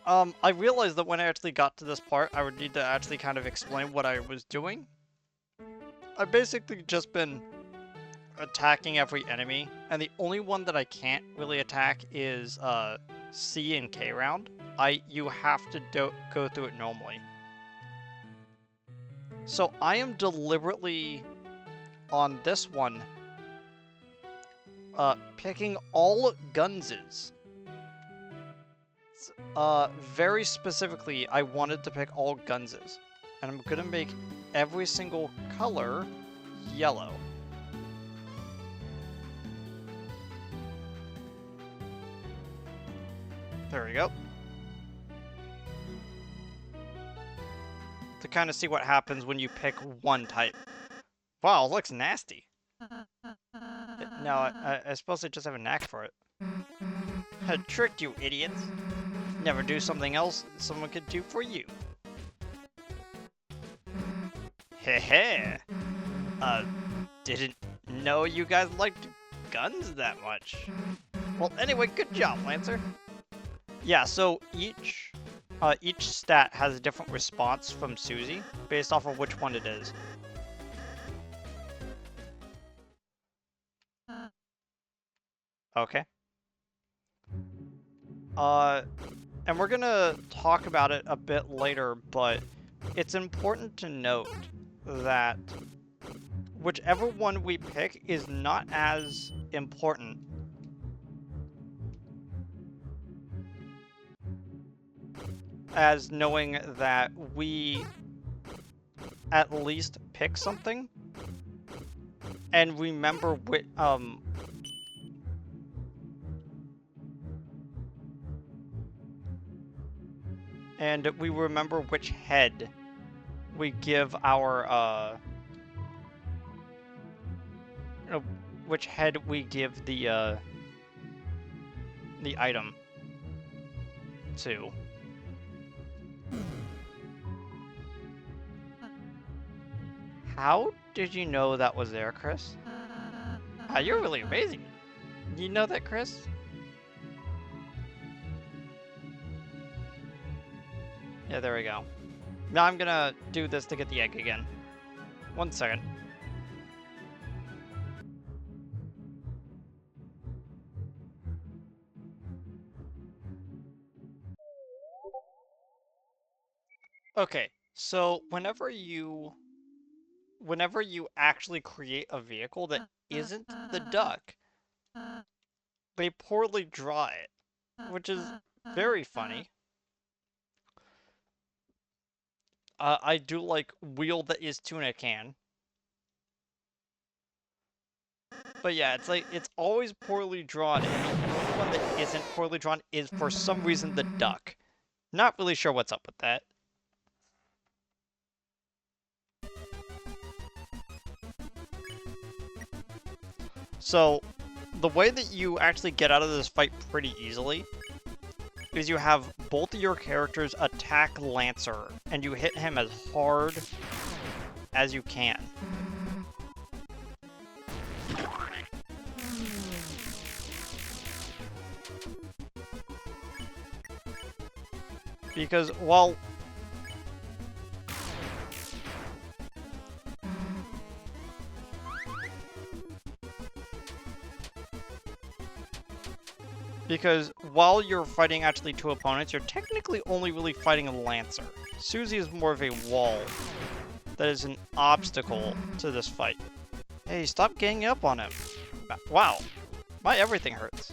I realized that when I actually got to this part, I would need to actually kind of explain what I was doing. I've basically just been attacking every enemy, and the only one that I can't really attack is C and K round. You have to go through it normally. So I am deliberately on this one picking all gunses. Very specifically, I wanted to pick all gunses, and I'm gonna make every single color yellow. There we go. To kind of see what happens when you pick one type. Wow, it looks nasty. No, I suppose I just have a knack for it. I tricked you, idiots. Never do something else someone could do for you. Heh. Didn't know you guys liked guns that much. Well, anyway, good job, Lancer. Yeah, so each stat has a different response from Susie based off of which one it is. Okay. And we're gonna talk about it a bit later, but it's important to note that whichever one we pick is not as important as knowing that we at least pick something and remember which, and we remember which head we give our, which head we give the item to. How did you know that was there, Chris? You're really amazing. You know that, Chris? Yeah, there we go. Now I'm gonna do this to get the egg again. 1 second. Okay, so whenever you actually create a vehicle that isn't the duck, they poorly draw it, which is very funny. I do like wheel that is tuna can. But yeah, it's like, it's always poorly drawn, and the only one that isn't poorly drawn is, for some reason, the duck. Not really sure what's up with that. So, the way that you actually get out of this fight pretty easily is you have both of your characters attack Lancer, and you hit him as hard as you can. Because while you're fighting actually two opponents, you're technically only really fighting a Lancer. Susie is more of a wall that is an obstacle to this fight. Hey, stop ganging up on him. Wow, my everything hurts.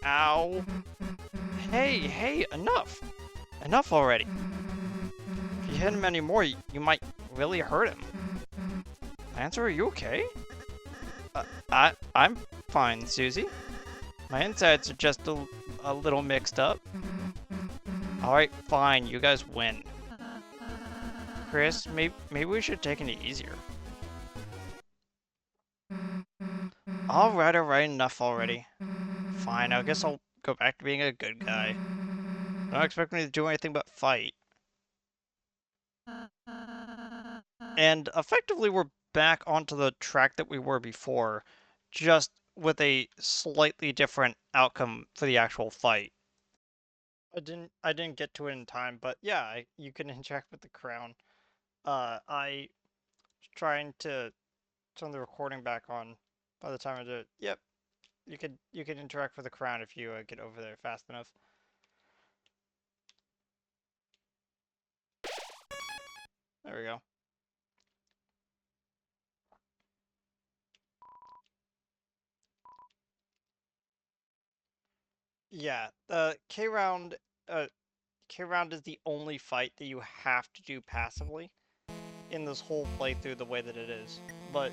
Ow. Hey, enough. Enough already. If you hit him anymore, you might really hurt him. Lancer, are you okay? I'm fine, Susie. My insides are just a little mixed up. Alright, fine, you guys win. Chris, maybe we should take it easier. Alright, enough already. Fine, I guess I'll go back to being a good guy. Don't expect me to do anything but fight. And effectively, we're back onto the track that we were before, just with a slightly different outcome for the actual fight. I didn't get to it in time, but yeah, you can interact with the crown. I trying to turn the recording back on by the time I do it. Yep, you could interact with the crown if you get over there fast enough. There we go. Yeah, K round is the only fight that you have to do passively in this whole playthrough the way that it is. But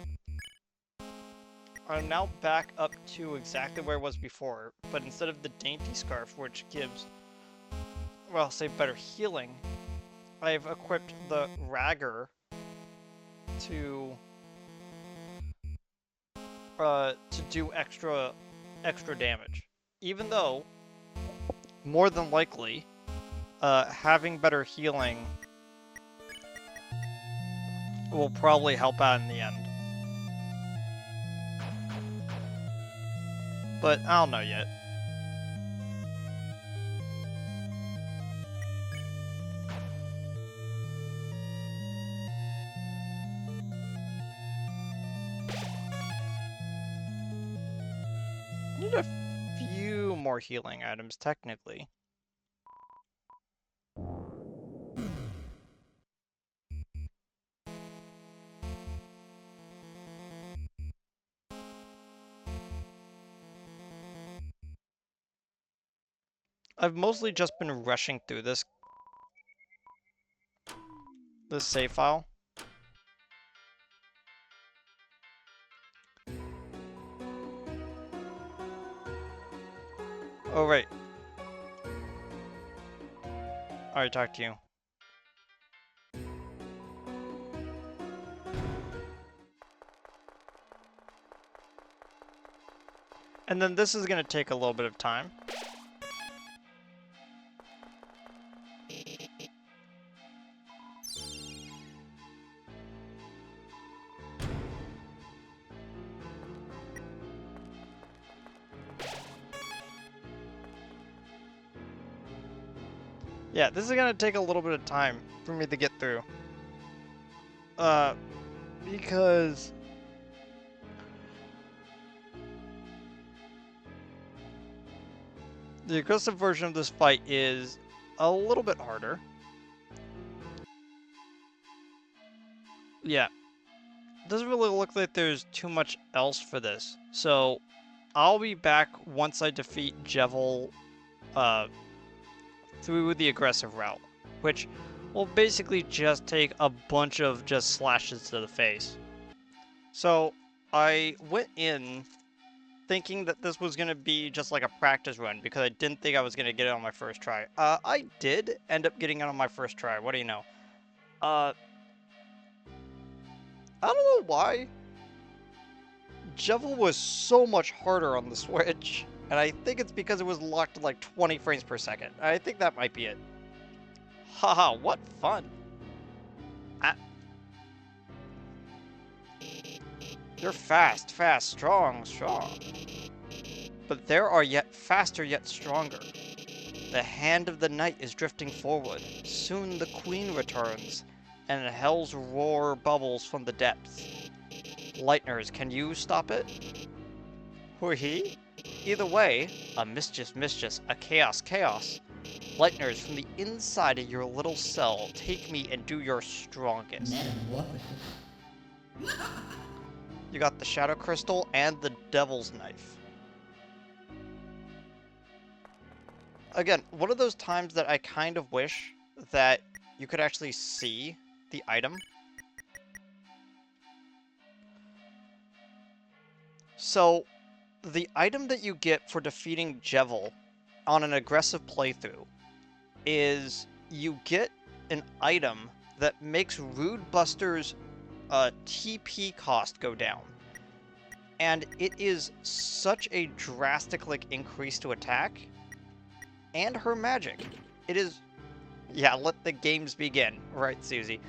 I'm now back up to exactly where it was before, but instead of the Dainty Scarf, which gives, well, say better healing, I've equipped the Ragger to do extra damage. Even though, more than likely, having better healing will probably help out in the end. But I don't know yet. Need a few more healing items, technically. I've mostly just been rushing through this save file. Oh, right. I already talked to you. And then this is going to take a little bit of time. Yeah, this is going to take a little bit of time for me to get through. Because the aggressive version of this fight is a little bit harder. Yeah. Doesn't really look like there's too much else for this. So, I'll be back once I defeat Jevil, through the aggressive route, which will basically just take a bunch of just slashes to the face. So, I went in thinking that this was going to be just like a practice run because I didn't think I was going to get it on my first try. I did end up getting it on my first try. What do you know? I don't know why. Jevil was so much harder on the Switch, and I think it's because it was locked to like 20 frames per second. I think that might be it. Haha, what fun. You're fast, strong. But there are yet faster, yet stronger. The hand of the night is drifting forward. Soon the queen returns, and hell's roar bubbles from the depths. Lightners, can you stop it? Hoo-hee? Either way, a mischief, a chaos. Lightners, from the inside of your little cell, take me and do your strongest. You got the Shadow Crystal and the Devil's Knife. Again, one of those times that I kind of wish that you could actually see the item. So, the item that you get for defeating Jevil on an aggressive playthrough is you get an item that makes Rude Buster's TP cost go down. And it is such a drastic increase to attack and her magic. It is, yeah, let the games begin, right, Susie?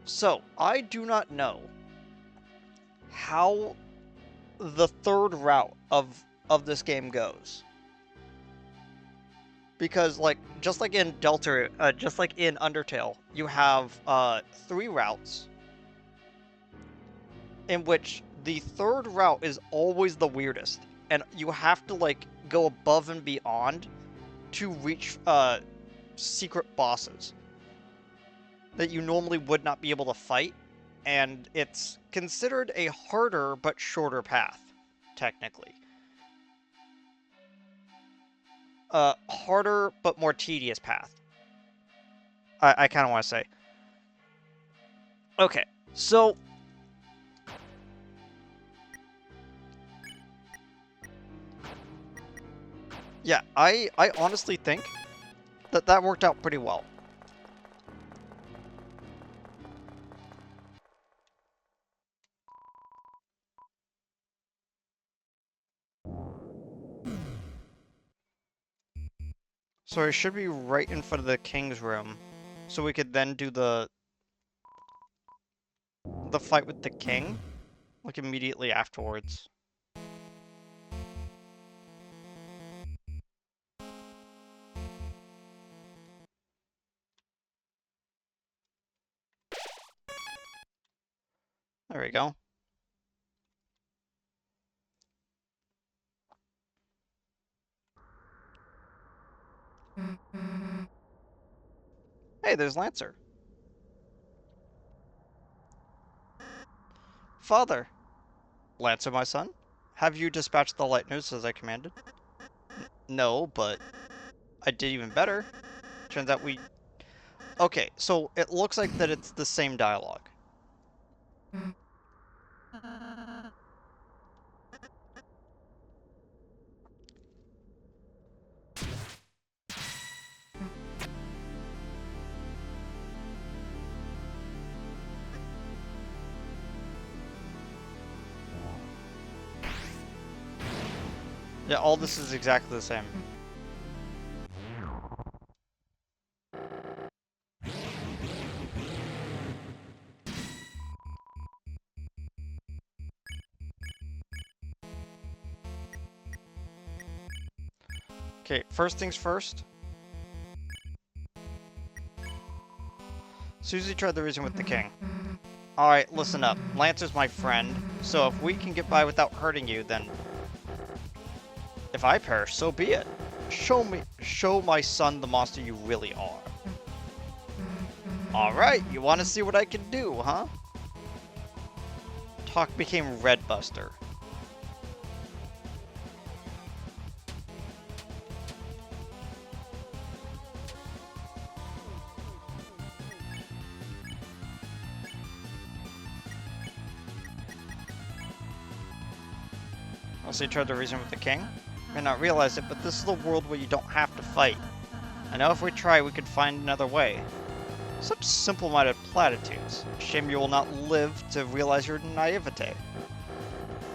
So I do not know how the third route of this game goes, because just like in just like in Undertale, you have 3 routes, in which the third route is always the weirdest, and you have to go above and beyond to reach secret bosses that you normally would not be able to fight, and it's considered a harder but shorter path, technically. Harder but more tedious path, I kind of want to say. Okay, so yeah, I honestly think that worked out pretty well. So it should be right in front of the king's room, so we could then do the fight with the king, immediately afterwards. There we go. Hey, there's Lancer. Father! Lancer, my son? Have you dispatched the Lightners as I commanded? No, but I did even better. Turns out we... Okay, so it looks like that it's the same dialogue. Yeah, all this is exactly the same. Okay, first things first. Susie tried to reason with the king. Alright, listen up. Lancer's my friend, so if we can get by without hurting you, then... If I perish, so be it. Show my son the monster you really are. Alright, you want to see what I can do, huh? Talk became Red Buster. Also, you tried to reason with the king? You may not realize it, but this is the world where you don't have to fight. I know if we try, we could find another way. Such simple-minded platitudes. Shame you will not live to realize your naivete.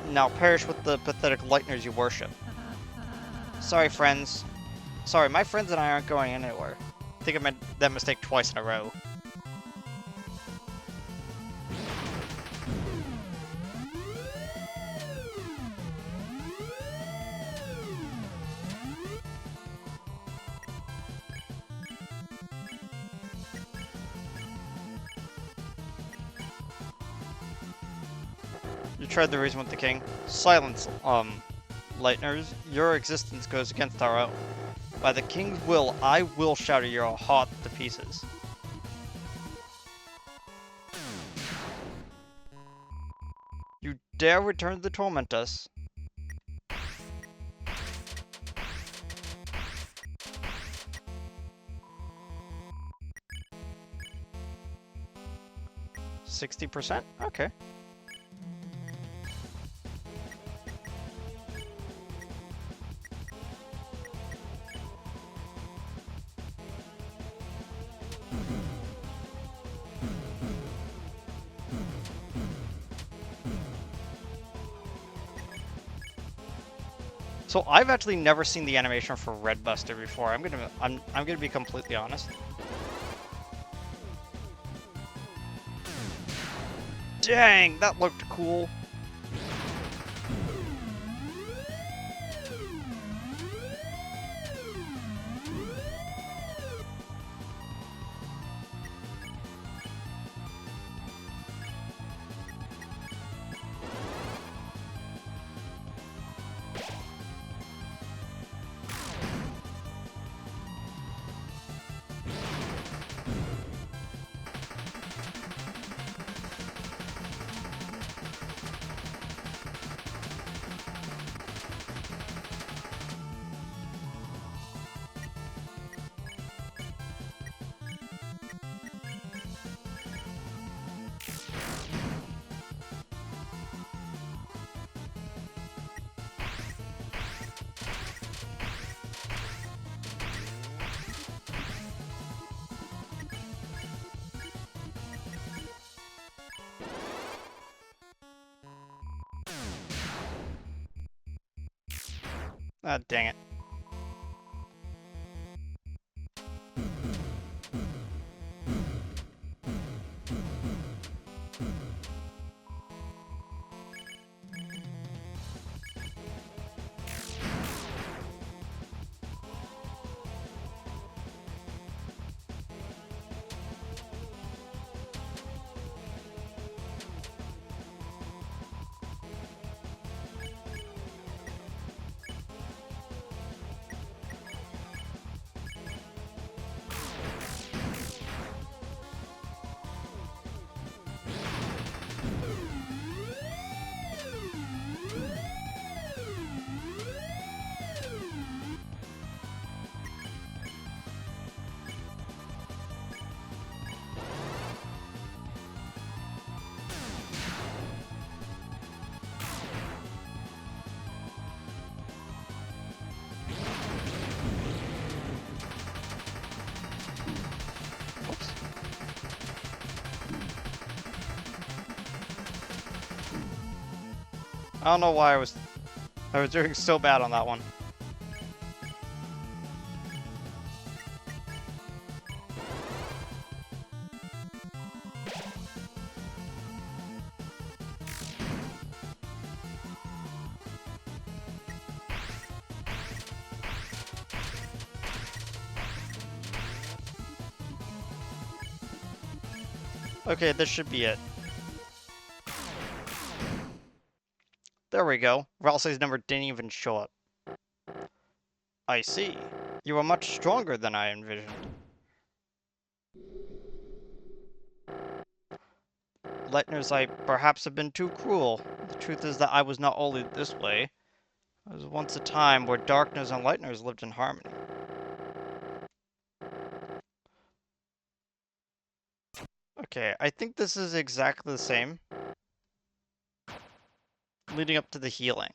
Now perish with the pathetic Lightners you worship. Sorry, friends. Sorry, my friends and I aren't going anywhere. I think I made that mistake twice in a row. You tried the reason with the king. Silence, Lightners. Your existence goes against our own. By the king's will, I will shatter your heart to pieces. You dare return to torment us? %? Okay. So I've actually never seen the animation for Red Buster before. I'm gonna be completely honest. Dang, that looked cool. Ah, dang it. Oops. I don't know why I was doing so bad on that one. Okay, this should be it. There we go. Ralsei's number didn't even show up. I see. You are much stronger than I envisioned. Leitners, I perhaps have been too cruel. The truth is that I was not always this way. There was once a time where Darkners and Lightners lived in harmony. Okay, I think this is exactly the same. Leading up to the healing.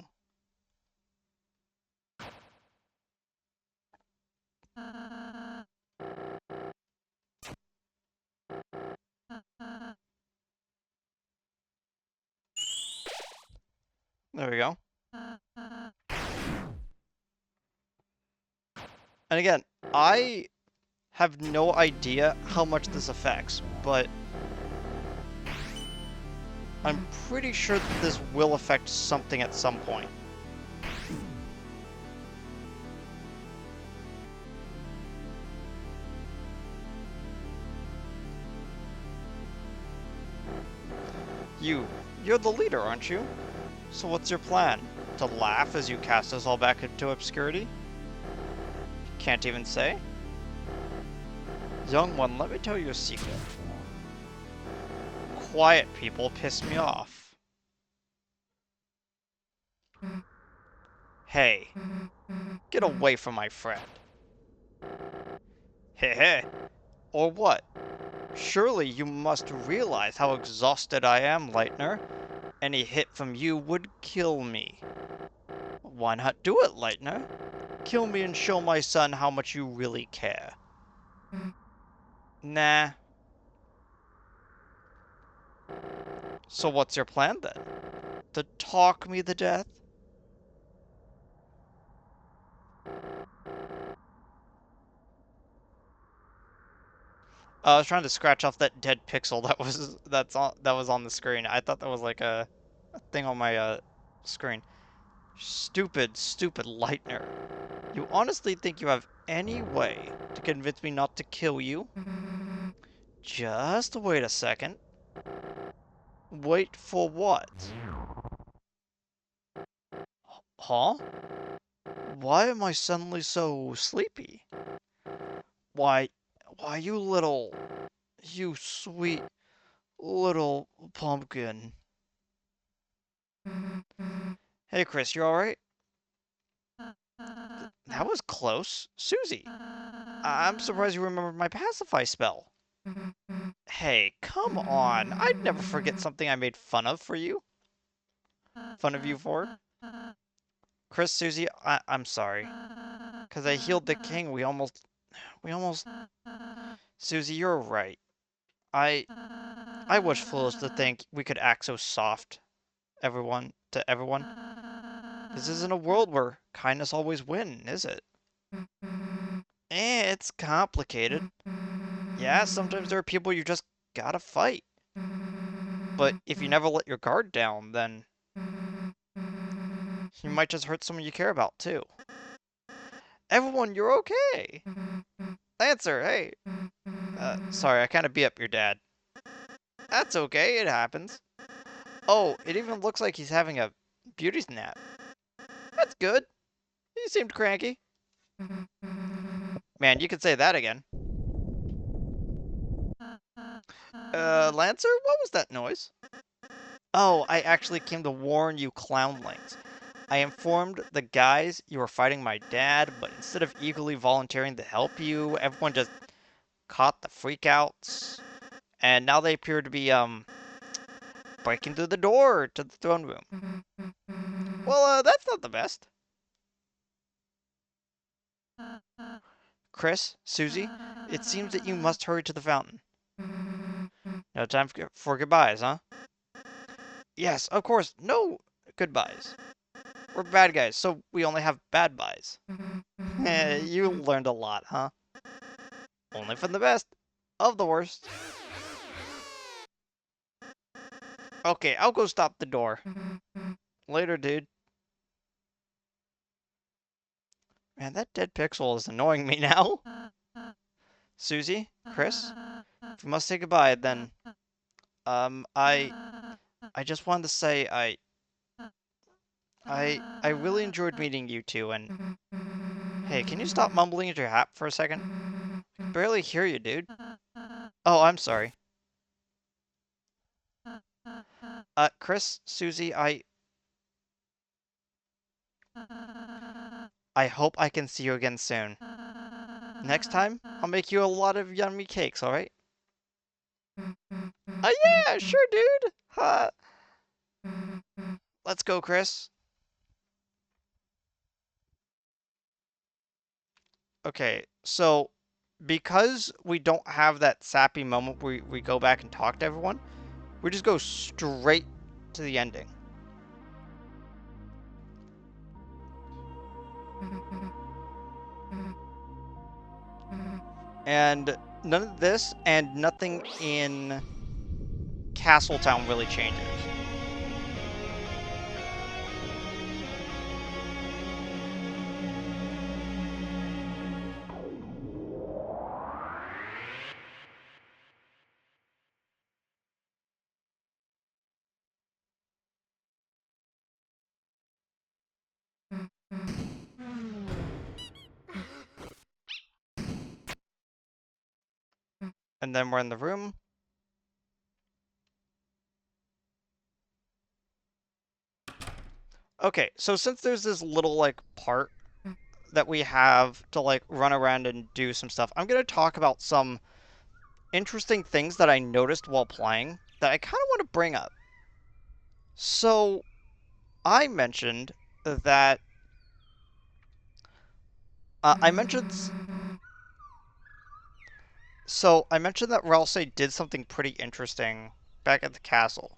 There we go. And again, I have no idea how much this affects, but I'm pretty sure that this will affect something at some point. You're the leader, aren't you? So what's your plan? To laugh as you cast us all back into obscurity? Can't even say? Young one, let me tell you a secret. Quiet people piss me off. Hey, get away from my friend. Heh. Or what? Surely you must realize how exhausted I am, Lightner. Any hit from you would kill me. Why not do it, Lightner? Kill me and show my son how much you really care. Nah. So what's your plan then? To talk me to death? I was trying to scratch off that dead pixel that was on the screen. I thought that was like a thing on my screen. Stupid, stupid Lightner. You honestly think you have any way to convince me not to kill you? Just wait a second. Wait for what? Huh? Why am I suddenly so sleepy? Why, you sweet little pumpkin. Hey, Chris, you alright? That was close. Susie, I'm surprised you remembered my pacify spell. Hey, come on. I'd never forget something I made fun of for you. Fun of you for? Chris, Susie, I'm sorry. Because I healed the king, we almost... Susie, you're right. I, I was foolish to think we could act so soft, to everyone. This isn't a world where kindness always wins, is it? It's complicated. Yeah, sometimes there are people you just gotta fight. But if you never let your guard down, then you might just hurt someone you care about, too. Everyone, you're okay. Lancer, hey. Sorry, I kinda beat up your dad. That's okay, it happens. Oh, it even looks like he's having a beauty nap. That's good. He seemed cranky. Man, you could say that again. Lancer, what was that noise? Oh, I actually came to warn you clownlings. I informed the guys you were fighting my dad, but instead of eagerly volunteering to help you, everyone just caught the freakouts. And now they appear to be, breaking through the door to the throne room. Well, that's not the best. Chris, Susie, it seems that you must hurry to the fountain. No time for goodbyes, huh? Yes, of course, no goodbyes. We're bad guys, so we only have bad buys. You learned a lot, huh? Only from the best, of the worst. Okay, I'll go stop the door. Later, dude. Man, that dead pixel is annoying me now. Susie, Chris, if we must say goodbye, then, I just wanted to say I really enjoyed meeting you two, and hey, can you stop mumbling into your hat for a second? I can barely hear you, dude. Oh, I'm sorry. Chris, Susie, I hope I can see you again soon. Next time, I'll make you a lot of yummy cakes, alright? Oh yeah, sure, dude! Let's go, Chris. Okay, so because we don't have that sappy moment where we go back and talk to everyone, we just go straight to the ending. And none of this and nothing in Castletown really changes. And then we're in the room. Okay, so since there's this little, like, part that we have to, like, run around and do some stuff, I'm gonna talk about some interesting things that I noticed while playing that I kind of want to bring up. So, I mentioned that, I mentioned, so I mentioned that Ralsei did something pretty interesting back at the castle.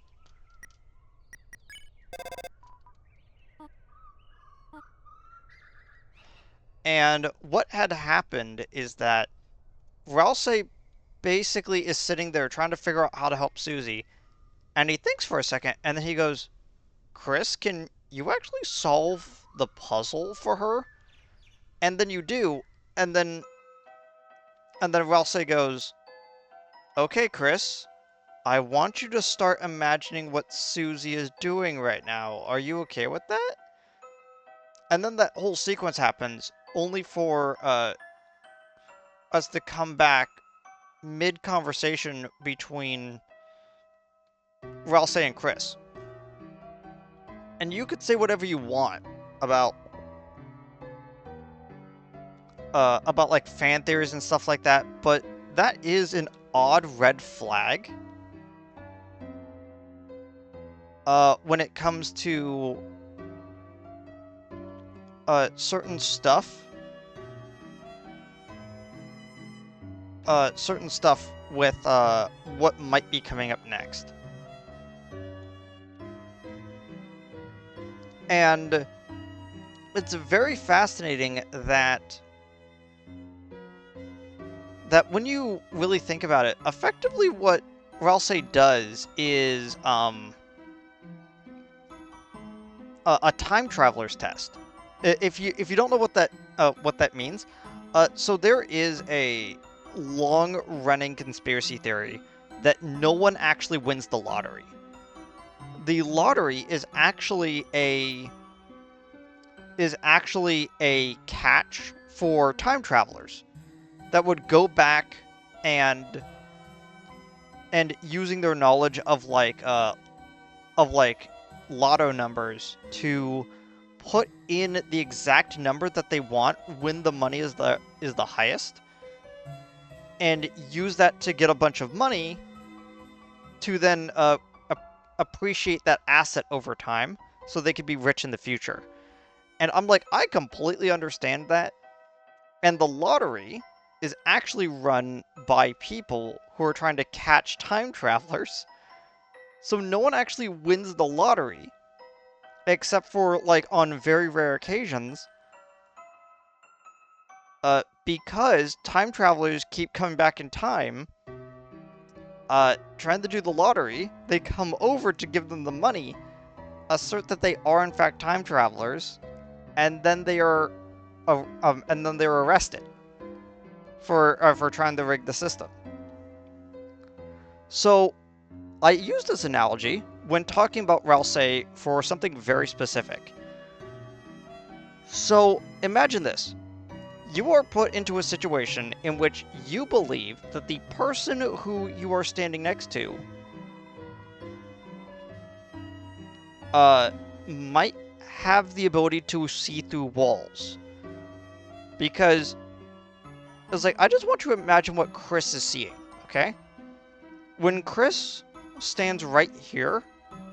And what had happened is that Ralsei basically is sitting there trying to figure out how to help Susie, and he thinks for a second, and then he goes, Chris, can you actually solve the puzzle for her? And then you do, and then Ralsei goes, okay, Chris, I want you to start imagining what Susie is doing right now. Are you okay with that? And then that whole sequence happens, only for us to come back mid-conversation between Ralsei and Chris. And you could say whatever you want about like fan theories and stuff like that, but that is an odd red flag when it comes to certain stuff with what might be coming up next. And it's very fascinating that when you really think about it, effectively what Ralsei does is a time traveler's test. If you don't know what that means, so there is a long-running conspiracy theory that no one actually wins the lottery. The lottery is actually a catch for time travelers that would go back and using their knowledge of like lotto numbers to put in the exact number that they want when the money is the highest, and use that to get a bunch of money to then appreciate that asset over time so they could be rich in the future. And I'm like, I completely understand that. And the lottery is actually run by people who are trying to catch time travelers. So no one actually wins the lottery, except for, like, on very rare occasions, because time travelers keep coming back in time, trying to do the lottery. They come over to give them the money, assert that they are in fact time travelers, and then they are arrested for trying to rig the system. So I use this analogy when talking about Ralsei for something very specific. So imagine this. You are put into a situation in which you believe that the person who you are standing next to might have the ability to see through walls. Because it's like, I just want you to imagine what Chris is seeing, okay? When Chris stands right here,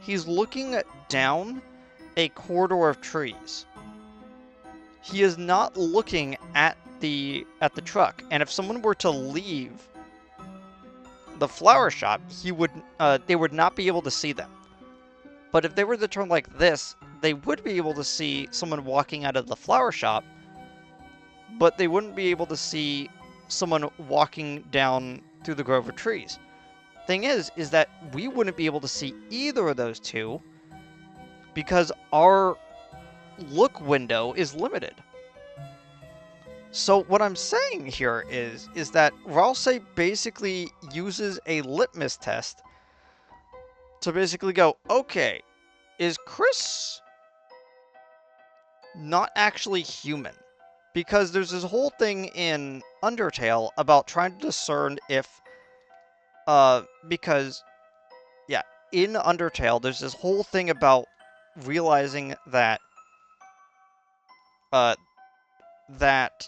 he's looking down a corridor of trees. He is not looking at the truck, and if someone were to leave the flower shop, they would not be able to see them. But if they were to turn like this, they would be able to see someone walking out of the flower shop, but they wouldn't be able to see someone walking down through the grove of trees. Thing is that we wouldn't be able to see either of those two because our look window is limited. So what I'm saying here is that Ralsei basically uses a litmus test to basically go, okay, is Chris not actually human? Because there's this whole thing in Undertale about trying to discern if because, yeah, in Undertale, there's this whole thing about realizing that, that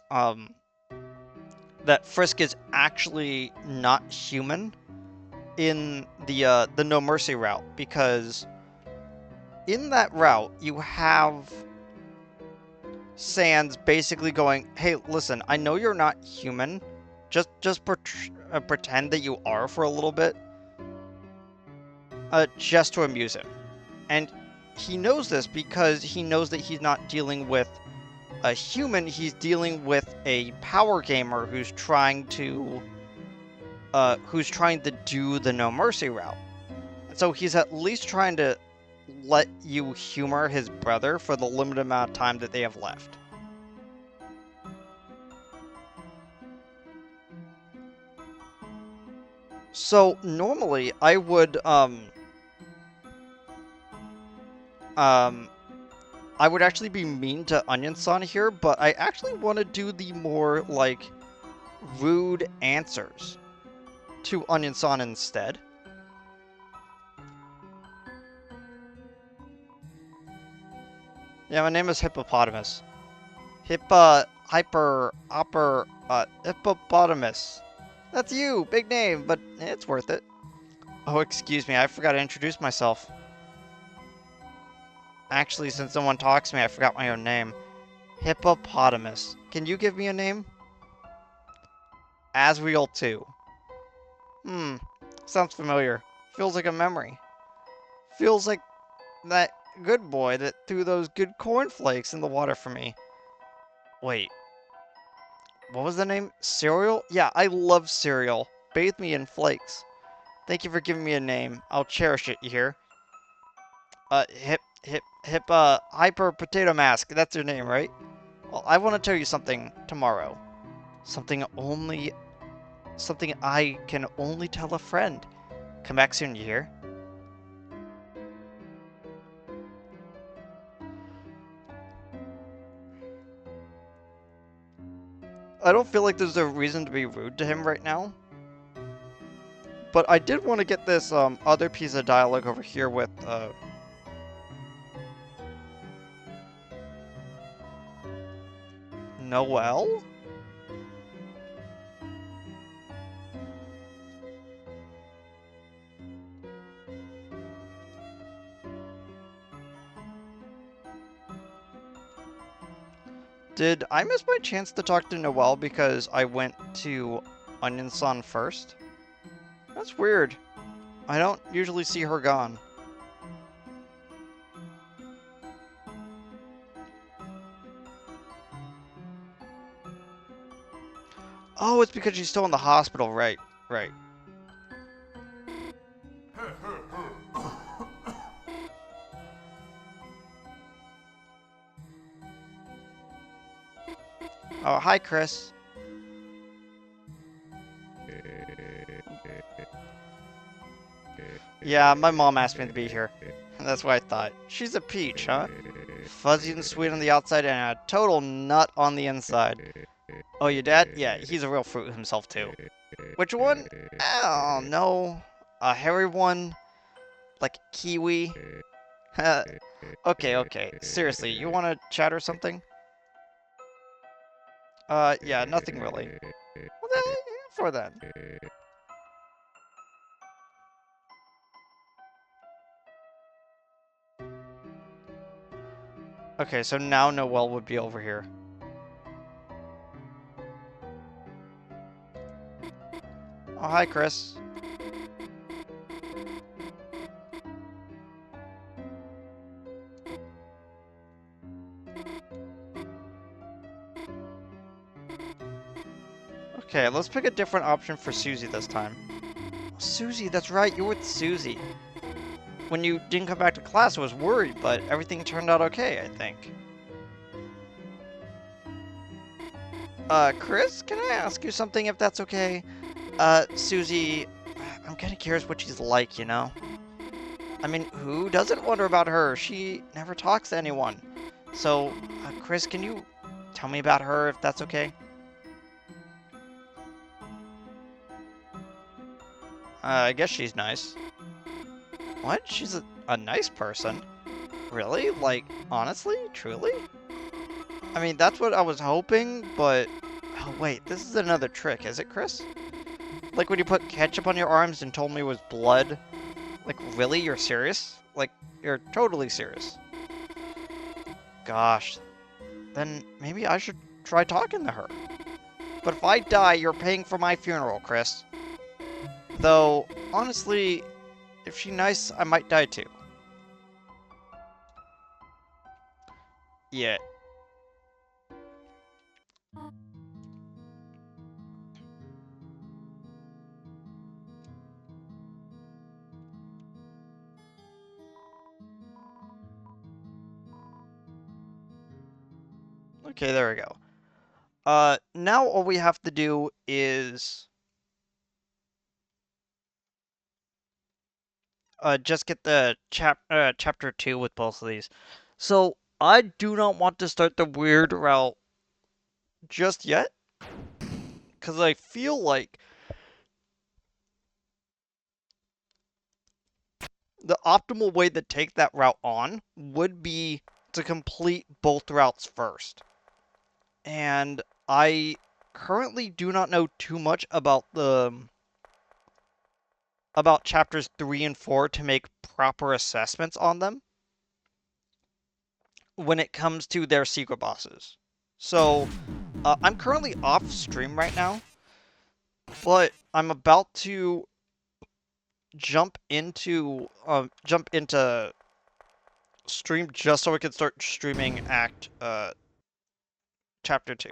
Frisk is actually not human in the No Mercy route, because in that route, you have Sans basically going, hey, listen, I know you're not human, just pretend that you are for a little bit, just to amuse him. And he knows this because he knows that he's not dealing with a human, he's dealing with a power gamer who's trying to who's trying to do the no mercy route. So he's at least trying to let you humor his brother for the limited amount of time that they have left. So normally I would I would actually be mean to Onion-san here, but I actually want to do the more like rude answers to Onion-san instead. Yeah, my name is Hippopotamus. Hippopotamus. That's you! Big name, but it's worth it. Oh, excuse me, I forgot to introduce myself. Actually, since someone talks to me, I forgot my own name. Hippopotamus. Can you give me a name? Asriel 2. Sounds familiar. Feels like a memory. Feels like that good boy that threw those good cornflakes in the water for me. Wait, what was the name? Cereal? Yeah, I love cereal. Bathe me in flakes. Thank you for giving me a name. I'll cherish it, you hear? Hyper Potato Mask. That's your name, right? Well, I want to tell you something tomorrow. Something I can only tell a friend. Come back soon, you hear? I don't feel like there's a reason to be rude to him right now. But I did want to get this other piece of dialogue over here with Noelle? Did I miss my chance to talk to Noelle because I went to Onion-san first? That's weird. I don't usually see her gone. Oh, it's because she's still in the hospital, right, right. Oh, hi, Chris. Yeah, my mom asked me to be here. That's what I thought. She's a peach, huh? Fuzzy and sweet on the outside and a total nut on the inside. Oh, your dad? Yeah, he's a real fruit himself, too. Which one? Oh, no. A hairy one? Like kiwi? Okay. Seriously, you want to chat or something? Yeah, nothing really. What the heck for then? Okay, so now Noelle would be over here. Oh, hi, Chris. Okay, let's pick a different option for Susie this time. Susie, that's right, you're with Susie. When you didn't come back to class, I was worried, but everything turned out okay, I think. Chris, can I ask you something if that's okay? Susie, I'm kinda curious what she's like, you know? I mean, who doesn't wonder about her? She never talks to anyone. So, Chris, can you tell me about her if that's okay? I guess she's nice. What? She's a nice person? Really? Like, honestly? Truly? I mean, that's what I was hoping, but... Oh, wait, this is another trick, is it, Chris? Like when you put ketchup on your arms and told me it was blood? Like, really? You're serious? Like, you're totally serious. Gosh. Then maybe I should try talking to her. But if I die, you're paying for my funeral, Chris. Though, honestly, if she's nice, I might die too. Yeah. Okay, there we go. Now all we have to do is just get the chapter 2 with both of these. So I do not want to start the weird route just yet, because I feel like the optimal way to take that route on would be to complete both routes first. And I currently do not know too much about chapters 3 and 4 to make proper assessments on them when it comes to their secret bosses. So, I'm currently off stream right now, but I'm about to jump into stream just so I can start streaming chapter 2.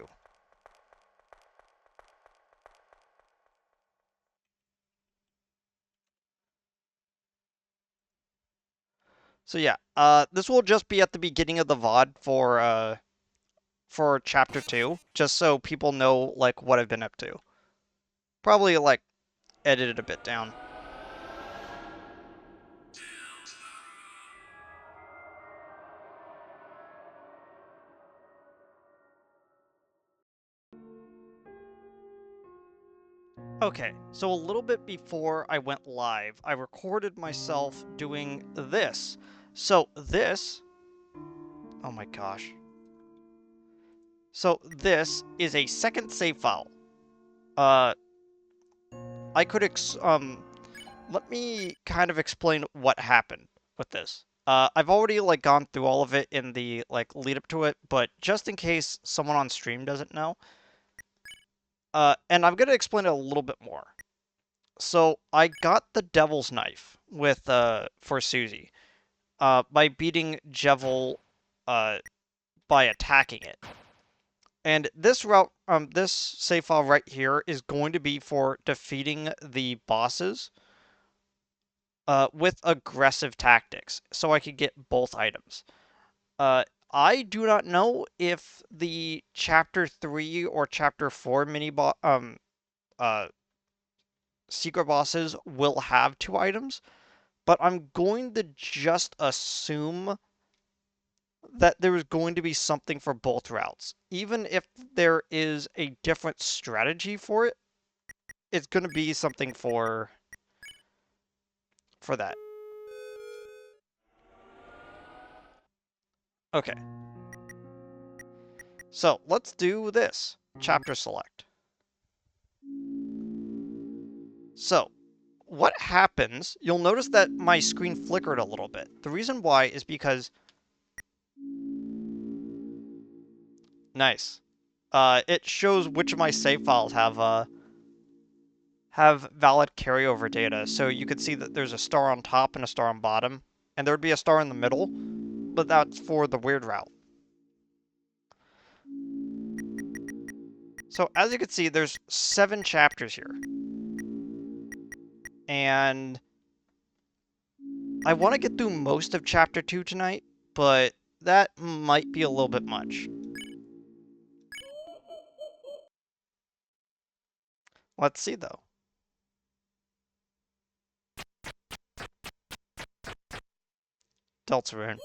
So yeah, this will just be at the beginning of the VOD for chapter 2, just so people know like what I've been up to. Probably like edit it a bit down. Okay, so a little bit before I went live, I recorded myself doing this. So this, oh my gosh. So this is a second save file. I could let me kind of explain what happened with this. I've already like gone through all of it in the like lead up to it, but just in case someone on stream doesn't know, and I'm gonna explain it a little bit more. So I got the Devil's Knife with for Susie, by beating Jevil, by attacking it. And this route, this save file right here is going to be for defeating the bosses with aggressive tactics, so I could get both items. I do not know if the Chapter 3 or Chapter 4 secret bosses will have 2 items, but I'm going to just assume that there is going to be something for both routes. Even if there is a different strategy for it, it's going to be something for that. Okay. So, let's do this. Chapter select. So, what happens, you'll notice that my screen flickered a little bit. The reason why is because... Nice. It shows which of my save files have valid carryover data. So you could see that there's a star on top and a star on bottom, and there would be a star in the middle, but that's for the weird route. So as you can see, there's 7 chapters here. And I want to get through most of chapter 2 tonight, but that might be a little bit much. Let's see though. Deltarune.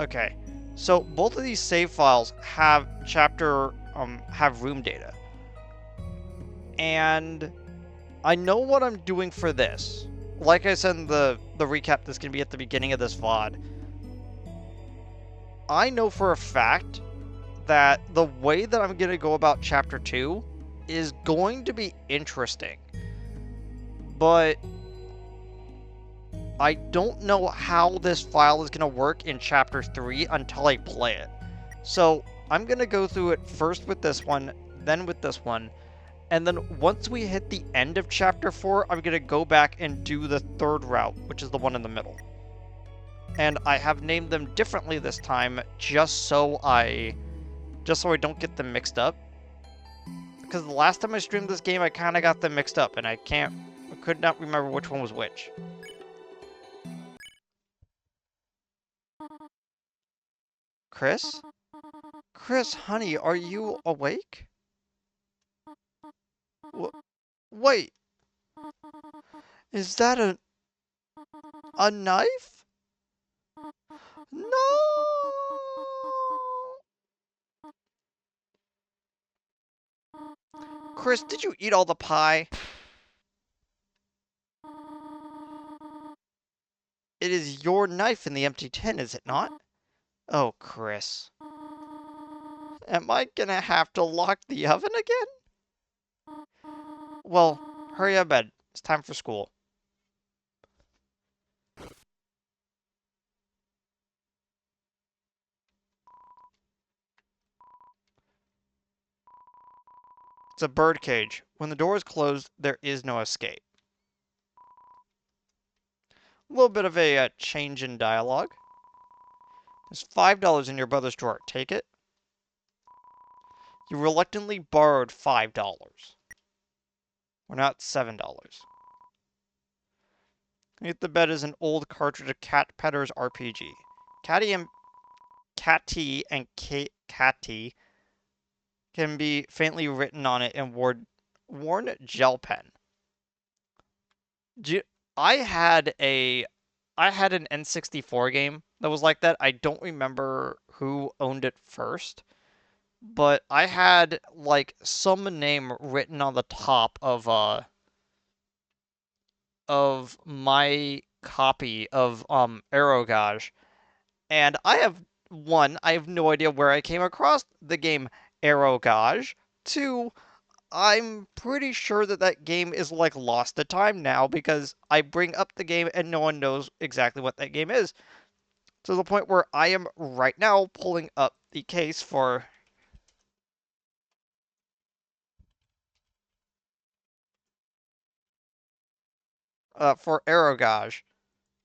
Okay, so both of these save files have have room data. And I know what I'm doing for this. Like I said in the recap that's going to be at the beginning of this VOD, I know for a fact that the way that I'm going to go about Chapter 2 is going to be interesting. But I don't know how this file is going to work in Chapter 3 until I play it. So I'm going to go through it first with this one, then with this one, and then once we hit the end of Chapter 4, I'm going to go back and do the third route, which is the one in the middle. And I have named them differently this time, just so I don't get them mixed up. Because the last time I streamed this game, I kind of got them mixed up, and I can't could not remember which one was which. Chris? Chris, honey, are you awake? Wait, is that a knife? No! Chris, did you eat all the pie? It is your knife in the empty tin, is it not? Oh, Chris. Am I gonna have to lock the oven again? Well, hurry up, bed. It's time for school. It's a bird cage. When the door is closed, there is no escape. A little bit of a change in dialogue. There's $5 in your brother's drawer. Take it. You reluctantly borrowed $5. We're not $7. Beneath the bed is an old cartridge of Cat Petter's RPG. Catty and Catty can be faintly written on it in worn gel pen. I had an N64 game that was like that. I don't remember who owned it first, but I had like some name written on the top of my copy of Aerogage. And I have no idea where I came across the game Aerogage. Two, I'm pretty sure that game is like lost to time now because I bring up the game and no one knows exactly what that game is. To the point where I am right now pulling up the case for Aerogage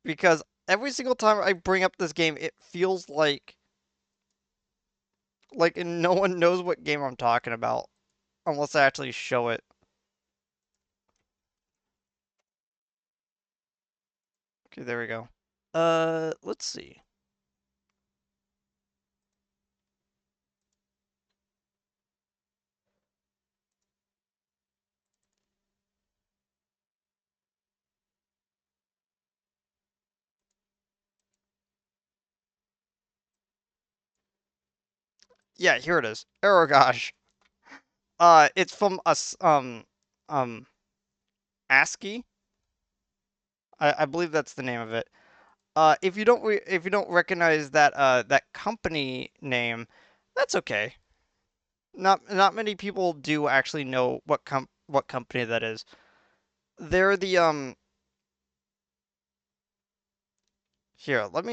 because every single time I bring up this game, it feels like no one knows what game I'm talking about unless I actually show it. Okay, there we go. Let's see. Yeah, here it is. Aerogage. It's from us. ASCII. I believe that's the name of it. If you don't recognize that company name, that's okay. Not many people do actually know what company that is. They're the Here, let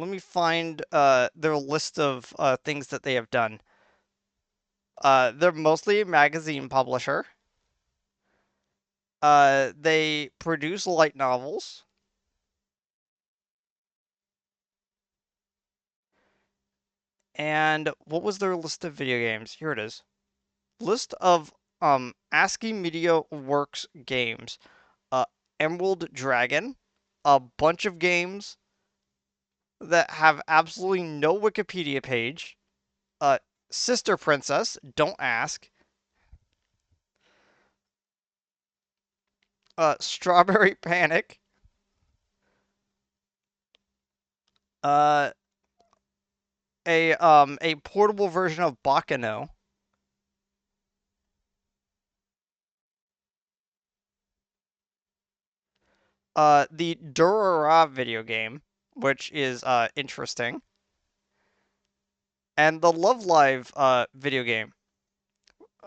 me find their list of things that they have done. They're mostly a magazine publisher. They produce light novels. And what was their list of video games? Here it is. List of ASCII Media Works games. Uh, Emerald Dragon, a bunch of games that have absolutely no Wikipedia page. Uh, Sister Princess, don't ask. Strawberry Panic. Uh, a portable version of Bakano. The Durara video game, which is interesting, and the Love Live video game.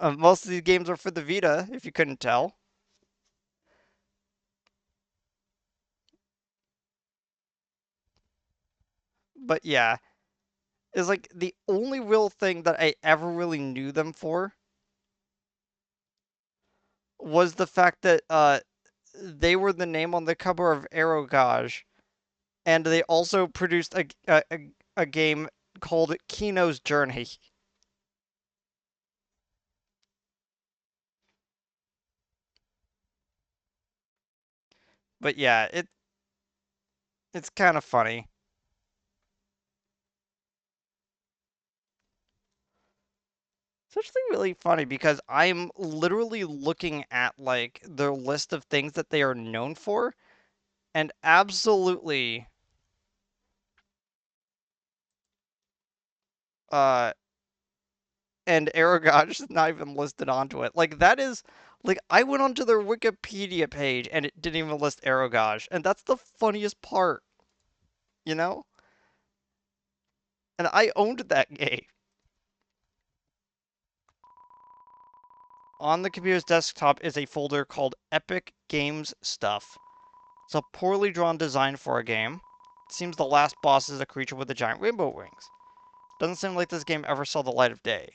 Most of these games are for the Vita, if you couldn't tell. But yeah, it's like the only real thing that I ever really knew them for was the fact that they were the name on the cover of Aerogage, and they also produced a game called Kino's Journey. But yeah, it's kind of funny. It's actually really funny because I'm literally looking at like their list of things that they are known for, and absolutely, uh, and Aragog is not even listed onto it. Like that is, like I went onto their Wikipedia page and it didn't even list Aragog, and that's the funniest part, you know? And I owned that game. On the computer's desktop is a folder called Epic Games Stuff. It's a poorly drawn design for a game. It seems the last boss is a creature with a giant rainbow wings. Doesn't seem like this game ever saw the light of day.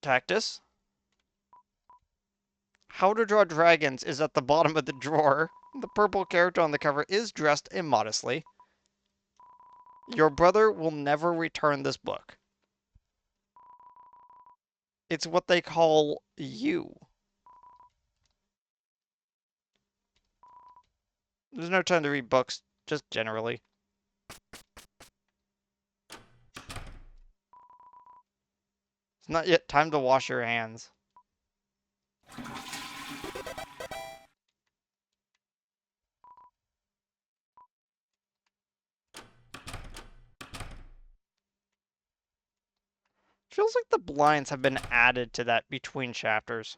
Cactus? How to Draw Dragons is at the bottom of the drawer. The purple character on the cover is dressed immodestly. Your brother will never return this book. It's what they call you. There's no time to read books, just generally. It's not yet time to wash your hands. Feels like the blinds have been added to that between chapters.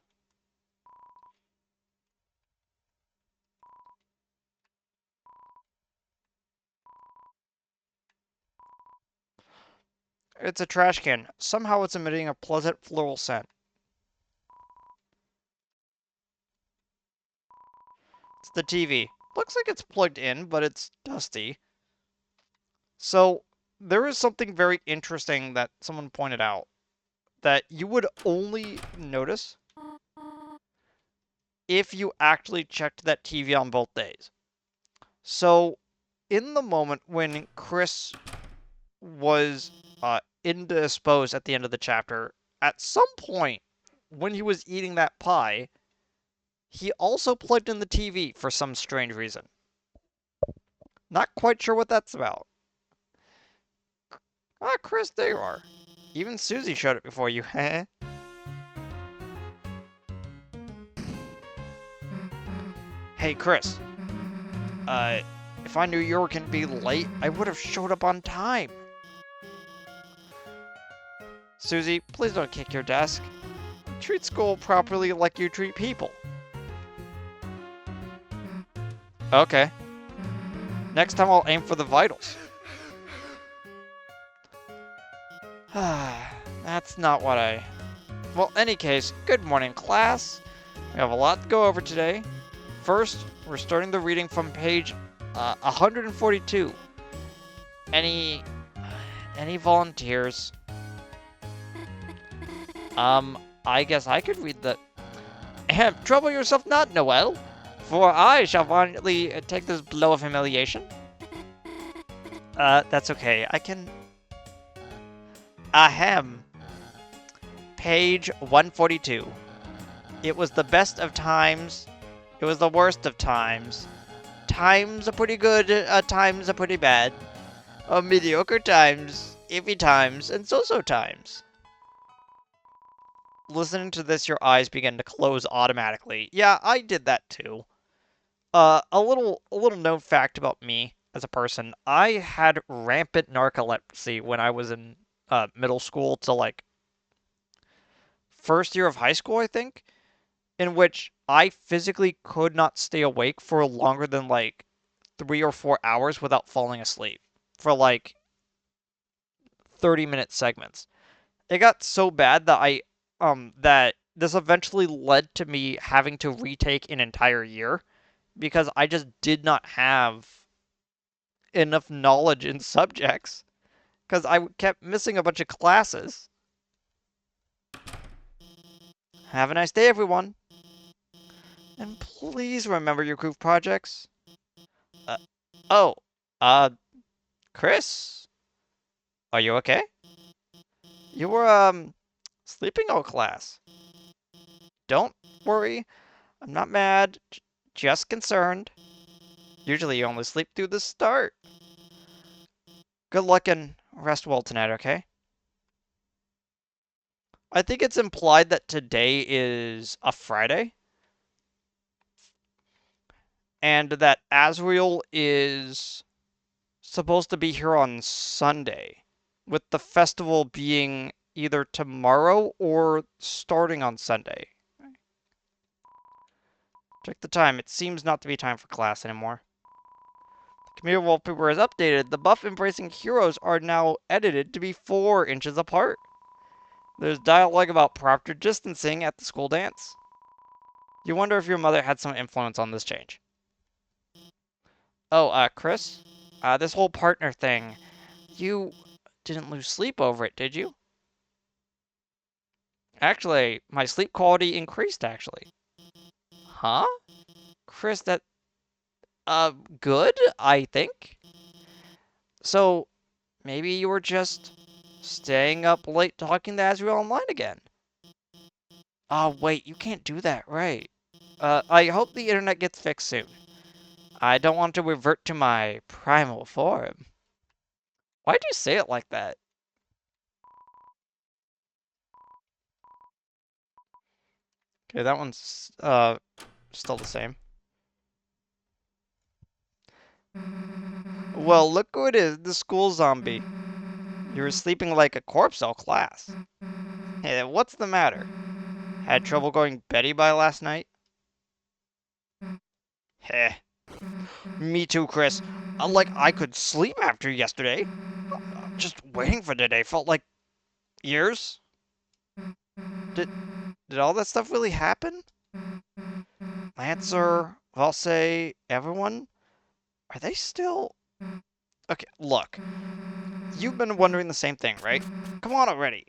It's a trash can. Somehow it's emitting a pleasant floral scent. It's the TV. Looks like it's plugged in, but it's dusty. So, there is something very interesting that someone pointed out that you would only notice if you actually checked that TV on both days. So, in the moment when Chris was indisposed at the end of the chapter, at some point when he was eating that pie, he also plugged in the TV for some strange reason. Not quite sure what that's about. Ah, Chris, there you are. Even Susie showed it before you, heh? Hey, Chris. If I knew you were gonna be late, I would have showed up on time. Susie, please don't kick your desk. Treat school properly like you treat people. Okay. Next time I'll aim for the vitals. That's not what I... Well, any case, good morning, class. We have a lot to go over today. First, we're starting the reading from page 142. Any volunteers? I guess I could read the... Trouble yourself not, Noel, for I shall violently take this blow of humiliation. That's okay. I can... Ahem. Page 142. It was the best of times. It was the worst of times. Times are pretty good, times are pretty bad. Mediocre times, iffy times, and so-so times. Listening to this, your eyes begin to close automatically. Yeah, I did that too. A little known fact about me as a person. I had rampant narcolepsy when I was in middle school to like first year of high school, I think, in which I physically could not stay awake for longer than like 3 or 4 hours without falling asleep for like 30-minute segments. It got so bad that that this eventually led to me having to retake an entire year because I just did not have enough knowledge in subjects because I kept missing a bunch of classes. Have a nice day, everyone. And please remember your group projects. Uh, oh, uh, Chris, are you okay? You were, sleeping all class. Don't worry. I'm not mad, just concerned. Usually you only sleep through the start. Good luck and rest well tonight, okay? I think it's implied that today is a Friday. And that Azrael is supposed to be here on Sunday, with the festival being either tomorrow or starting on Sunday. Check the time. It seems not to be time for class anymore. The computer wallpaper is updated. The buff-embracing heroes are now edited to be 4 inches apart. There's dialogue about proper distancing at the school dance. You wonder if your mother had some influence on this change. Oh, Chris? This whole partner thing. You didn't lose sleep over it, did you? Actually, my sleep quality increased, actually. Huh? Chris, good, I think. So, maybe you were just staying up late talking to Azrael online again. Oh, wait, you can't do that, right? I hope the internet gets fixed soon. I don't want to revert to my primal form. Why'd you say it like that? Okay, that one's, still the same. Well, look who it is, the school zombie. You were sleeping like a corpse all class. Hey, what's the matter? Had trouble going Betty by last night? Heh. Me too, Chris. Like I could sleep after yesterday. Just waiting for today felt like years. Did did all that stuff really happen? Lancer, Valse, everyone? Are they still... Okay, look. You've been wondering the same thing, right? Come on already.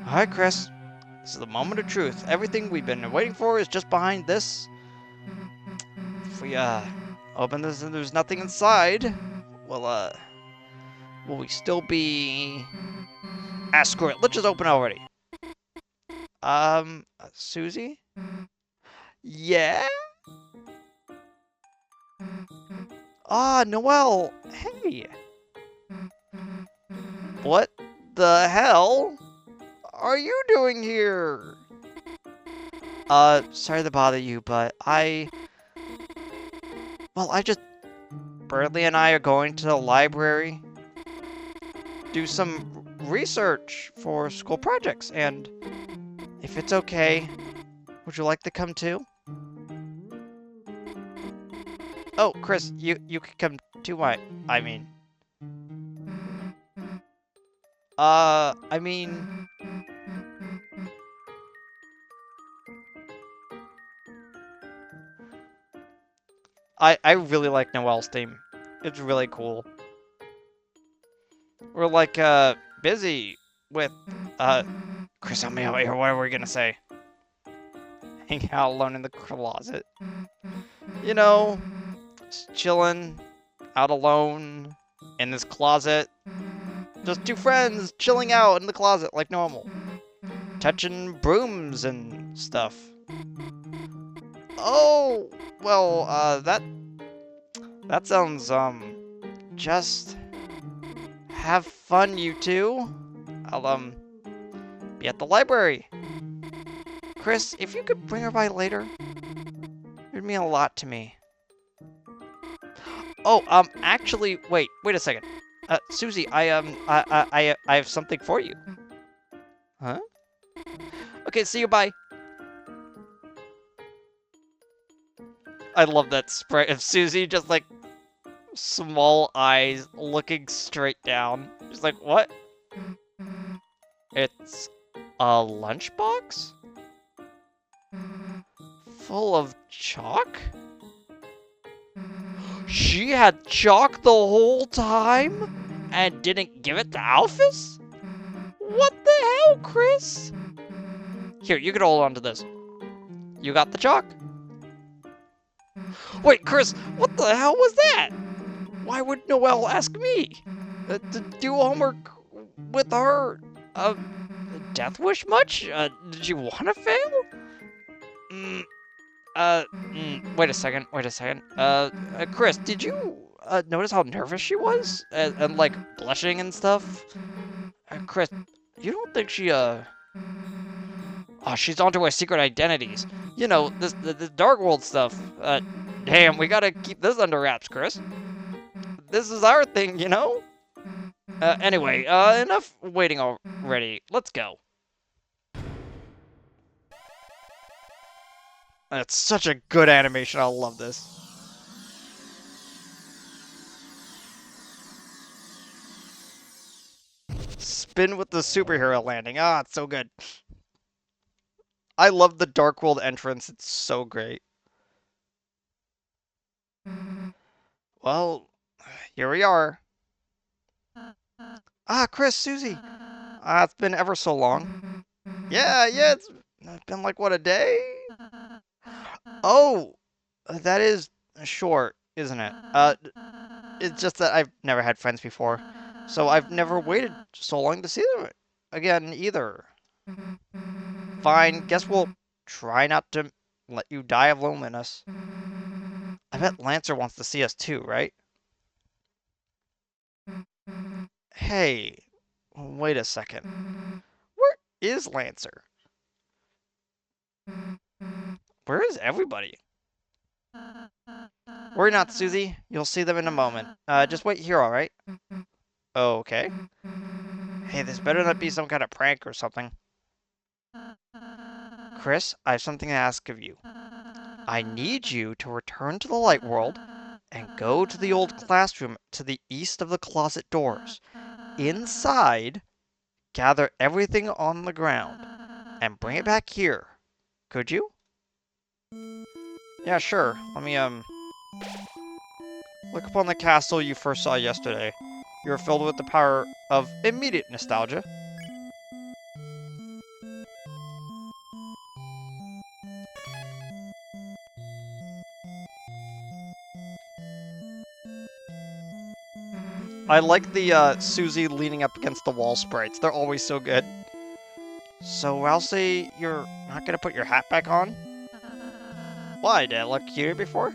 Alright, Chris. This is the moment of truth. Everything we've been waiting for is just behind this. If we, open this and there's nothing inside, well, will we still be... screw it. Let's just open already. Susie? Yeah? Noelle. Hey. What the hell are you doing here? Sorry to bother you, but well, Bradley and I are going to the library, do some research for school projects, and if it's okay, would you like to come too? Oh, Chris, you could come too, I mean. I mean... I really like Noelle's theme. It's really cool. We're like, busy with, Chris, help me out here. What are we gonna say? Hang out alone in the closet. You know, just chilling, out alone, in this closet. Just 2 friends chilling out in the closet like normal. Touching brooms and stuff. Oh, well, that sounds, just have fun, you two. I'll, be at the library. Chris, if you could bring her by later, it'd mean a lot to me. Oh, actually, wait a second. Susie, I have something for you. Huh? Okay, see you, bye. I love that sprite of Susie, just like, small eyes looking straight down. She's like, what? It's a lunchbox? Full of chalk? She had chalk the whole time? And didn't give it to Alphys? What the hell, Chris? Here, you can hold on to this. You got the chalk? Wait, Chris, what the hell was that? Why would Noelle ask me to do homework with her? death wish much? Did you want to fail? Mm, wait a second, Chris, did you, notice how nervous she was? And like, blushing and stuff? Chris, you don't think she, oh, she's onto our secret identities. You know, this Dark World stuff. Damn, we gotta keep this under wraps, Chris. This is our thing, you know? Anyway, enough waiting already. Let's go. That's such a good animation. I love this. Spin with the superhero landing. Ah, it's so good. I love the Dark World entrance. It's so great. Well, here we are. Ah, Chris, Susie. It's been ever so long. Yeah, it's been like, what, a day? Oh, that is short, isn't it? It's just that I've never had friends before, so I've never waited so long to see them again either. Fine, guess we'll try not to let you die of loneliness. I bet Lancer wants to see us too, right? Hey, wait a second. Where is Lancer? Where is everybody? Worry not, Susie. You'll see them in a moment. Just wait here, alright? Okay. Hey, this better not be some kind of prank or something. Chris, I have something to ask of you. I need you to return to the light world and go to the old classroom to the east of the closet doors. Inside, gather everything on the ground and bring it back here. Could you? Yeah, sure. Let me, look upon the castle you first saw yesterday. You are filled with the power of immediate nostalgia. I like the Susie leaning up against the wall sprites. They're always so good. So I'll say you're not gonna put your hat back on? Why, did I look cuter before?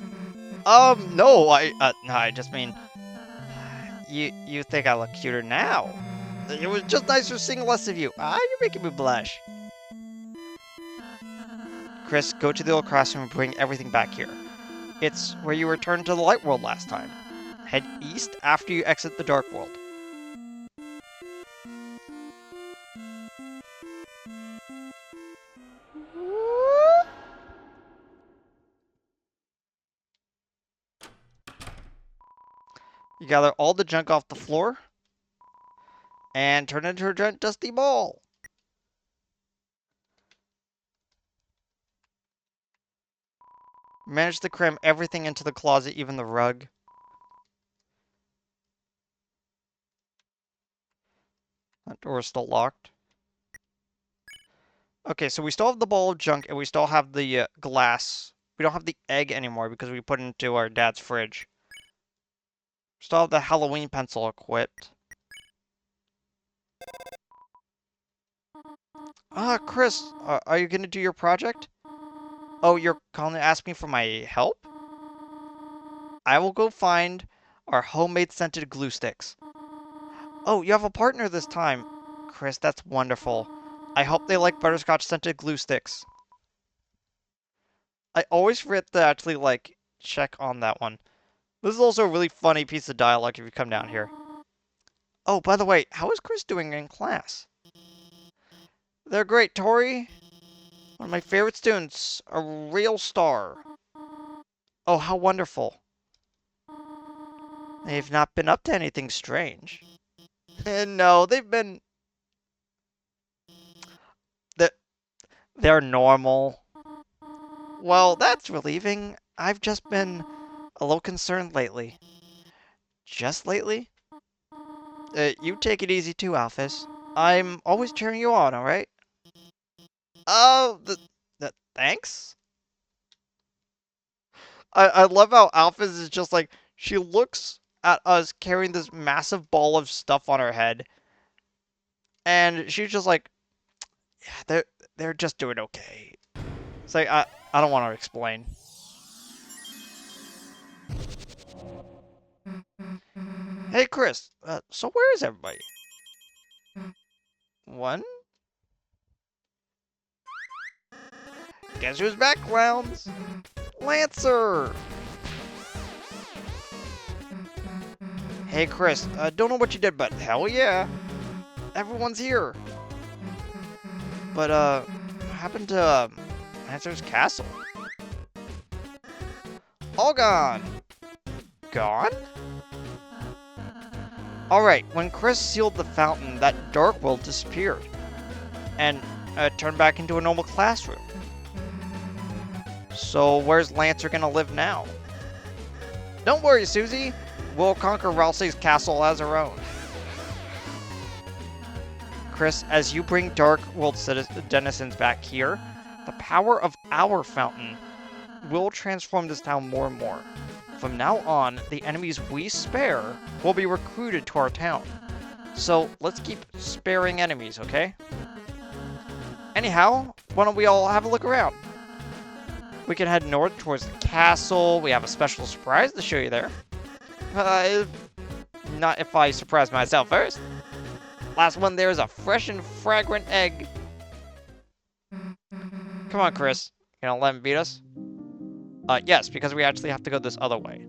No, no, I just mean, you think I look cuter now? It was just nicer seeing less of you. You're making me blush. Chris, go to the old classroom and bring everything back here. It's where you returned to the light world last time. Head east after you exit the dark world. You gather all the junk off the floor and turn it into a giant dusty ball. Manage to cram everything into the closet, even the rug. That door is still locked. Okay, so we still have the ball of junk, and we still have the glass. We don't have the egg anymore because we put it into our dad's fridge. Still have the Halloween pencil equipped. Chris, are you gonna do your project? Oh, you're calling to ask me for my help? I will go find our homemade scented glue sticks. Oh, you have a partner this time. Chris, that's wonderful. I hope they like butterscotch scented glue sticks. I always forget to actually, like, check on that one. This is also a really funny piece of dialogue if you come down here. Oh, by the way, how is Chris doing in class? They're great, Tori. One of my favorite students. A real star. Oh, how wonderful. They've not been up to anything strange. No, they've been... They're normal. Well, that's relieving. I've just been a little concerned lately. Just lately? You take it easy too, Alphys. I'm always cheering you on, alright? Oh, thanks? I love how Alphys is just like, she looks at us carrying this massive ball of stuff on her head, and she's just like, Yeah, they're just doing okay. It's like I don't want to explain. Hey Chris, so where is everybody? One? Guess who's back, clowns? Lancer! Hey Chris, don't know what you did, but hell yeah. Everyone's here. But, what happened to, Lancer's castle? All gone. Gone? Alright, when Chris sealed the fountain, that dark world disappeared. And, turned back into a normal classroom. So, where's Lancer gonna live now? Don't worry, Susie. We'll conquer Ralsei's castle as our own. Chris, as you bring Dark World denizens back here, the power of our fountain will transform this town more and more. From now on, the enemies we spare will be recruited to our town. So, let's keep sparing enemies, okay? Anyhow, why don't we all have a look around? We can head north towards the castle. We have a special surprise to show you there. Not if I surprise myself first. Last one there is a fresh and fragrant egg. Come on, Chris. You gonna let him beat us? Yes, because we actually have to go this other way.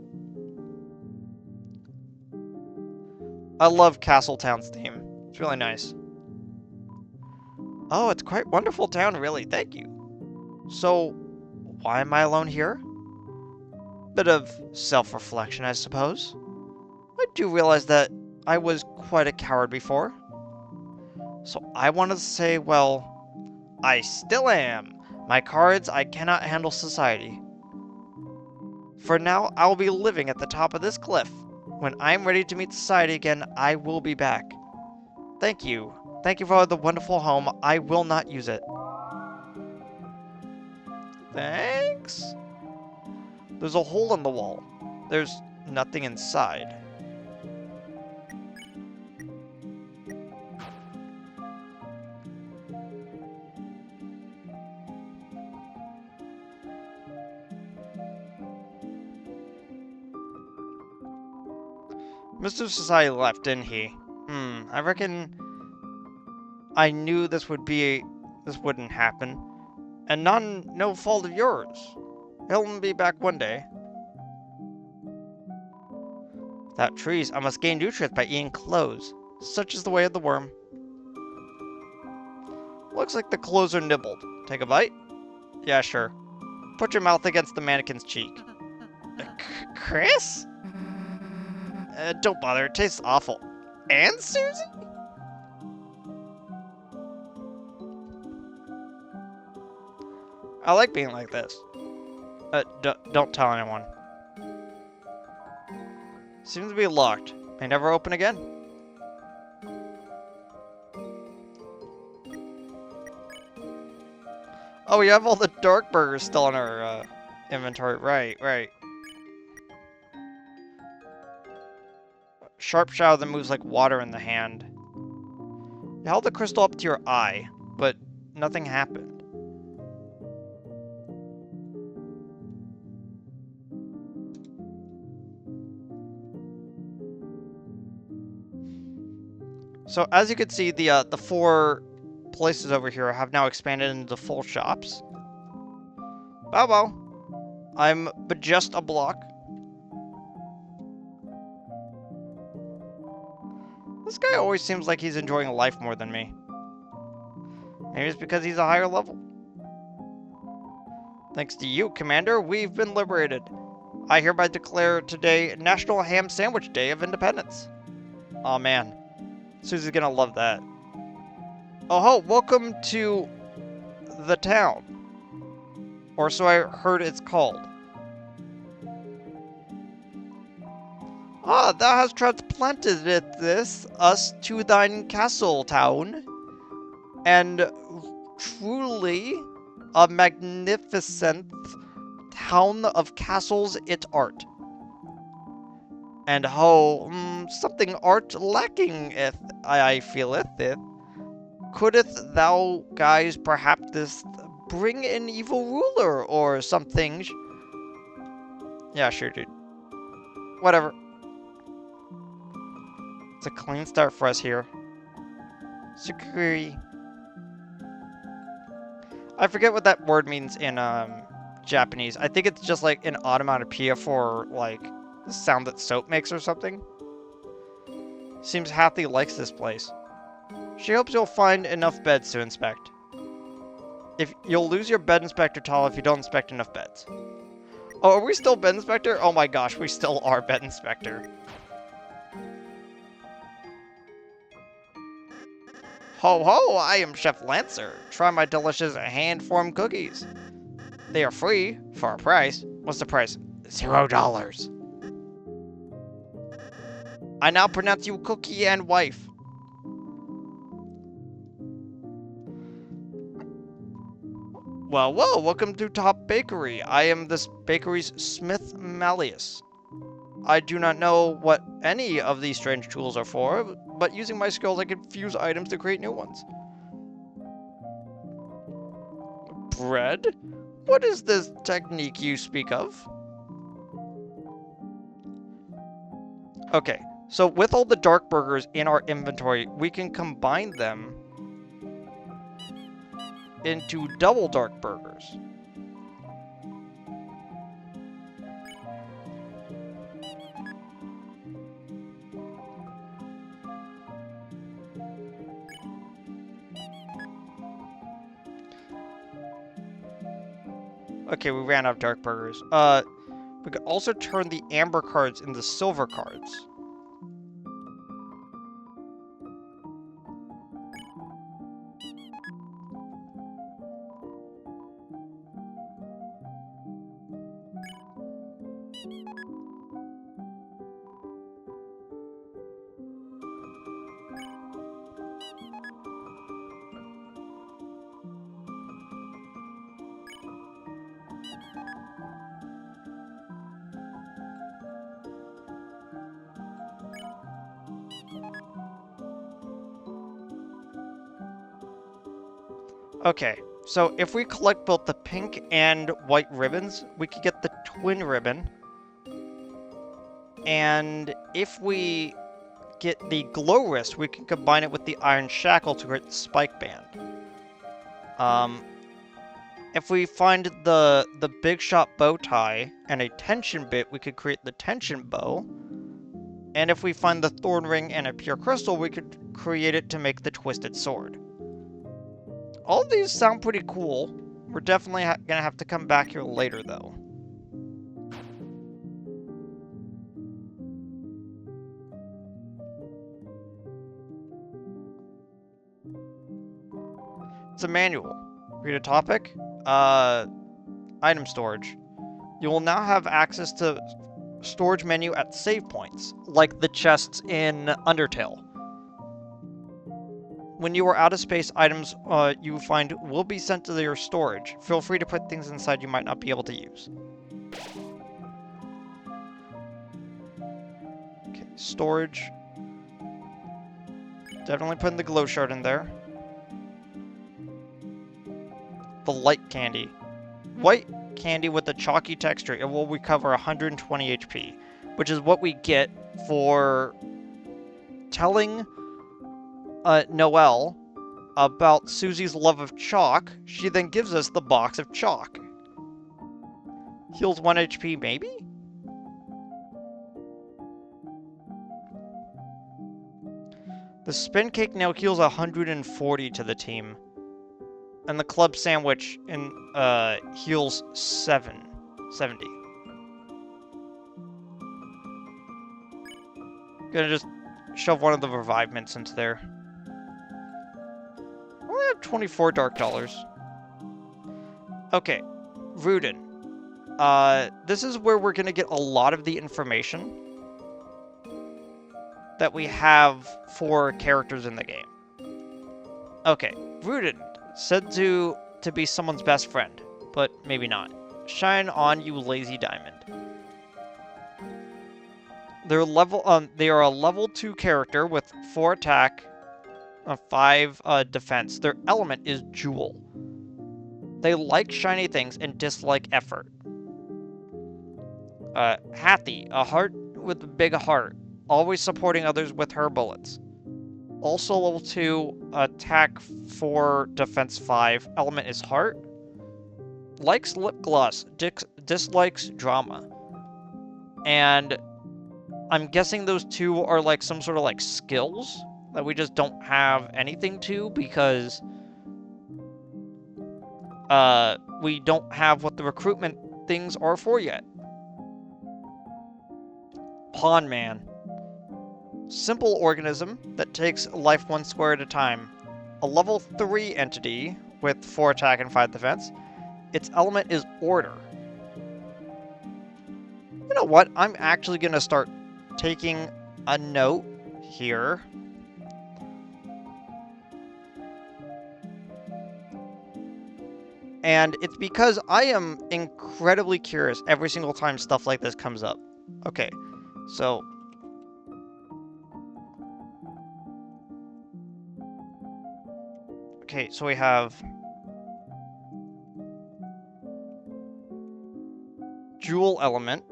I love Castletown's theme. It's really nice. Oh, it's quite wonderful town, really. Thank you. So, why am I alone here? Bit of self-reflection, I suppose. I do realize that I was quite a coward before. So I wanted to say, well, I still am. My cards, I cannot handle society. For now, I will be living at the top of this cliff. When I'm ready to meet society again, I will be back. Thank you. Thank you for the wonderful home. I will not use it. Thanks? There's a hole in the wall. There's nothing inside. Mr. Society left, didn't he? I reckon I knew this wouldn't happen. And no fault of yours. He'll be back one day. Without trees, I must gain nutrients by eating clothes. Such is the way of the worm. Looks like the clothes are nibbled. Take a bite? Yeah, sure. Put your mouth against the mannequin's cheek. Chris? Don't bother, it tastes awful. And Susie? I like being like this. Don't tell anyone. Seems to be locked. May never open again. Oh, we have all the dark burgers still in our inventory. Right. Sharp shadow that moves like water in the hand. You held the crystal up to your eye, but nothing happened. So as you can see, the 4 places over here have now expanded into full shops. Oh well, I'm but just a block. This guy always seems like he's enjoying life more than me. Maybe it's because he's a higher level. Thanks to you, Commander, we've been liberated. I hereby declare today National Ham Sandwich Day of Independence. Aw, man. Susie's gonna love that. Oh ho, welcome to the town. Or so I heard it's called. Ah, thou hast transplanted us to thine castle town. And truly a magnificent town of castles it art. And ho, something art lacking, I feeleth it. Couldst thou guys perhaps this bring an evil ruler or something? Yeah, sure, dude. Whatever. It's a clean start for us here. Security. I forget what that word means in Japanese. I think it's just like an onomatopoeia for like the sound that soap makes or something. Seems Hathy likes this place. She hopes you'll find enough beds to inspect. If you'll lose your bed inspector tile if you don't inspect enough beds. Oh, are we still bed inspector? Oh my gosh, we still are bed inspector. Ho ho, I am Chef Lancer. Try my delicious hand-formed cookies. They are free, for a price. What's the price? $0. I now pronounce you cookie and wife. Well, welcome to Top Bakery. I am this bakery's Smith Malleus. I do not know what any of these strange tools are for, but using my skills I can fuse items to create new ones. Bread? What is this technique you speak of? Okay, so with all the dark burgers in our inventory, we can combine them into double dark burgers. Okay, we ran out of dark burgers. We could also turn the amber cards into silver cards. Okay, so if we collect both the pink and white ribbons, we could get the twin ribbon. And if we get the glow wrist, we can combine it with the iron shackle to create the spike band. If we find the big shot bow tie and a tension bit, we could create the tension bow. And if we find the thorn ring and a pure crystal, we could create it to make the twisted sword. All of these sound pretty cool. We're definitely gonna have to come back here later, though. It's a manual. Read a topic. Item storage. You will now have access to storage menu at save points, like the chests in Undertale. When you are out of space, items you find will be sent to your storage. Feel free to put things inside you might not be able to use. Okay, storage. Definitely putting the glow shard in there. The light candy. White candy with a chalky texture. It will recover 120 HP, which is what we get for telling Noelle about Susie's love of chalk. She then gives us the box of chalk. Heals 1 HP, maybe? The spin cake now heals 140 to the team. And the club sandwich heals 70. Gonna just shove one of the revive mints into there. I only have 24 dark dollars. Okay, Rudin. This is where we're gonna get a lot of the information that we have for characters in the game. Okay, Rudin. Said to be someone's best friend, but maybe not. Shine on, you lazy diamond. They are a level 2 character with 4 attack, 5 defense. Their element is Jewel. They like shiny things and dislike effort. Hathy, a heart with a big heart, always supporting others with her bullets. Also level 2, attack 4, defense 5, element is heart. Likes lip gloss, dislikes drama. And I'm guessing those two are like some sort of like skills that we just don't have anything to because we don't have what the recruitment things are for yet. Pawn Man. Simple organism that takes life 1 square at a time. A level 3 entity with 4 attack and 5 defense. Its element is order. You know what? I'm actually going to start taking a note here. And it's because I am incredibly curious every single time stuff like this comes up. Okay, so... Okay, so we have... Jewel element.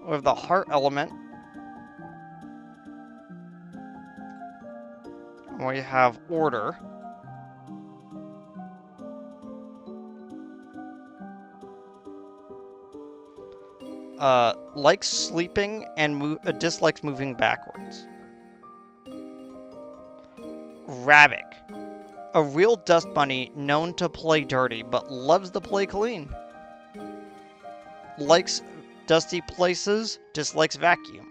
We have the heart element. We have order. Likes sleeping and dislikes moving backwards. Rabbit. A real dust bunny known to play dirty, but loves to play clean. Likes dusty places, dislikes vacuum.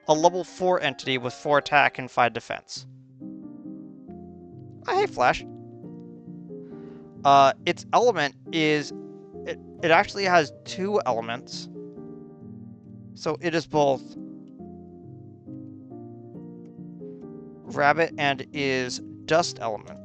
A level 4 entity with 4 attack and 5 defense. Hey, Flash. Its element is... It actually has 2 elements. So it is both rabbit and is dust element.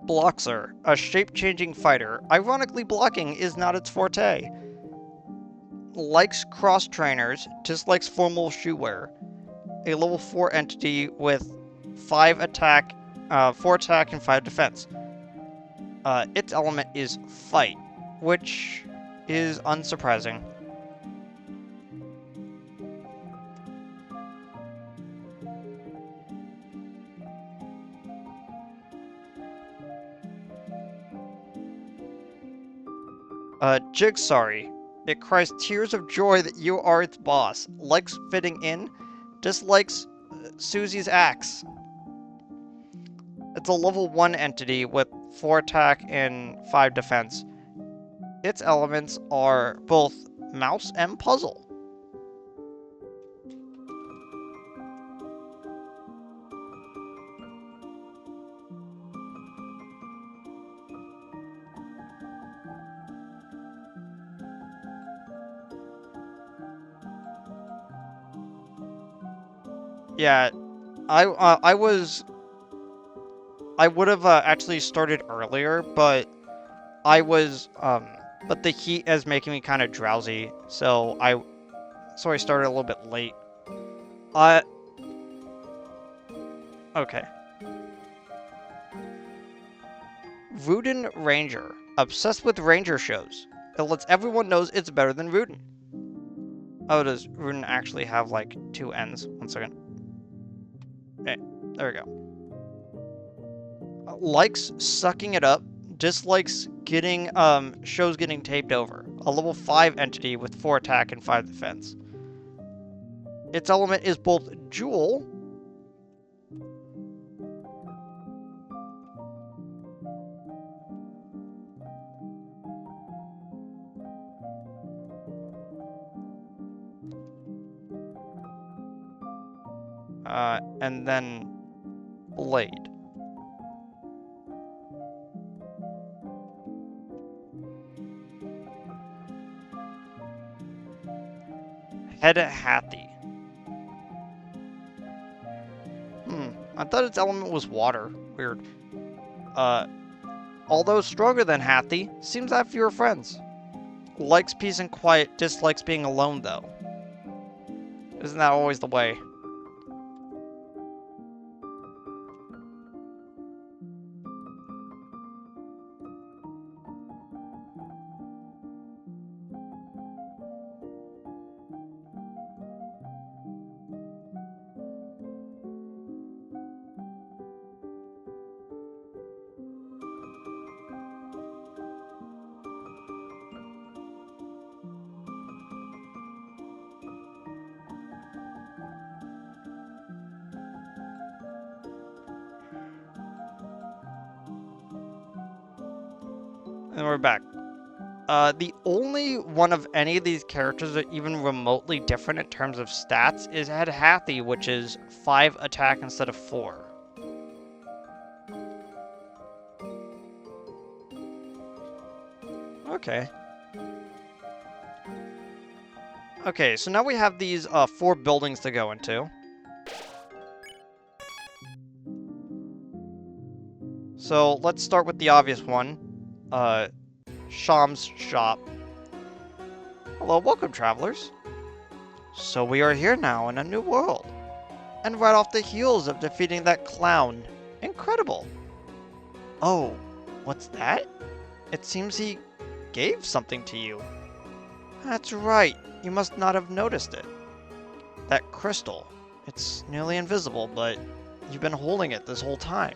Bloxer, a shape-changing fighter. Ironically, blocking is not its forte. Likes cross-trainers, dislikes formal shoe wear. A level 4 entity with 5 attack, 4 attack and 5 defense. Its element is fight, which is unsurprising. Jigsaw. It cries tears of joy that you are its boss. Likes fitting in, dislikes Susie's axe. It's a level 1 entity with 4 attack and 5 defense. Its elements are both mouse and puzzle. Yeah, I would have actually started earlier, but I was but the heat is making me kind of drowsy, so I started a little bit late. Okay. Rudin Ranger, obsessed with ranger shows. It lets everyone knows it's better than Rudin. Oh, does Rudin actually have like 2 N's? 1 second. Okay, there we go. Likes sucking it up, dislikes getting shows getting taped over. A level 5 entity with 4 attack and 5 defense. Its element is both Jewel and then Blade. Head Hathy. I thought its element was water. Weird. Although stronger than Hathy, seems to have fewer friends. Likes peace and quiet, dislikes being alone though. Isn't that always the way? And we're back. The only one of any of these characters that are even remotely different in terms of stats is Head Hathy, which is 5 attack instead of 4. Okay. Okay, so now we have these 4 buildings to go into. So let's start with the obvious one. Sham's shop. Hello, welcome travelers. So we are here now in a new world. And right off the heels of defeating that clown. Incredible. Oh, what's that? It seems he gave something to you. That's right, you must not have noticed it. That crystal. It's nearly invisible, but you've been holding it this whole time.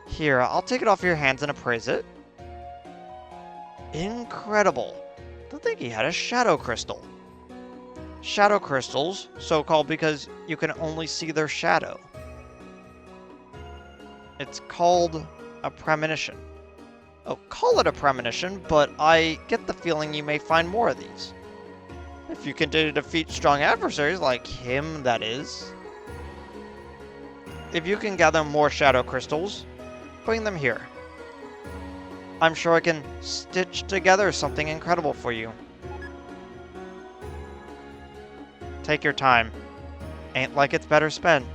Here, I'll take it off your hands and appraise it. Incredible. To think he had a shadow crystal. Shadow crystals, so-called because you can only see their shadow. It's called a premonition. Oh, call it a premonition, but I get the feeling you may find more of these. If you continue to defeat strong adversaries, like him, that is. If you can gather more shadow crystals, bring them here. I'm sure I can stitch together something incredible for you. Take your time. Ain't like it's better spent.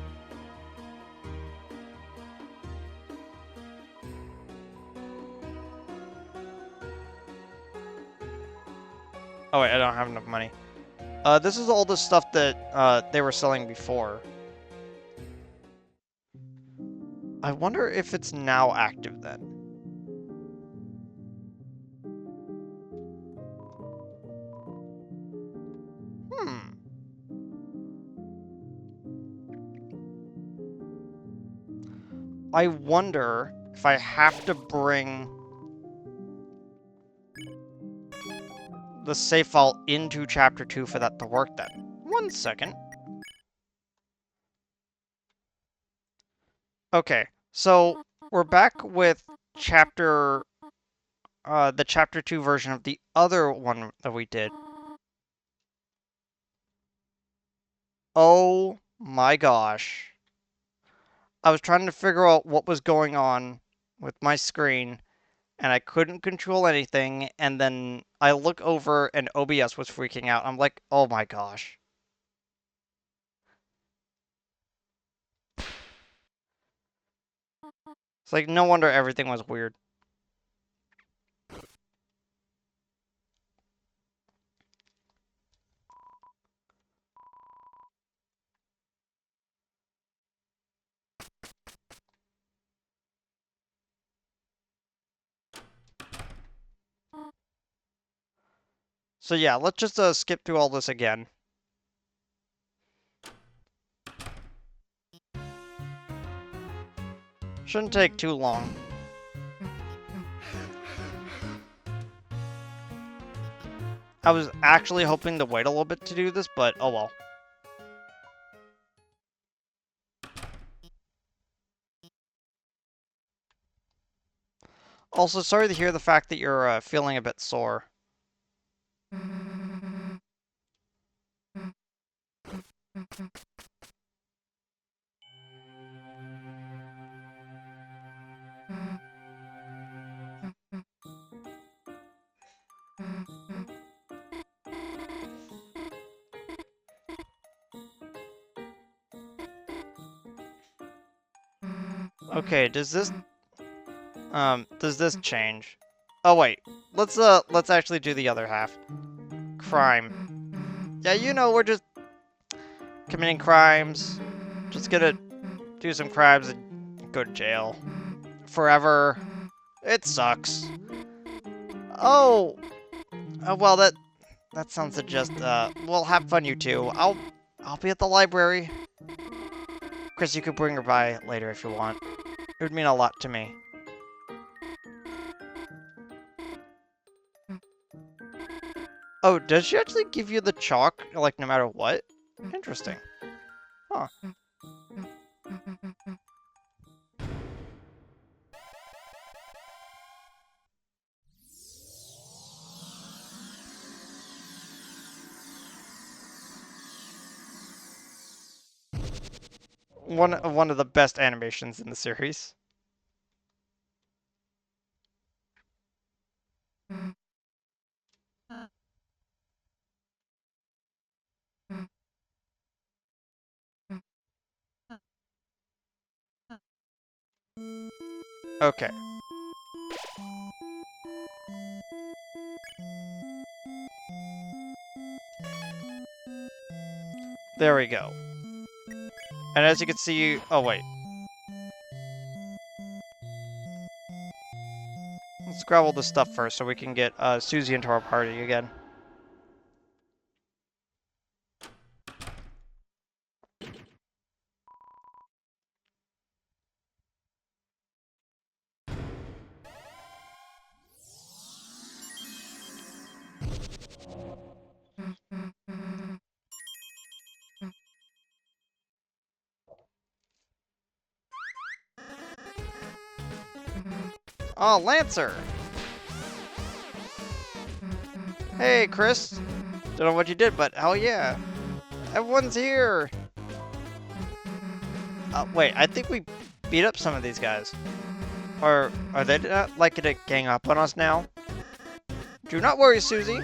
Oh wait, I don't have enough money. This is all the stuff that they were selling before. I wonder if it's now active then. I wonder if I have to bring the save file into Chapter 2 for that to work then. 1 second. Okay, so we're back with the Chapter 2 version of the other one that we did. Oh my gosh. I was trying to figure out what was going on with my screen, and I couldn't control anything, and then I look over and OBS was freaking out. I'm like, oh my gosh. It's like, no wonder everything was weird. So yeah, let's just skip through all this again. Shouldn't take too long. I was actually hoping to wait a little bit to do this, but oh well. Also, sorry to hear the fact that you're feeling a bit sore. Okay, does this change? Oh wait, let's actually do the other half. Crime. Yeah, you know, we're just committing crimes. Just gonna do some crimes and go to jail. Forever. It sucks. Oh! Well, that sounds to just, well, have fun, you two. I'll be at the library. Chris, you could bring her by later if you want. It would mean a lot to me. Oh, does she actually give you the chalk, like, no matter what? Interesting. Huh. One of the best animations in the series. Okay. There we go. And as you can see, oh wait. Let's grab all this stuff first so we can get Susie into our party again. Oh, Lancer! Hey, Chris! Don't know what you did, but hell yeah! Everyone's here! Wait, I think we beat up some of these guys. Or are they not likely to gang up on us now? Do not worry, Susie.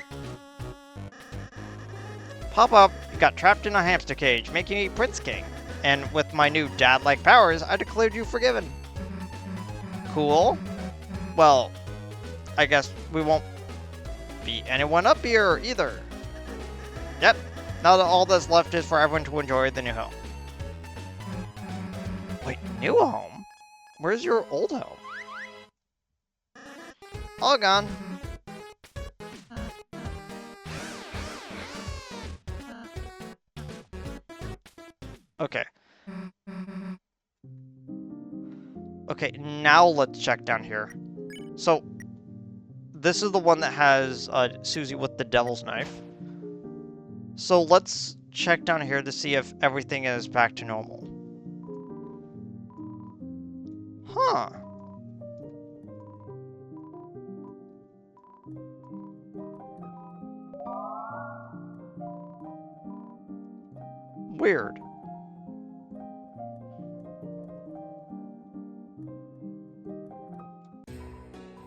Pop-Up got trapped in a hamster cage, making me Prince King. And with my new dad-like powers, I declared you forgiven. Cool. Well, I guess we won't beat anyone up here either. Yep. Now that all that's left is for everyone to enjoy the new home. Wait, new home? Where's your old home? All gone. Okay. Okay, now let's check down here. So, this is the one that has Susie with the devil's knife. So let's check down here to see if everything is back to normal. Huh. Weird.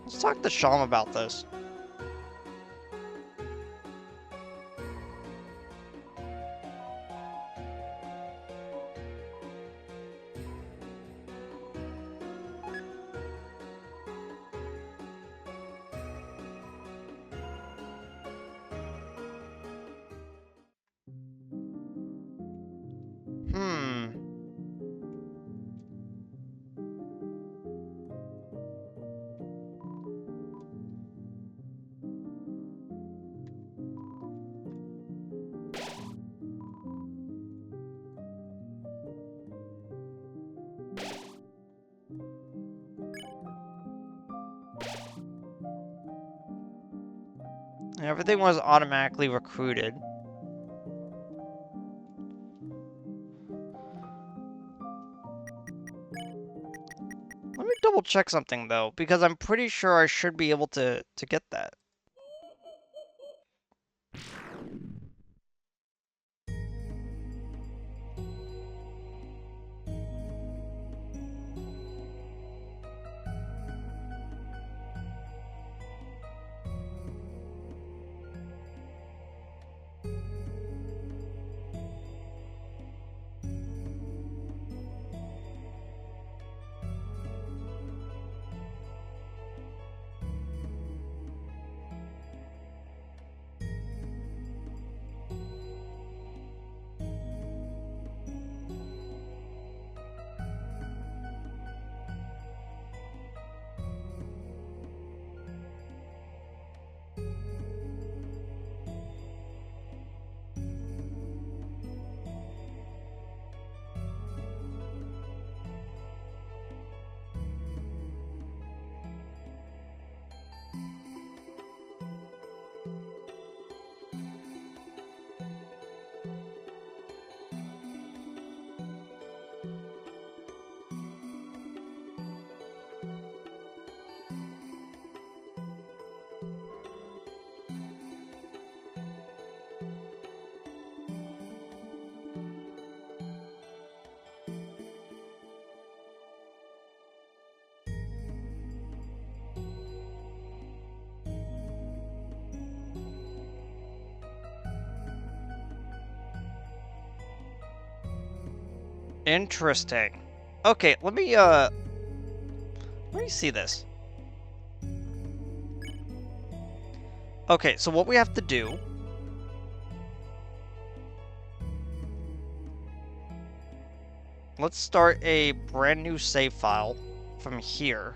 Let's talk to Sham about this. Everything was automatically recruited. Let me double check something though, because I'm pretty sure I should be able to get that. Interesting. Okay, let me see this. Okay, so what we have to do... Let's start a brand new save file from here.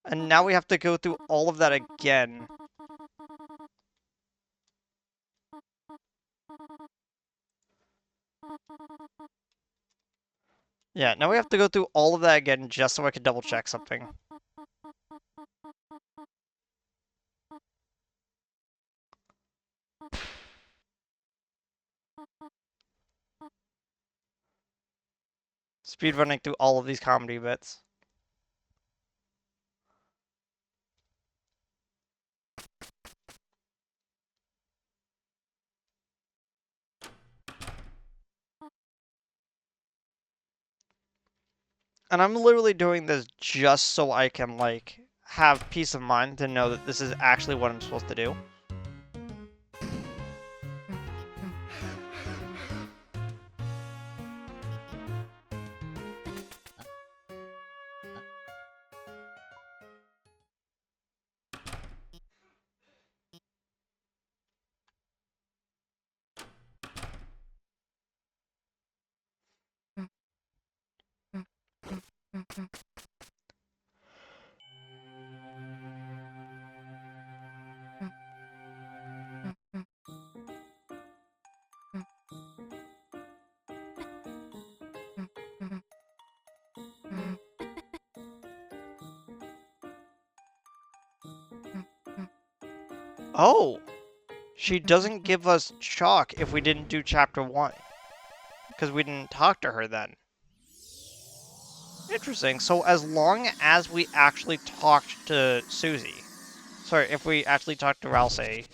And now we have to go through all of that again. Yeah, now we have to go through all of that again just so I can double check something. Speedrunning through all of these comedy bits. And I'm literally doing this just so I can, like, have peace of mind to know that this is actually what I'm supposed to do. Oh! She doesn't give us chalk if we didn't do chapter 1. Because we didn't talk to her then. Interesting. So as long as we actually talked to Susie... Sorry, if we actually talked to Ralsei...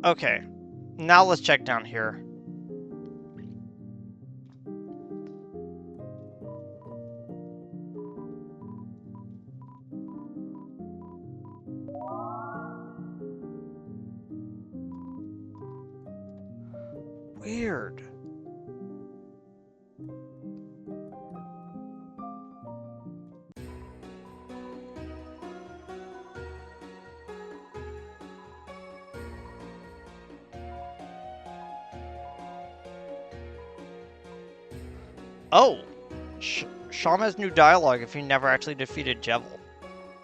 Okay. Now let's check down here. Weird. Oh! Sham has new dialogue if he never actually defeated Jevil.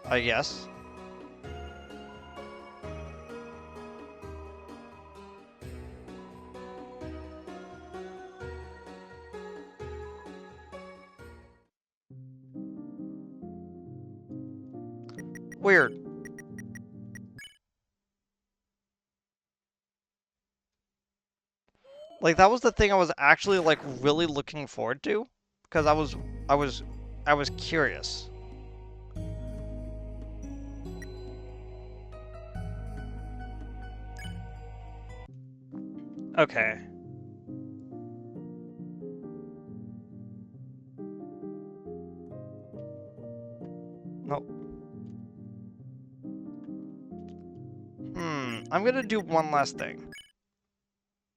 I guess. Weird. Like, that was the thing I was actually, like, really looking forward to. Because I was curious. Okay. Nope. I'm gonna do one last thing.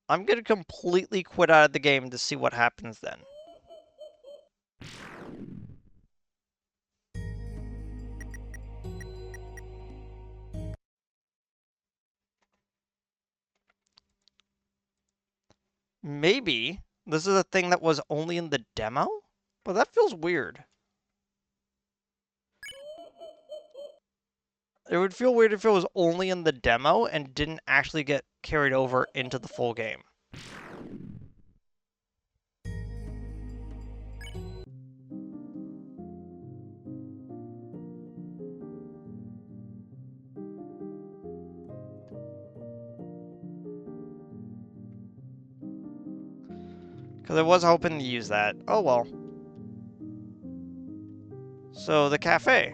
I'm gonna completely quit out of the game to see what happens then. maybe this is a thing that was only in the demo? But that feels weird. It would feel weird if it was only in the demo and didn't actually get carried over into the full game. Because I was hoping to use that. Oh well. So, the cafe.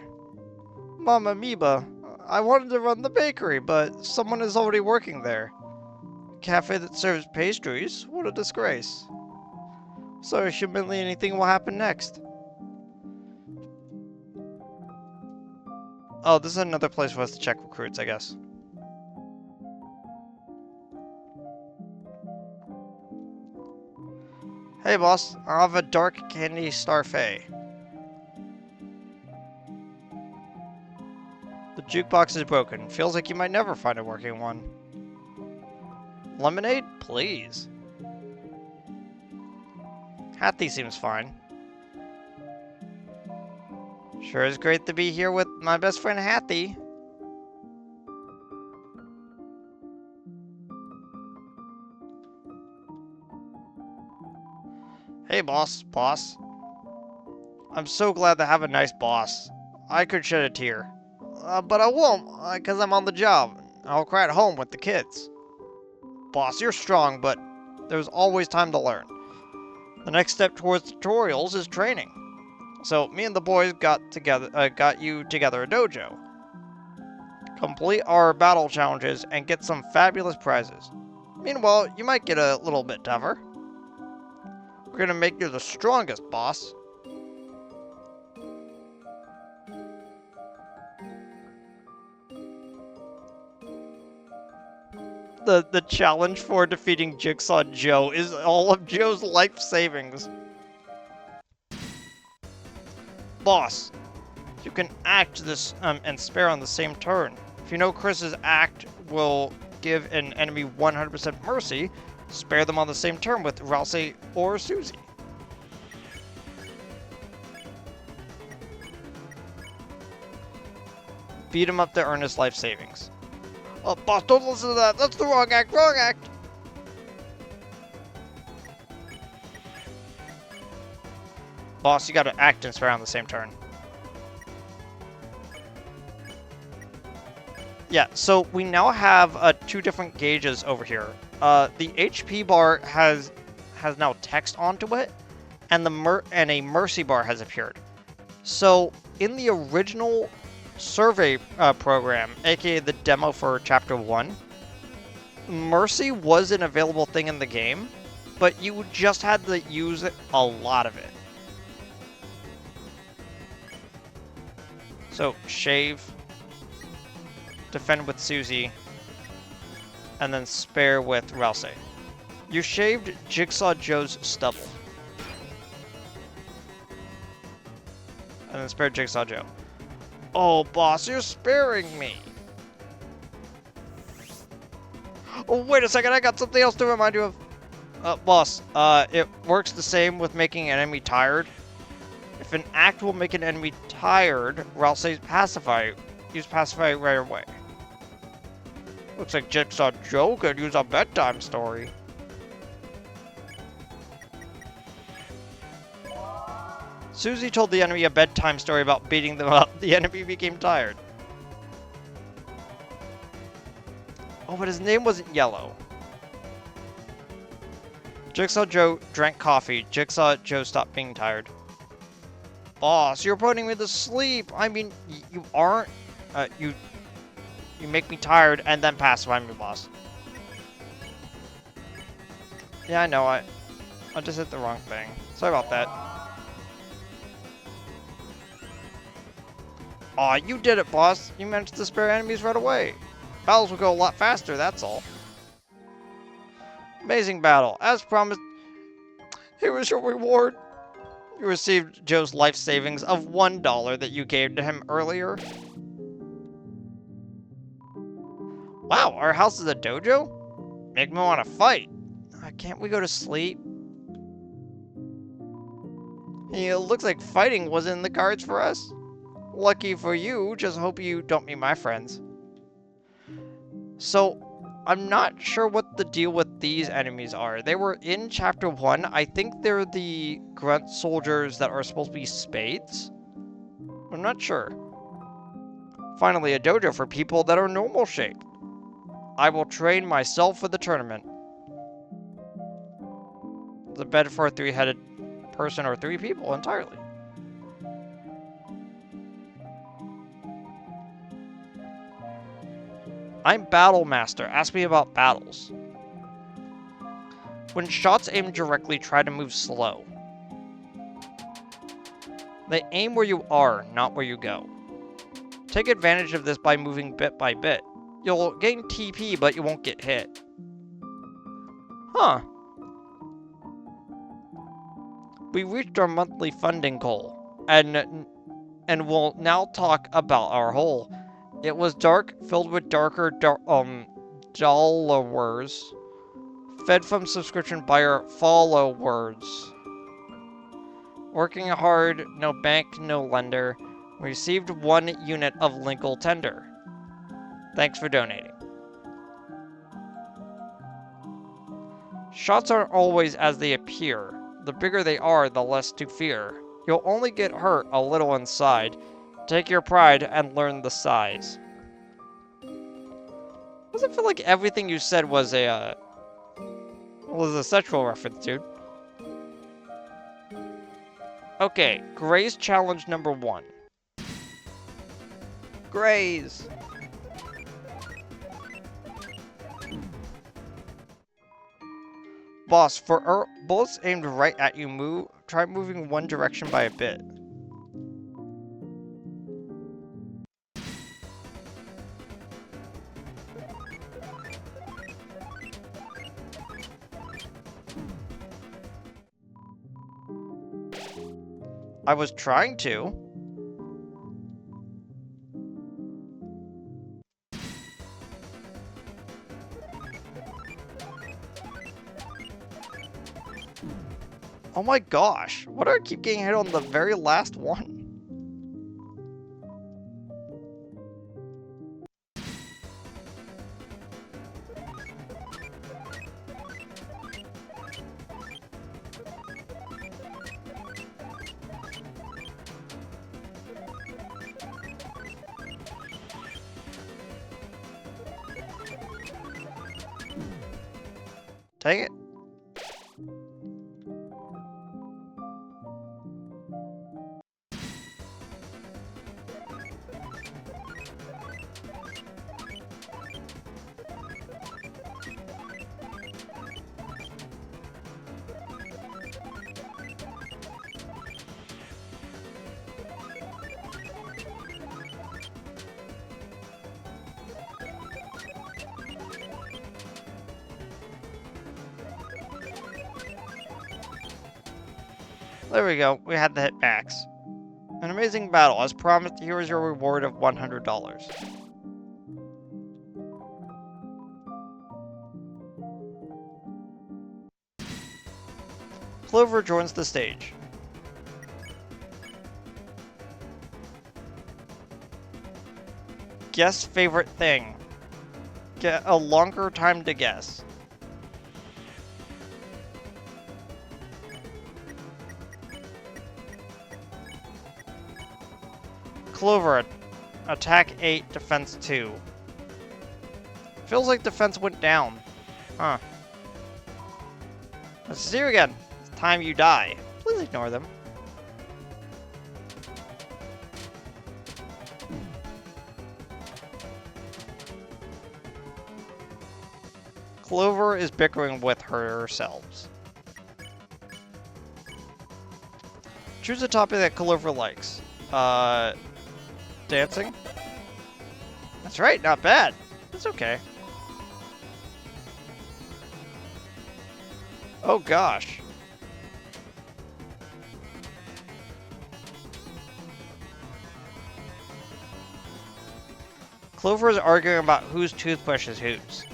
Mama Amoeba, I wanted to run the bakery, but someone is already working there. Cafe that serves pastries? What a disgrace. So, humiliating thing will happen next. Oh, this is another place for us to check recruits, I guess. Hey boss, I'll have a dark candy starfait. The jukebox is broken. Feels like you might never find a working one. Lemonade? Please. Hattie seems fine. Sure is great to be here with my best friend Hattie. Hey boss. I'm so glad to have a nice boss. I could shed a tear. But I won't, because I'm on the job. I'll cry at home with the kids. Boss, you're strong, but there's always time to learn. The next step towards tutorials is training. So me and the boys got you together a dojo. Complete our battle challenges and get some fabulous prizes. Meanwhile, you might get a little bit tougher. We're gonna make you the strongest, boss. The challenge for defeating Jigsaw Joe is all of Joe's life savings. Boss, you can act this and spare on the same turn. If you know Chris's act will give an enemy 100% mercy, spare them on the same turn with Rousey or Susie. Beat him up to earn his life savings. Oh, boss, don't listen to that. That's the wrong act. Wrong act. Boss, you gotta act and spare on the same turn. Yeah, so we now have two different gauges over here. The HP bar has now text onto it, and a mercy bar has appeared. So in the original survey program, aka the demo for Chapter 1, mercy was an available thing in the game, but you just had to use a lot of it. So, shave, defend with Susie, and then spare with Rousey. You shaved Jigsaw Joe's stubble. And then spared Jigsaw Joe. Oh, boss, you're sparing me! Oh, wait a second, I got something else to remind you of. Boss, it works the same with making an enemy tired. If an act will make an enemy tired, Rousey's pacify. Use pacify right away. Looks like Jigsaw Joe could use a bedtime story. Susie told the enemy a bedtime story about beating them up. The enemy became tired. Oh, but his name wasn't Yellow. Jigsaw Joe drank coffee. Jigsaw Joe stopped being tired. Boss, you're putting me to sleep. I mean, you aren't. You make me tired and then pacify me, boss. Yeah, I know. I just hit the wrong thing. Sorry about that. Aw, you did it, boss. You managed to spare enemies right away. Battles will go a lot faster, that's all. Amazing battle. As promised, here is your reward. You received Joe's life savings of $1 that you gave to him earlier. Wow, our house is a dojo? Make me want to fight. Can't we go to sleep? Hey, it looks like fighting wasn't in the cards for us. Lucky for you, just hope you don't meet my friends. So, I'm not sure what the deal with these enemies are. They were in Chapter 1. I think they're the grunt soldiers that are supposed to be spades. I'm not sure. Finally, a dojo for people that are normal shaped. I will train myself for the tournament. The bed for a three-headed person or three people entirely. I'm Battle Master. Ask me about battles. When shots aim directly, try to move slow. They aim where you are, not where you go. Take advantage of this by moving bit by bit. You'll gain TP, but you won't get hit. Huh. We reached our monthly funding goal, and we'll now talk about our hole. It was dark, filled with darker followers, fed from subscription by our followers. Working hard, no bank, no lender. We received 1 unit of Linkle Tender. Thanks for donating. Shots aren't always as they appear. The bigger they are, the less to fear. You'll only get hurt a little inside. Take your pride and learn the size. Doesn't feel like everything you said was a sexual reference, dude. Okay, Gray's challenge number 1. Grays! Boss, for bullets aimed right at you, try moving one direction by a bit. I was trying to. Oh my gosh, why do I keep getting hit on the very last one? Dang it. There we go, we had the hit max. An amazing battle. As promised, here is your reward of $100. Clover joins the stage. Guess favorite thing. Get a longer time to guess. Clover, attack 8, defense 2. Feels like defense went down. Huh. Let's see you again. It's time you die. Please ignore them. Clover is bickering with herself. Choose a topic that Clover likes. Dancing? That's right, not bad. That's okay. Oh gosh. Clover is arguing about whose toothbrush is whose.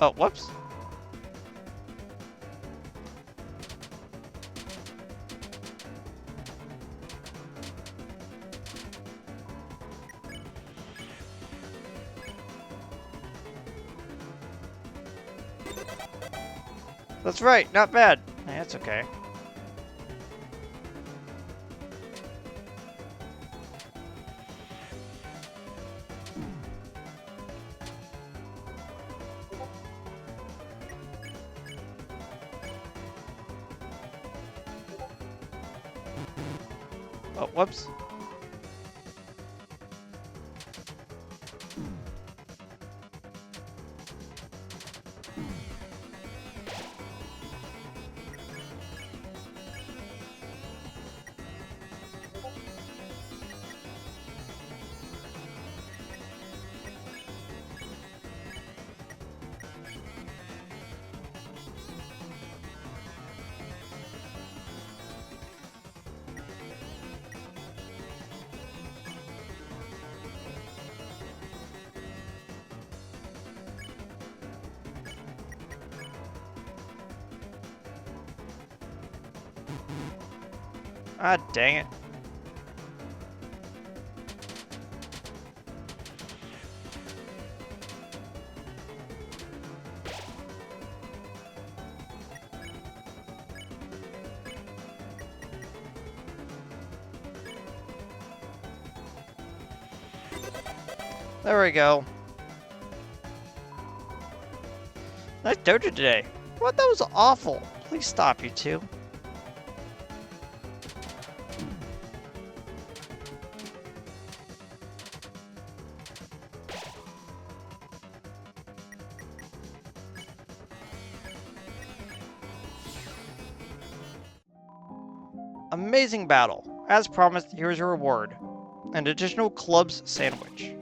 Oh, whoops. That's right, not bad. Hey, that's okay. Oh, whoops. Ah, dang it. There we go. Nice dojo today. What? That was awful. Please stop, you two. Amazing battle. As promised, here's your reward. An additional clubs sandwich.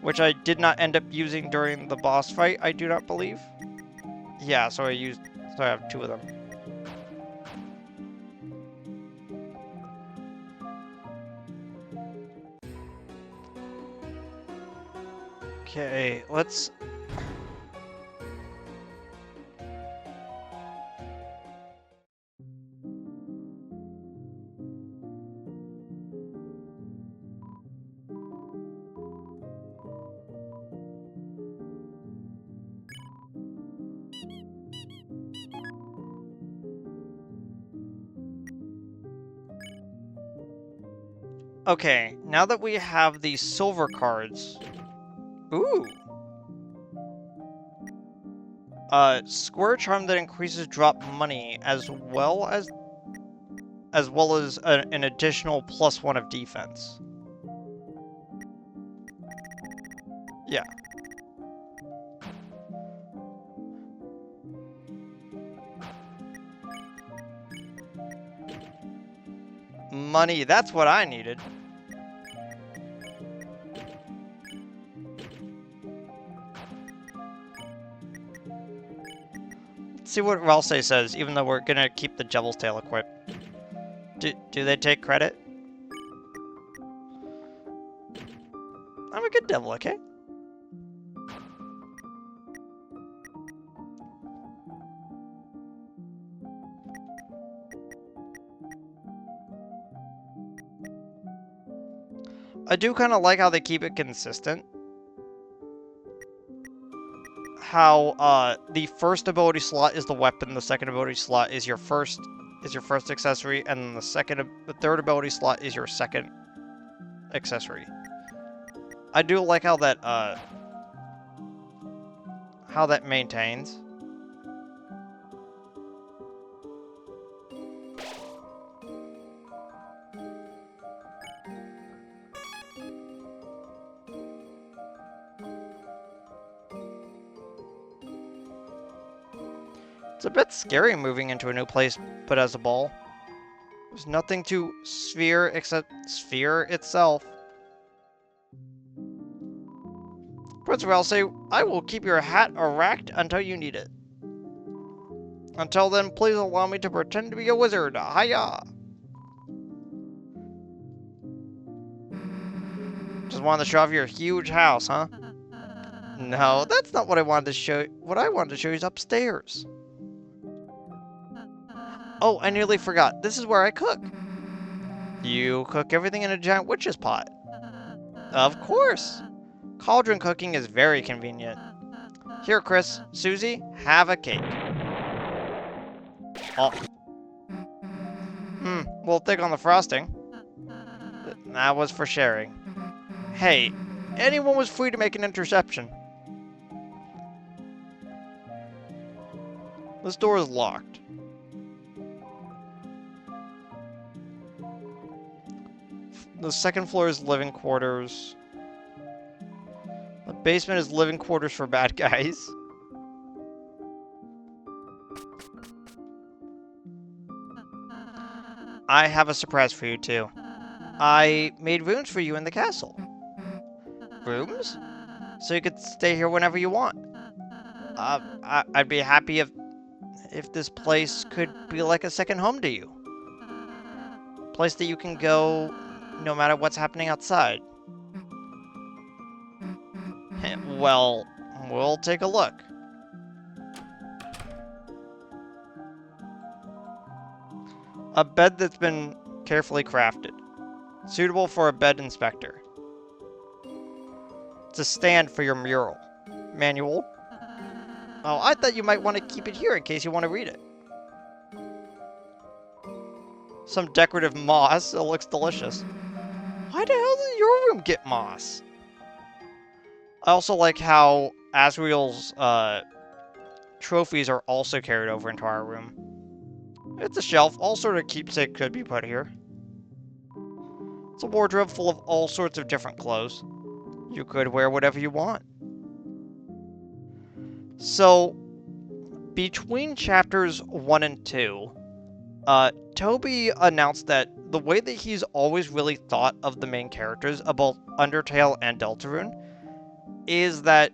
Which I did not end up using during the boss fight, I do not believe. Yeah, so I have 2 of them. Okay, let's... Okay, now that we have these silver cards... Ooh! Square charm that increases drop money as well as an additional +1 of defense. Yeah. Money, that's what I needed. Let's see what Ralsei says, even though we're gonna keep the Devil's Tail equipped. Do they take credit? I'm a good devil, okay? I do kind of like how they keep it consistent. How the first ability slot is the weapon, the second ability slot is your first accessory, and the third ability slot is your second accessory. I do like how that maintains. It's a bit scary moving into a new place, but as a ball. There's nothing to sphere except sphere itself. Prince Ralsei, I will keep your hat erect until you need it. Until then, please allow me to pretend to be a wizard. Hiya! Just wanted to show off your huge house, huh? No, that's not what I wanted to show you. What I wanted to show you is upstairs. Oh, I nearly forgot. This is where I cook. You cook everything in a giant witch's pot. Of course. Cauldron cooking is very convenient. Here, Chris, Susie, have a cake. Oh. We'll take on the frosting. That was for sharing. Hey, anyone was free to make an interception. This door is locked. The second floor is living quarters. The basement is living quarters for bad guys. I have a surprise for you, too. I made rooms for you in the castle. Rooms? So you could stay here whenever you want. I'd be happy if this place could be like a second home to you. Place that you can go no matter what's happening outside. Well, we'll take a look. A bed that's been carefully crafted. Suitable for a bed inspector. It's a stand for your mural. Manual. Oh, I thought you might want to keep it here in case you want to read it. Some decorative moss. It looks delicious. Why the hell did your room get moss? I also like how Asriel's trophies are also carried over into our room. It's a shelf. All sort of keepsake could be put here. It's a wardrobe full of all sorts of different clothes. You could wear whatever you want. So, between chapters 1 and 2, Toby announced that the way that he's always really thought of the main characters of both Undertale and Deltarune is that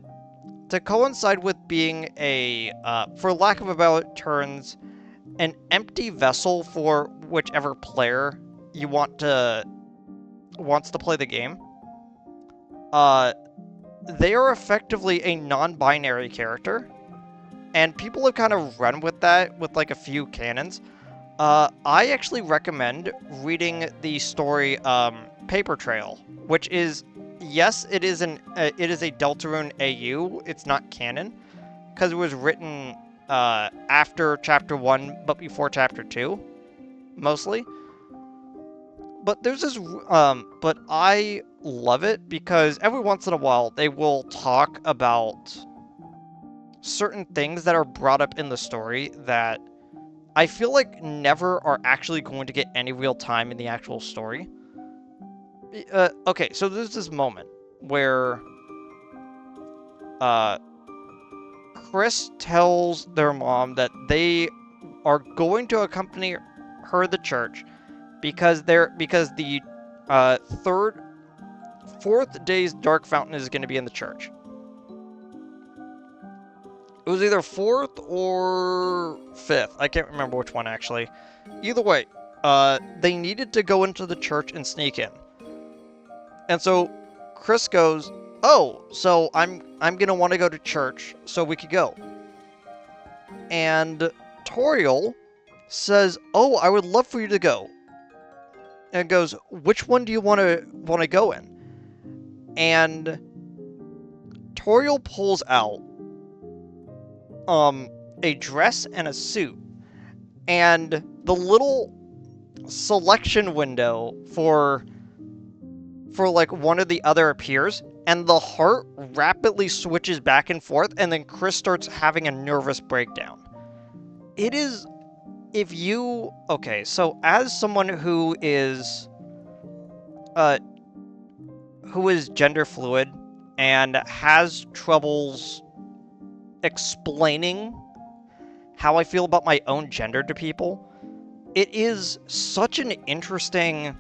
to coincide with being a, for lack of a better terms, an empty vessel for whichever player you wants to play the game, they are effectively a non-binary character, and people have kind of run with that with like a few canons. I actually recommend reading the story Paper Trail, which is, yes, it is a Deltarune AU. It's not canon because it was written after chapter 1 but before chapter 2, mostly. But there's this, but I love it because every once in a while they will talk about certain things that are brought up in the story that I feel like never are actually going to get any real time in the actual story. Okay, so there's this moment where Chris tells their mom that they are going to accompany her to church because the fourth day's dark fountain is going to be in the church. It was either 4th or 5th. I can't remember which one, actually. Either way, they needed to go into the church and sneak in. And so Chris goes, oh, so I'm going to want to go to church, so we could go. And Toriel says, oh, I would love for you to go. And goes, which one do you want to go in? And Toriel pulls out a dress and a suit, and the little selection window for like one or the other appears, and the heart rapidly switches back and forth, and then Chris starts having a nervous breakdown. It is, okay, so as someone who is gender fluid and has troubles explaining how I feel about my own gender to people, it is such an interesting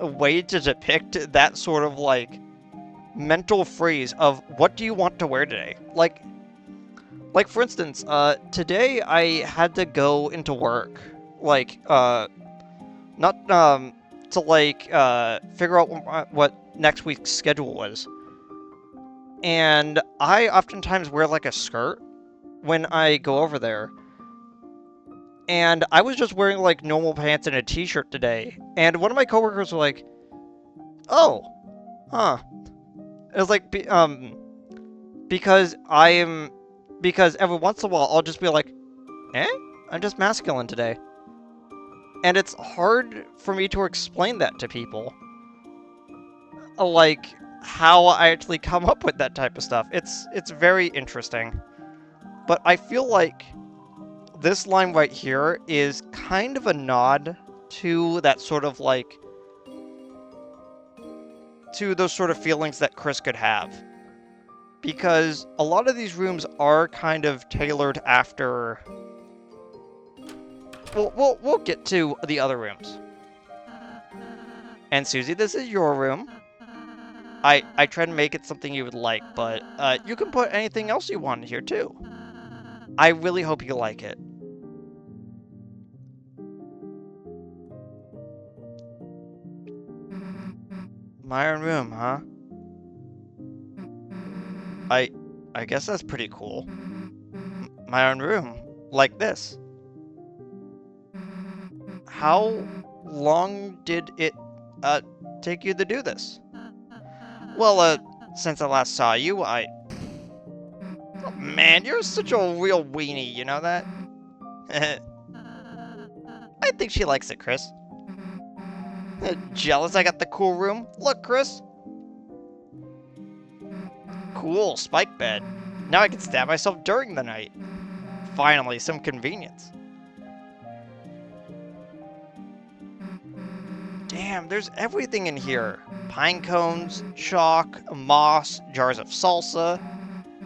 way to depict that sort of like mental freeze of what do you want to wear today. Like for instance, today I had to go into work, like not to like figure out what next week's schedule was. And I oftentimes wear like a skirt when I go over there. And I was just wearing like normal pants and a t-shirt today. And one of my coworkers were like, "Oh, huh." It was like, because because every once in a while I'll just be like, "Eh? I'm just masculine today." And it's hard for me to explain that to people. Like, how I actually come up with that type of stuff. It's very interesting. But I feel like this line right here is kind of a nod to that sort of like, to those sort of feelings that Chris could have. Because a lot of these rooms are kind of tailored after... We'll get to the other rooms. And Susie, this is your room. I tried to make it something you would like, but you can put anything else you want in here too. I really hope you like it. My own room, huh? I guess that's pretty cool. My own room, like this. How long did it take you to do this? Well, since I last saw you, Oh, man, you're such a real weenie, you know that? I think she likes it, Chris. Jealous I got the cool room? Look, Chris. Cool, spike bed. Now I can stab myself during the night. Finally, some convenience. Damn, there's everything in here. Pine cones, chalk, moss, jars of salsa,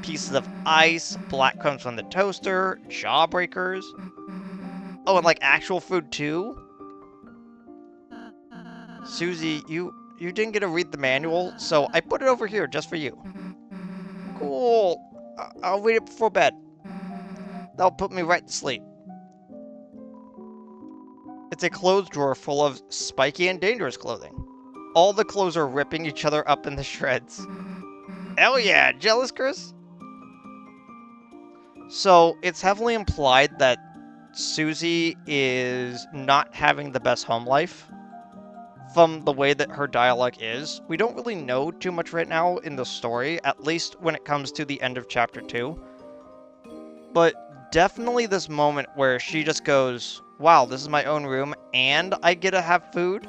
pieces of ice, black crumbs from the toaster, jawbreakers. Oh, and like actual food too? Susie, you didn't get to read the manual, so I put it over here just for you. Cool. I'll read it before bed. That'll put me right to sleep. It's a clothes drawer full of spiky and dangerous clothing. All the clothes are ripping each other up in the shreds. Hell yeah, jealous, Chris? So, it's heavily implied that Susie is not having the best home life from the way that her dialogue is. We don't really know too much right now in the story, at least when it comes to the end of chapter 2. But definitely this moment where she just goes, wow, this is my own room and I get to have food?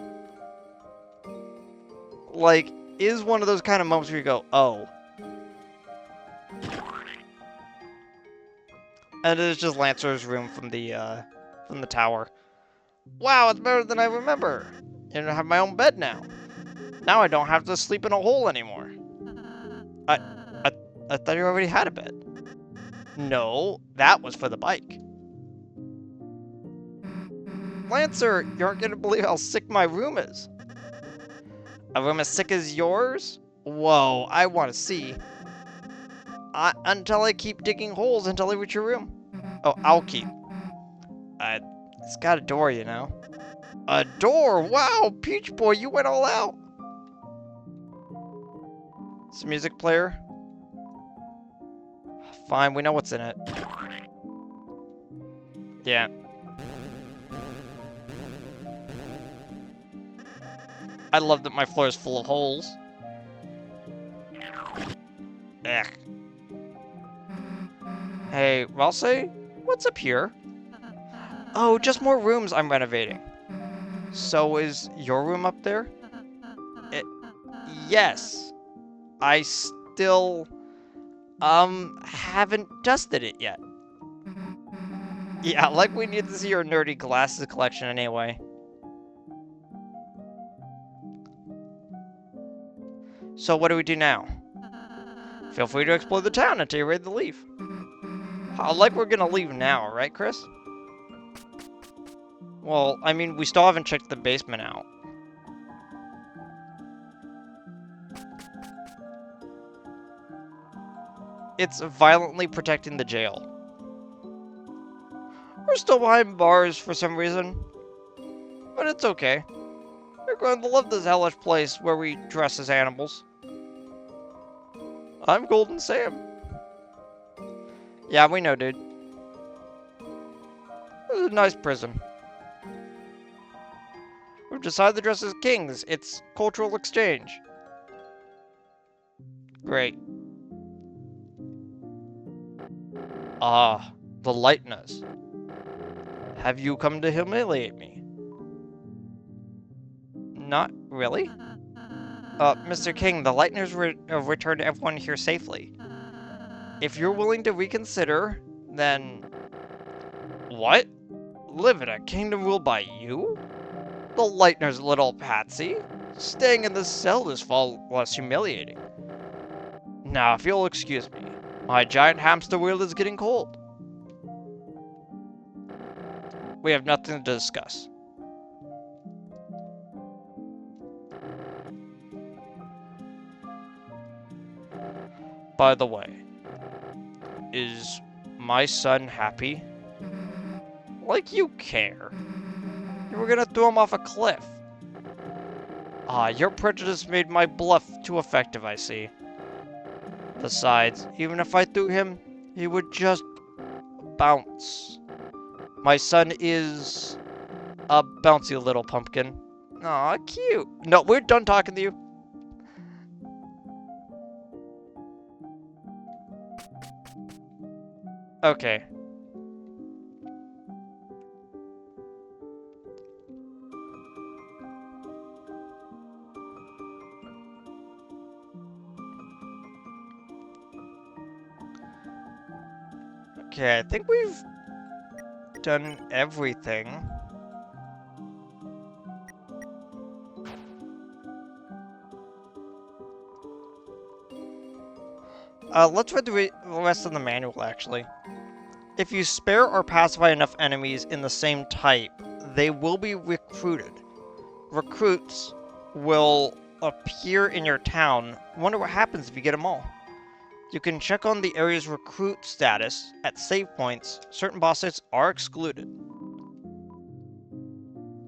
Like, is one of those kind of moments where you go, oh. And it is just Lancer's room from the tower. Wow, it's better than I remember. And I have my own bed now. Now I don't have to sleep in a hole anymore. I thought you already had a bed. No, that was for the bike. Lancer, you aren't gonna believe how sick my room is. A room as sick as yours? Whoa, I want to see. Until I keep digging holes until I reach your room. Oh, I'll keep. It's got a door, you know. A door? Wow, Peach Boy, you went all out. It's a music player. Fine, we know what's in it. Yeah. I love that my floor is full of holes. Ugh. Hey, Ralsei, what's up here? Oh, just more rooms I'm renovating. So is your room up there? Yes. I still, haven't dusted it yet. Yeah, like we need to see your nerdy glasses collection anyway. So what do we do now? Feel free to explore the town until you're ready to leave. Like we're gonna leave now, right, Chris? Well, I mean, we still haven't checked the basement out. It's violently protecting the jail. We're still behind bars for some reason. But it's okay. We're going to love this hellish place where we dress as animals. I'm Golden Sam. Yeah, we know, dude. This is a nice prison. We've decided to dress as kings. It's cultural exchange. Great. Ah, the lightness. Have you come to humiliate me? Not really. Mr. King, the Lightners returned everyone here safely. If you're willing to reconsider, then... What? Live in a kingdom ruled by you? The Lightner's little patsy? Staying in this cell is far less humiliating. Now, if you'll excuse me, my giant hamster wheel is getting cold. We have nothing to discuss. By the way, is my son happy? Like you care. You were gonna throw him off a cliff. Ah, your prejudice made my bluff too effective, I see. Besides, even if I threw him, he would just bounce. My son is a bouncy little pumpkin. Aw, cute. No, we're done talking to you. Okay. Okay, I think we've done everything. Let's read the rest of the manual, actually. If you spare or pacify enough enemies in the same type, they will be recruited. Recruits will appear in your town. Wonder what happens if you get them all. You can check on the area's recruit status at save points. Certain bosses are excluded.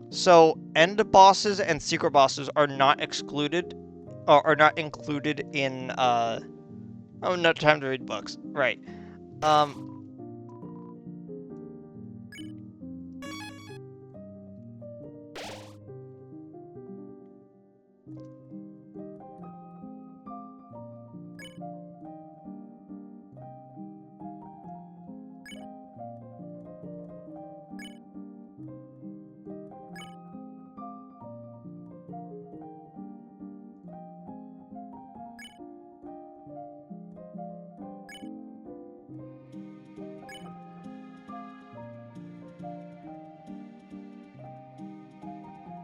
So, end bosses and secret bosses are not excluded, or are not included in, oh, no time to read books. Right.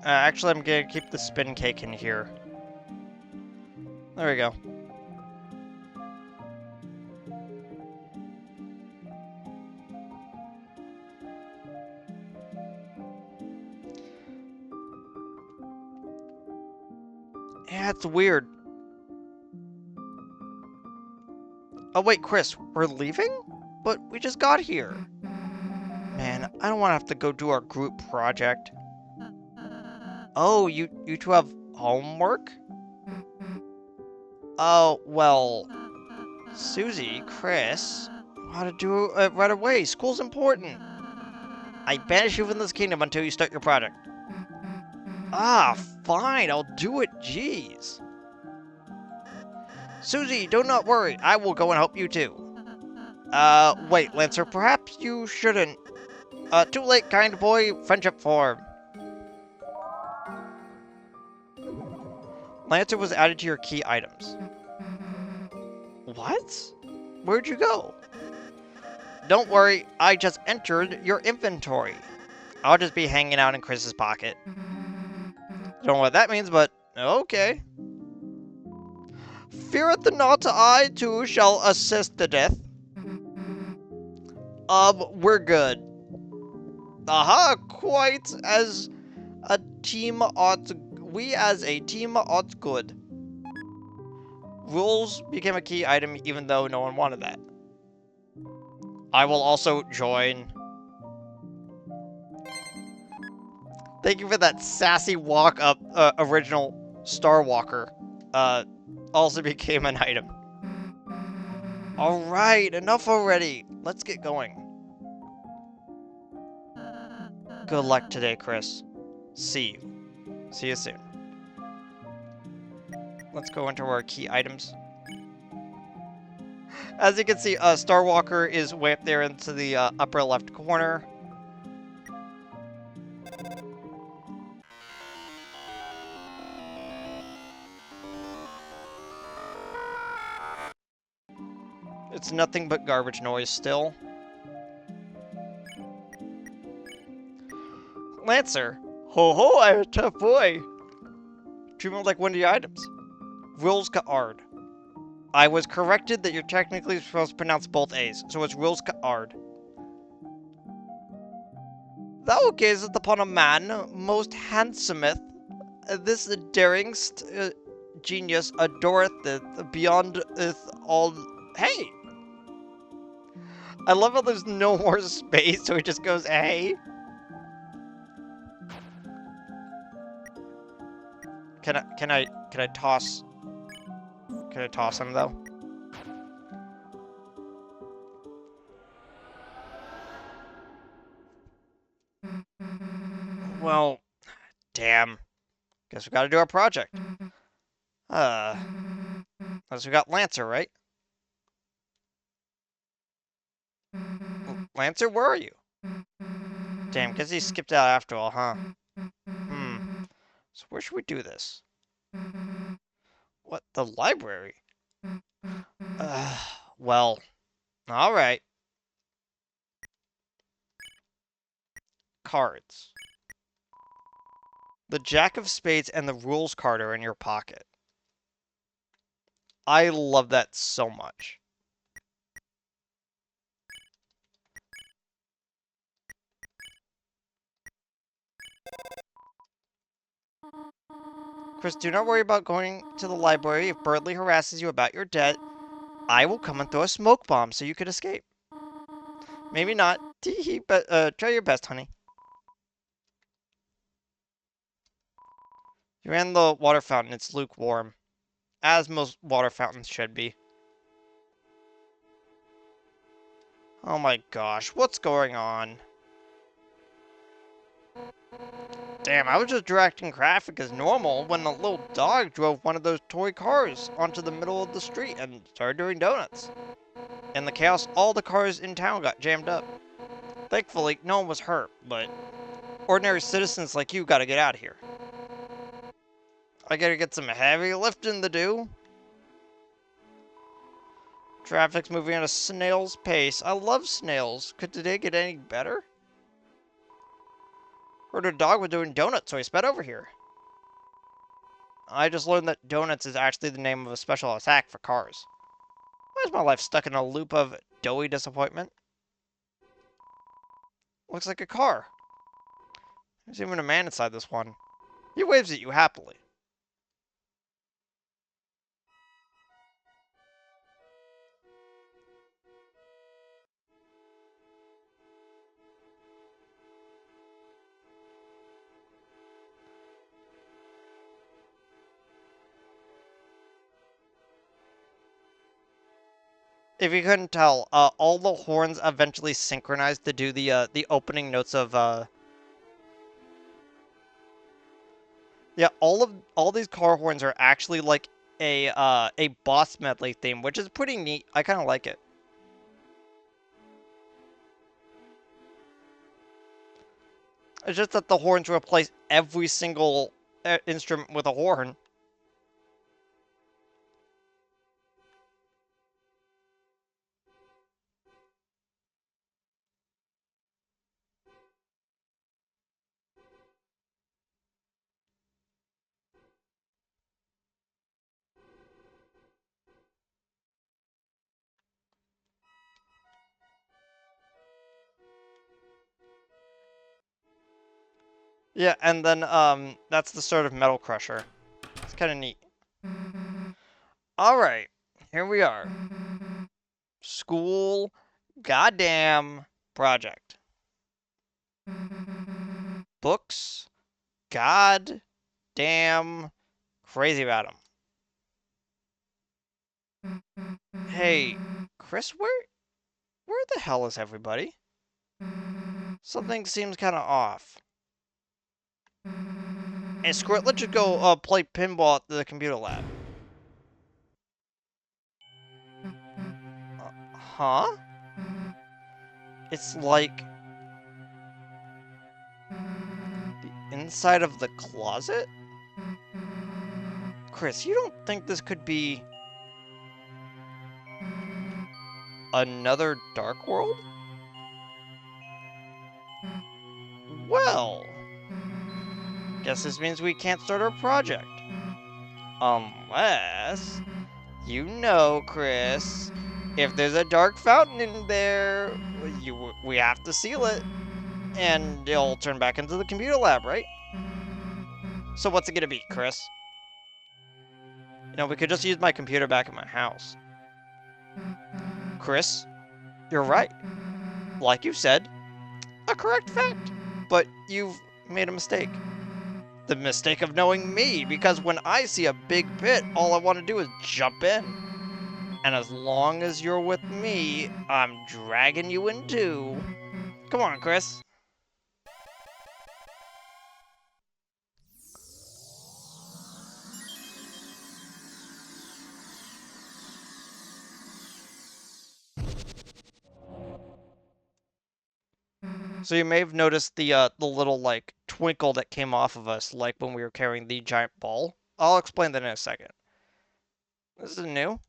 Actually, I'm gonna keep the spin cake in here. There we go. Yeah, it's weird. Oh wait, Chris, we're leaving? But we just got here. Man, I don't want to have to go do our group project. Oh, you two have homework? Oh, well, Susie, Chris, how to do it right away. School's important. I banish you from this kingdom until you start your project. Ah, fine, I'll do it, jeez. Susie, do not worry, I will go and help you too. Wait, Lancer, perhaps you shouldn't. Too late, kind boy, friendship form. Lancer was added to your key items. What? Where'd you go? Don't worry, I just entered your inventory. I'll just be hanging out in Chris's pocket. Don't know what that means, but okay. Feareth not I too shall assist the death. We're good. Aha, quite as a team ought. We as a team ought good. Rules became a key item even though no one wanted that. I will also join. Thank you for that sassy walk-up, original Star Walker. Also became an item. Alright, enough already. Let's get going. Good luck today, Chris. See you. See you soon. Let's go into our key items. As you can see, Starwalker is way up there into the upper left corner. It's nothing but garbage noise still. Lancer! Ho ho, I'm a tough boy! Treatment like one of the items. Rilska Ard. I was corrected that you're technically supposed to pronounce both A's, so it's Rilska Ard. Thou gazest upon a man most handsometh. This daringst genius adoreth it beyond all. Hey! I love how there's no more space, so he just goes, hey. Can I toss? Can I toss him though? Well, damn. Guess we gotta do our project. Unless we got Lancer, right? Lancer, where are you? Damn, guess he skipped out after all, huh? So where should we do this? What? The library? Well, alright. Cards. The Jack of Spades and the Rules card are in your pocket. I love that so much. Chris, do not worry about going to the library. If Birdley harasses you about your debt, I will come and throw a smoke bomb so you could escape. Maybe not. Tee-hee, but try your best, honey. You ran the water fountain. It's lukewarm. As most water fountains should be. Oh my gosh, what's going on? Damn, I was just directing traffic as normal when a little dog drove one of those toy cars onto the middle of the street and started doing donuts. In the chaos, all the cars in town got jammed up. Thankfully, no one was hurt, but ordinary citizens like you gotta get out of here. I gotta get some heavy lifting to do. Traffic's moving at a snail's pace. I love snails. Could today get any better? Heard a dog was doing donuts, so I sped over here. I just learned that donuts is actually the name of a special attack for cars. Why is my life stuck in a loop of doughy disappointment? Looks like a car. There's even a man inside this one. He waves at you happily. If you couldn't tell, all the horns eventually synchronized to do the opening notes of yeah, all these car horns are actually like a boss medley theme, which is pretty neat. I kind of like it. It's just that the horns replace every single instrument with a horn. Yeah, and then that's the start of Metal Crusher. It's kind of neat. All right, here we are. School, goddamn project. Books, god damn crazy about them. Hey, Chris, where the hell is everybody? Something seems kind of off. Hey, screw it, let's just go play pinball at the computer lab. Huh? It's like the inside of the closet? Chris, you don't think this could be another Dark World? Well, guess this means we can't start our project. Unless, you know, Chris, if there's a dark fountain in there, we have to seal it, and it'll turn back into the computer lab, right? So what's it gonna be, Chris? You know, we could just use my computer back at my house. Chris, you're right. Like you said, a correct fact. But you've made a mistake. The mistake of knowing me, because when I see a big pit, all I want to do is jump in. And as long as you're with me, I'm dragging you in too. Come on, Chris. So you may have noticed the little, like, twinkle that came off of us, like when we were carrying the giant ball. I'll explain that in a second. This is new.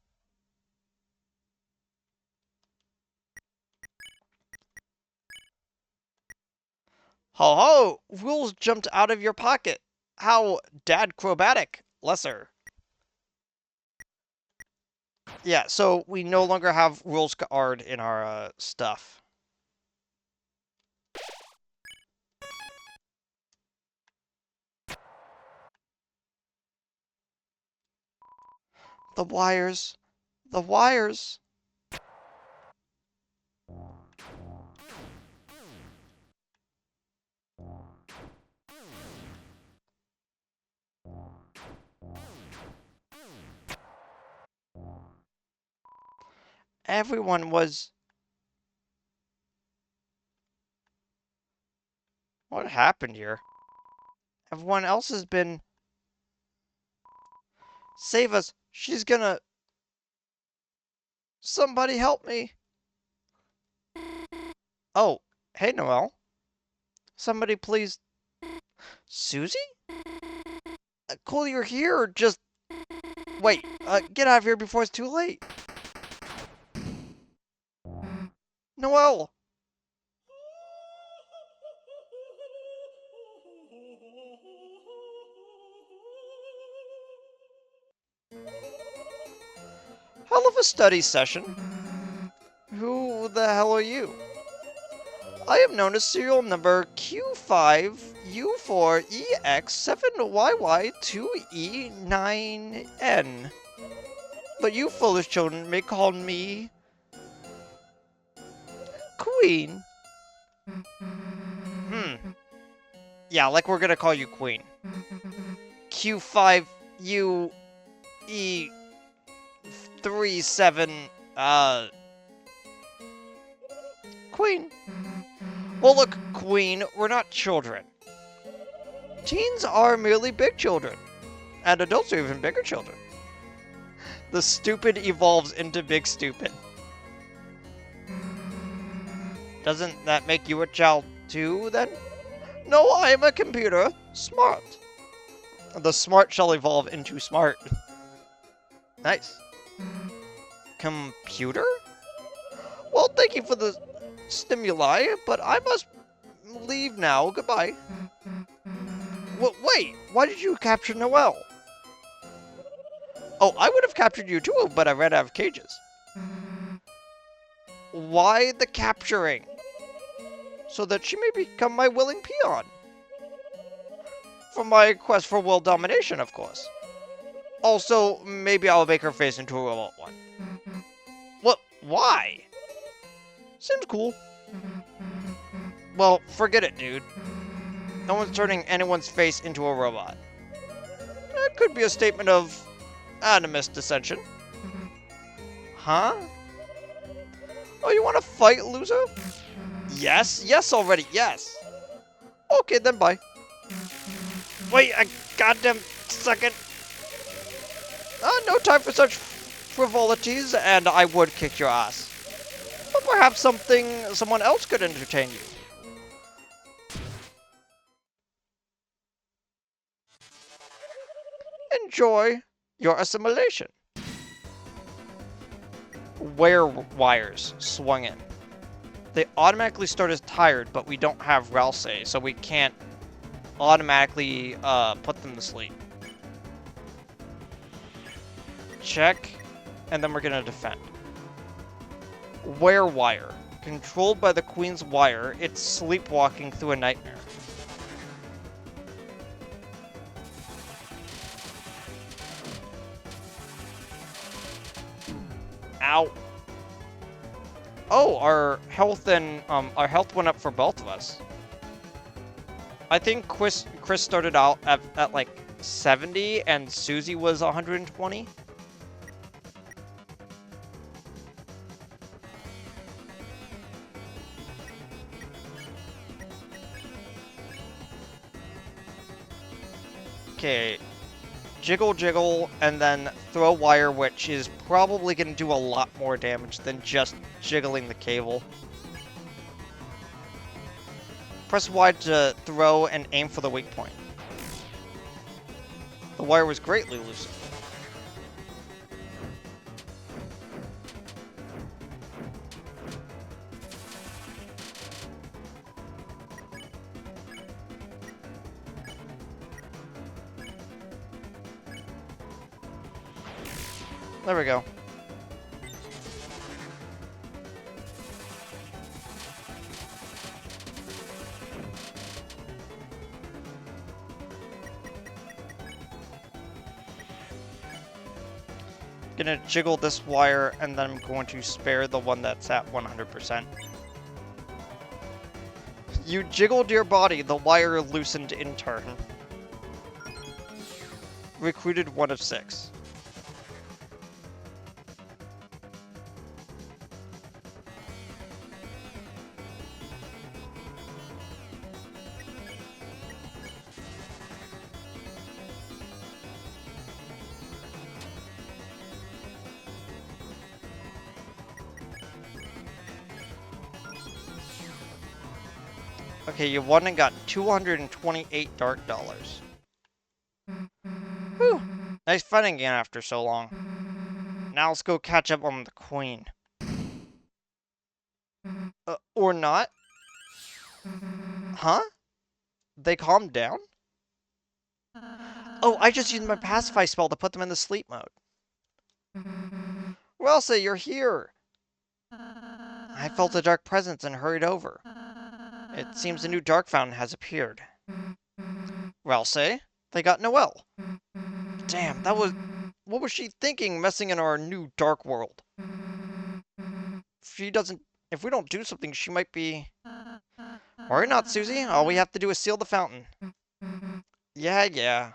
Ho ho! Rules jumped out of your pocket. How dad-crobatic, lesser. Yeah, so we no longer have rules card in our stuff. The wires. The wires. Everyone was... What happened here? Everyone else has been... Save us. She's gonna... Somebody help me. Oh, hey, Noelle. Somebody please... Susie? Cool you're here, or just... Wait, get out of here before it's too late. Noelle! Hell of a study session. Who the hell are you? I am known as serial number Q5U4EX7YY2E9N. But you foolish children may call me... Queen. Yeah, like we're gonna call you Queen. Q5UE37, Queen. Well, look, Queen, we're not children. Teens are merely big children. And adults are even bigger children. The stupid evolves into big stupid. Doesn't that make you a child too, then? No, I am a computer. Smart. The smart shall evolve into smart. Nice. Computer? Well, thank you for the stimuli, but I must leave now. Goodbye. Wait, why did you capture Noelle? Oh, I would have captured you too, but I ran out of cages. Why the capturing? So that she may become my willing peon. For my quest for world domination, of course. Also, maybe I'll make her face into a robot one. What? Why? Seems cool. Well, forget it, dude. No one's turning anyone's face into a robot. That could be a statement of animus dissension. Huh? Oh, you want to fight, loser? Yes, yes already, yes. Okay, then bye. Wait a goddamn second. No time for such frivolities, and I would kick your ass. But perhaps someone else could entertain you. Enjoy your assimilation. Wire wires swung in. They automatically start as tired, but we don't have Ralsei, so we can't automatically put them to sleep. Check, and then we're gonna defend. Wire. Controlled by the Queen's wire, it's sleepwalking through a nightmare. Ow. Oh, our health went up for both of us. I think Chris started out at like 70 and Susie was 120. Okay, jiggle, and then throw wire, which is probably going to do a lot more damage than just jiggling the cable. Press Y to throw and aim for the weak point. The wire was greatly loosened. There we go. Gonna jiggle this wire, and then I'm going to spare the one that's at 100%. You jiggled your body, the wire loosened in turn. Recruited 1 of 6. Okay, you won and got 228 dark dollars. Whew. Nice fighting again after so long. Now let's go catch up on the Queen. Or not? Huh? They calmed down? Oh, I just used my pacify spell to put them in the sleep mode. Well, say you're here. I felt a dark presence and hurried over. It seems a new dark fountain has appeared. Ralsei, they got Noelle. Damn, what was she thinking messing in our new dark world? If we don't do something, she might be... Worry not, Susie. All we have to do is seal the fountain. Yeah.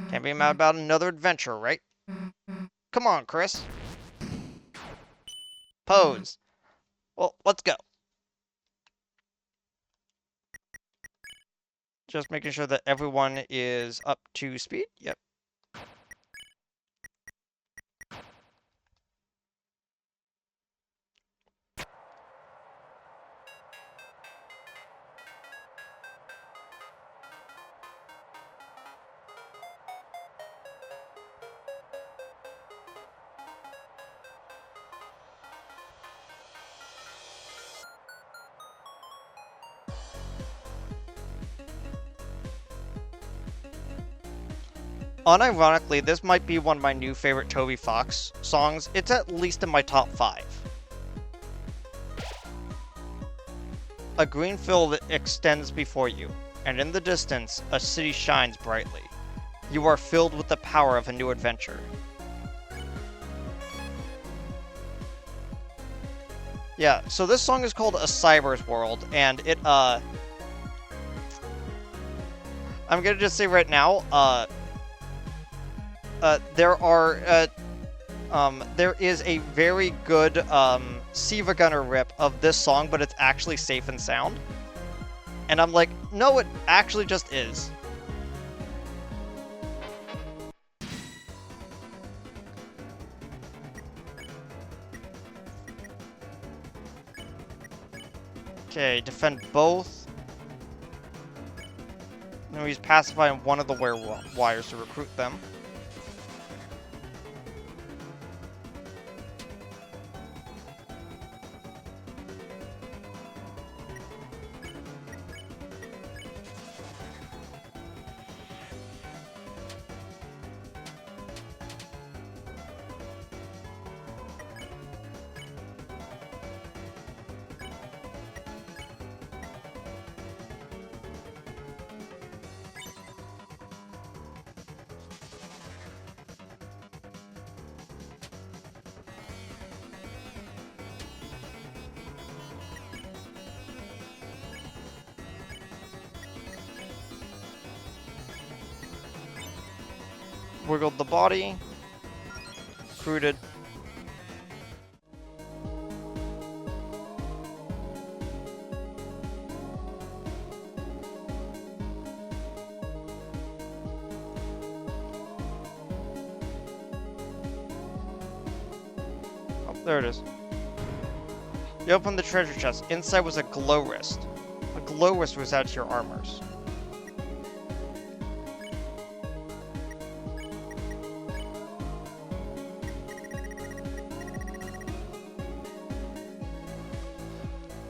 Can't be mad about another adventure, right? Come on, Chris. Pose. Well, let's go. Just making sure that everyone is up to speed. Yep. Unironically, this might be one of my new favorite Toby Fox songs. It's at least in my top 5. A green field extends before you, and in the distance, a city shines brightly. You are filled with the power of a new adventure. Yeah, so this song is called A Cyber's World, and it, I'm gonna just say right now, there are there is a very good Siva Gunner rip of this song, but it's actually safe and sound. And I'm like, no, it actually just is. Okay, defend both. Now he's pacifying one of the wires to recruit them. Wiggled the body. Recruited. Oh, there it is. You opened the treasure chest. Inside was a glow wrist. A glow wrist was out to your armors.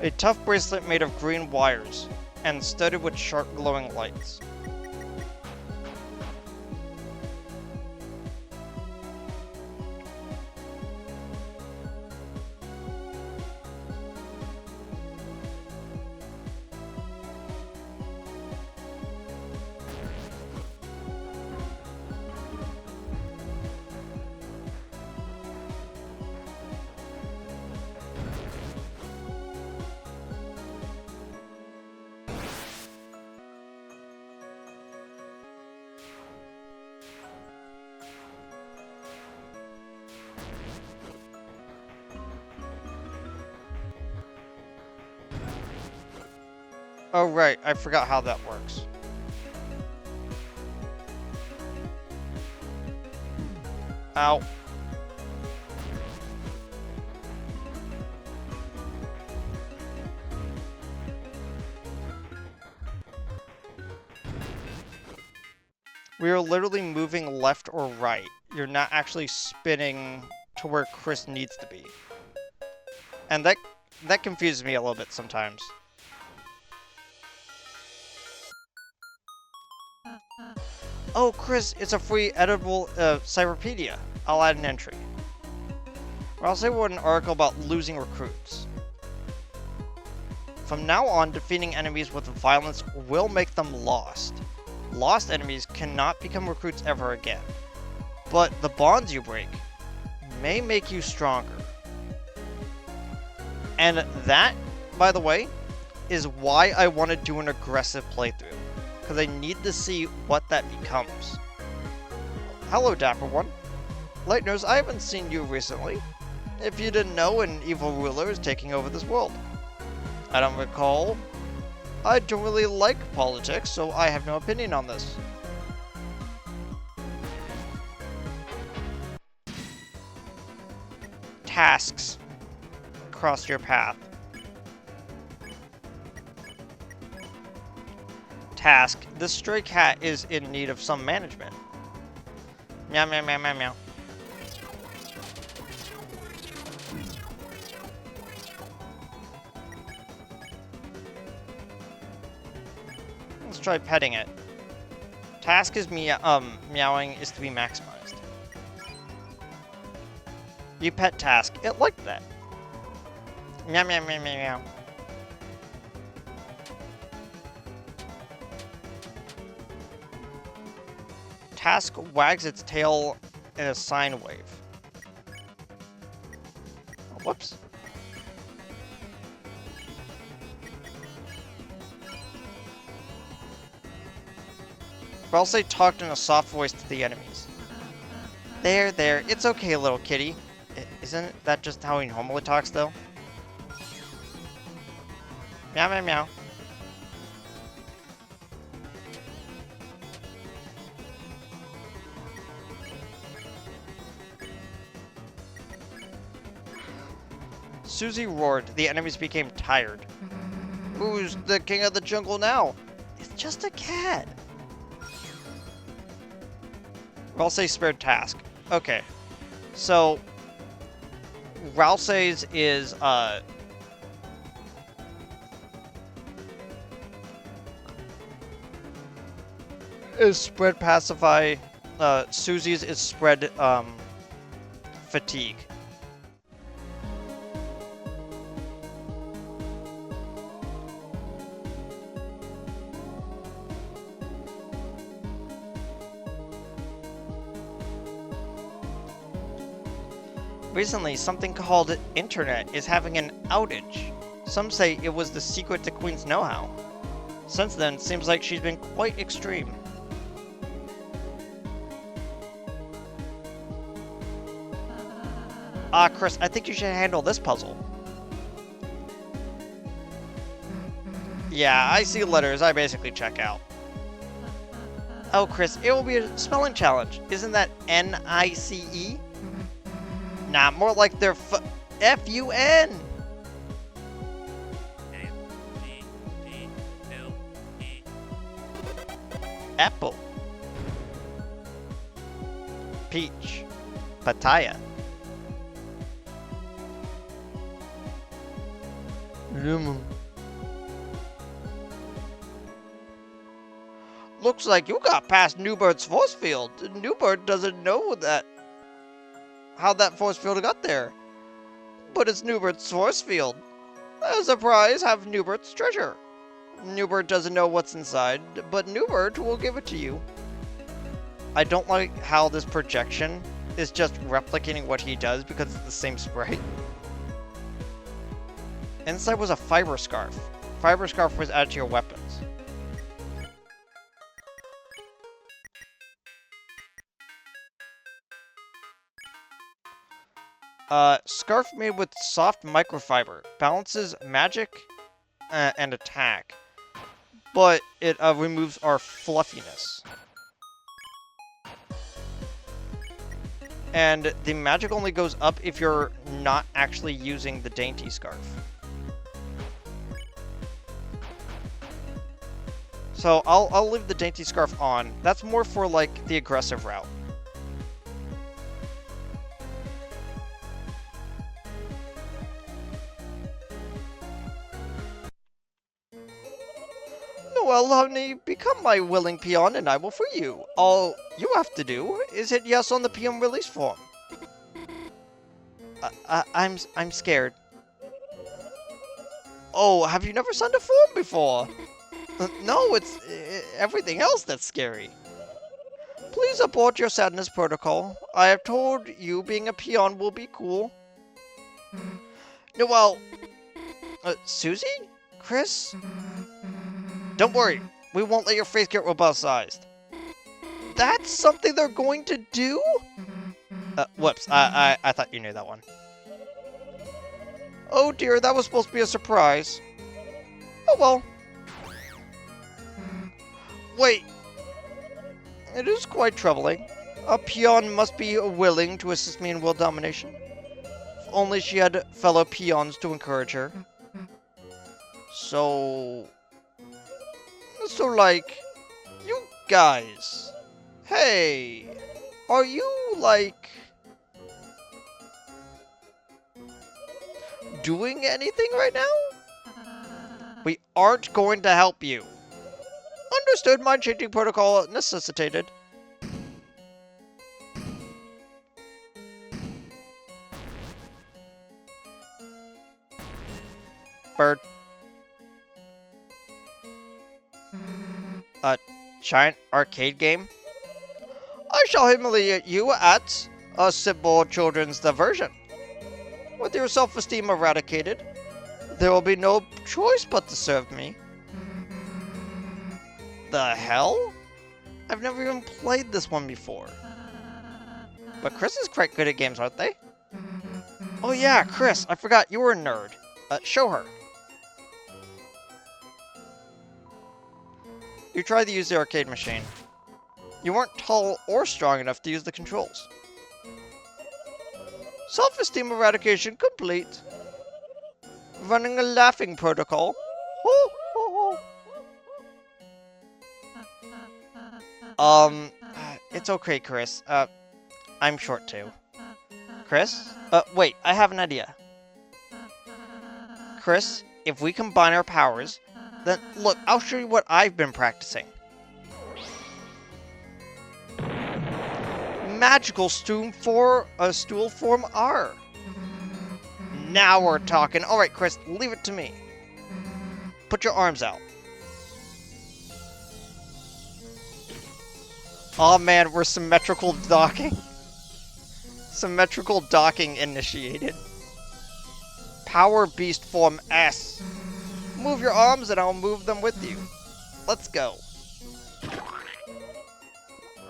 A tough bracelet made of green wires, and studded with sharp glowing lights. Oh right, I forgot how that works. Ow. We are literally moving left or right. You're not actually spinning to where Chris needs to be. And that confuses me a little bit sometimes. Oh, Chris, it's a free editable cyberpedia. I'll add an entry. Or I'll say what an article about losing recruits. From now on, defeating enemies with violence will make them lost. Lost enemies cannot become recruits ever again. But the bonds you break may make you stronger. And that, by the way, is why I want to do an aggressive playthrough. Because I need to see what that becomes. Hello, Dapper One. Lightners, I haven't seen you recently. If you didn't know, an evil ruler is taking over this world. I don't recall. I don't really like politics, so I have no opinion on this. Tasks cross your path. Task. This stray cat is in need of some management. Meow, meow, meow, meow, meow. Let's try petting it. Task is meowing is to be maximized. You pet Task. It liked that. Meow, meow, meow, meow, meow. Task wags its tail in a sine wave. Oh, whoops. But I'll say talked in a soft voice to the enemies. There. It's okay, little kitty. Isn't that just how he normally talks, though? Meow, meow, meow. Susie roared. The enemies became tired. Who's the king of the jungle now? It's just a cat. Ralsei's spared task. Okay. So, Ralsei's is spread pacify. Susie's is spread fatigue. Recently, something called Internet is having an outage. Some say it was the secret to Queen's know-how. Since then, seems like she's been quite extreme. Chris, I think you should handle this puzzle. Yeah, I see letters, I basically check out. Oh, Chris, it will be a spelling challenge. Isn't that N-I-C-E? Nah, more like they're F-U-N. Apple. Peach. Papaya. Lemon. Looks like you got past Newbird's force field. Newbird doesn't know how that force field got there. But it's Newbird's force field. As a prize, have Newbird's treasure. Newbird doesn't know what's inside, but Newbird will give it to you. I don't like how this projection is just replicating what he does because it's the same sprite. Inside was a fiber scarf. Fiber scarf was added to your weapons. Scarf made with soft microfiber. Balances magic and attack. But it removes our fluffiness. And the magic only goes up if you're not actually using the dainty scarf. So I'll leave the dainty scarf on. That's more for like the aggressive route. Well, honey, become my willing peon and I will free you. All you have to do is hit yes on the peon release form. I'm scared. Oh, have you never signed a form before? No, it's everything else that's scary. Please abort your sadness protocol. I have told you being a peon will be cool. No, well, Susie? Chris? Don't worry, we won't let your face get robust-sized. That's something they're going to do? Whoops, I thought you knew that one. Oh dear, that was supposed to be a surprise. Oh well. Wait. It is quite troubling. A peon must be willing to assist me in world domination. If only she had fellow peons to encourage her. So, like, you guys, hey, are you, like, doing anything right now? We aren't going to help you. Understood, mind changing protocol necessitated. Bird. A giant arcade game? I shall humiliate you at a simple children's diversion. With your self-esteem eradicated, there will be no choice but to serve me. The hell? I've never even played this one before. but Chris is quite good at games, aren't they? Oh yeah, Chris, I forgot you were a nerd. Show her. You tried to use the arcade machine. You weren't tall or strong enough to use the controls. Self-esteem eradication complete. Running a laughing protocol. Ho, ho, ho. It's okay, Chris. I'm short too. Chris? Wait, I have an idea. Chris, if we combine our powers, then look, I'll show you what I've been practicing. Magical stool form R. Now we're talking. Alright, Chris, leave it to me. Put your arms out. Oh man, we're symmetrical docking. Symmetrical docking initiated. Power Beast Form S. Move your arms and I'll move them with you. Let's go.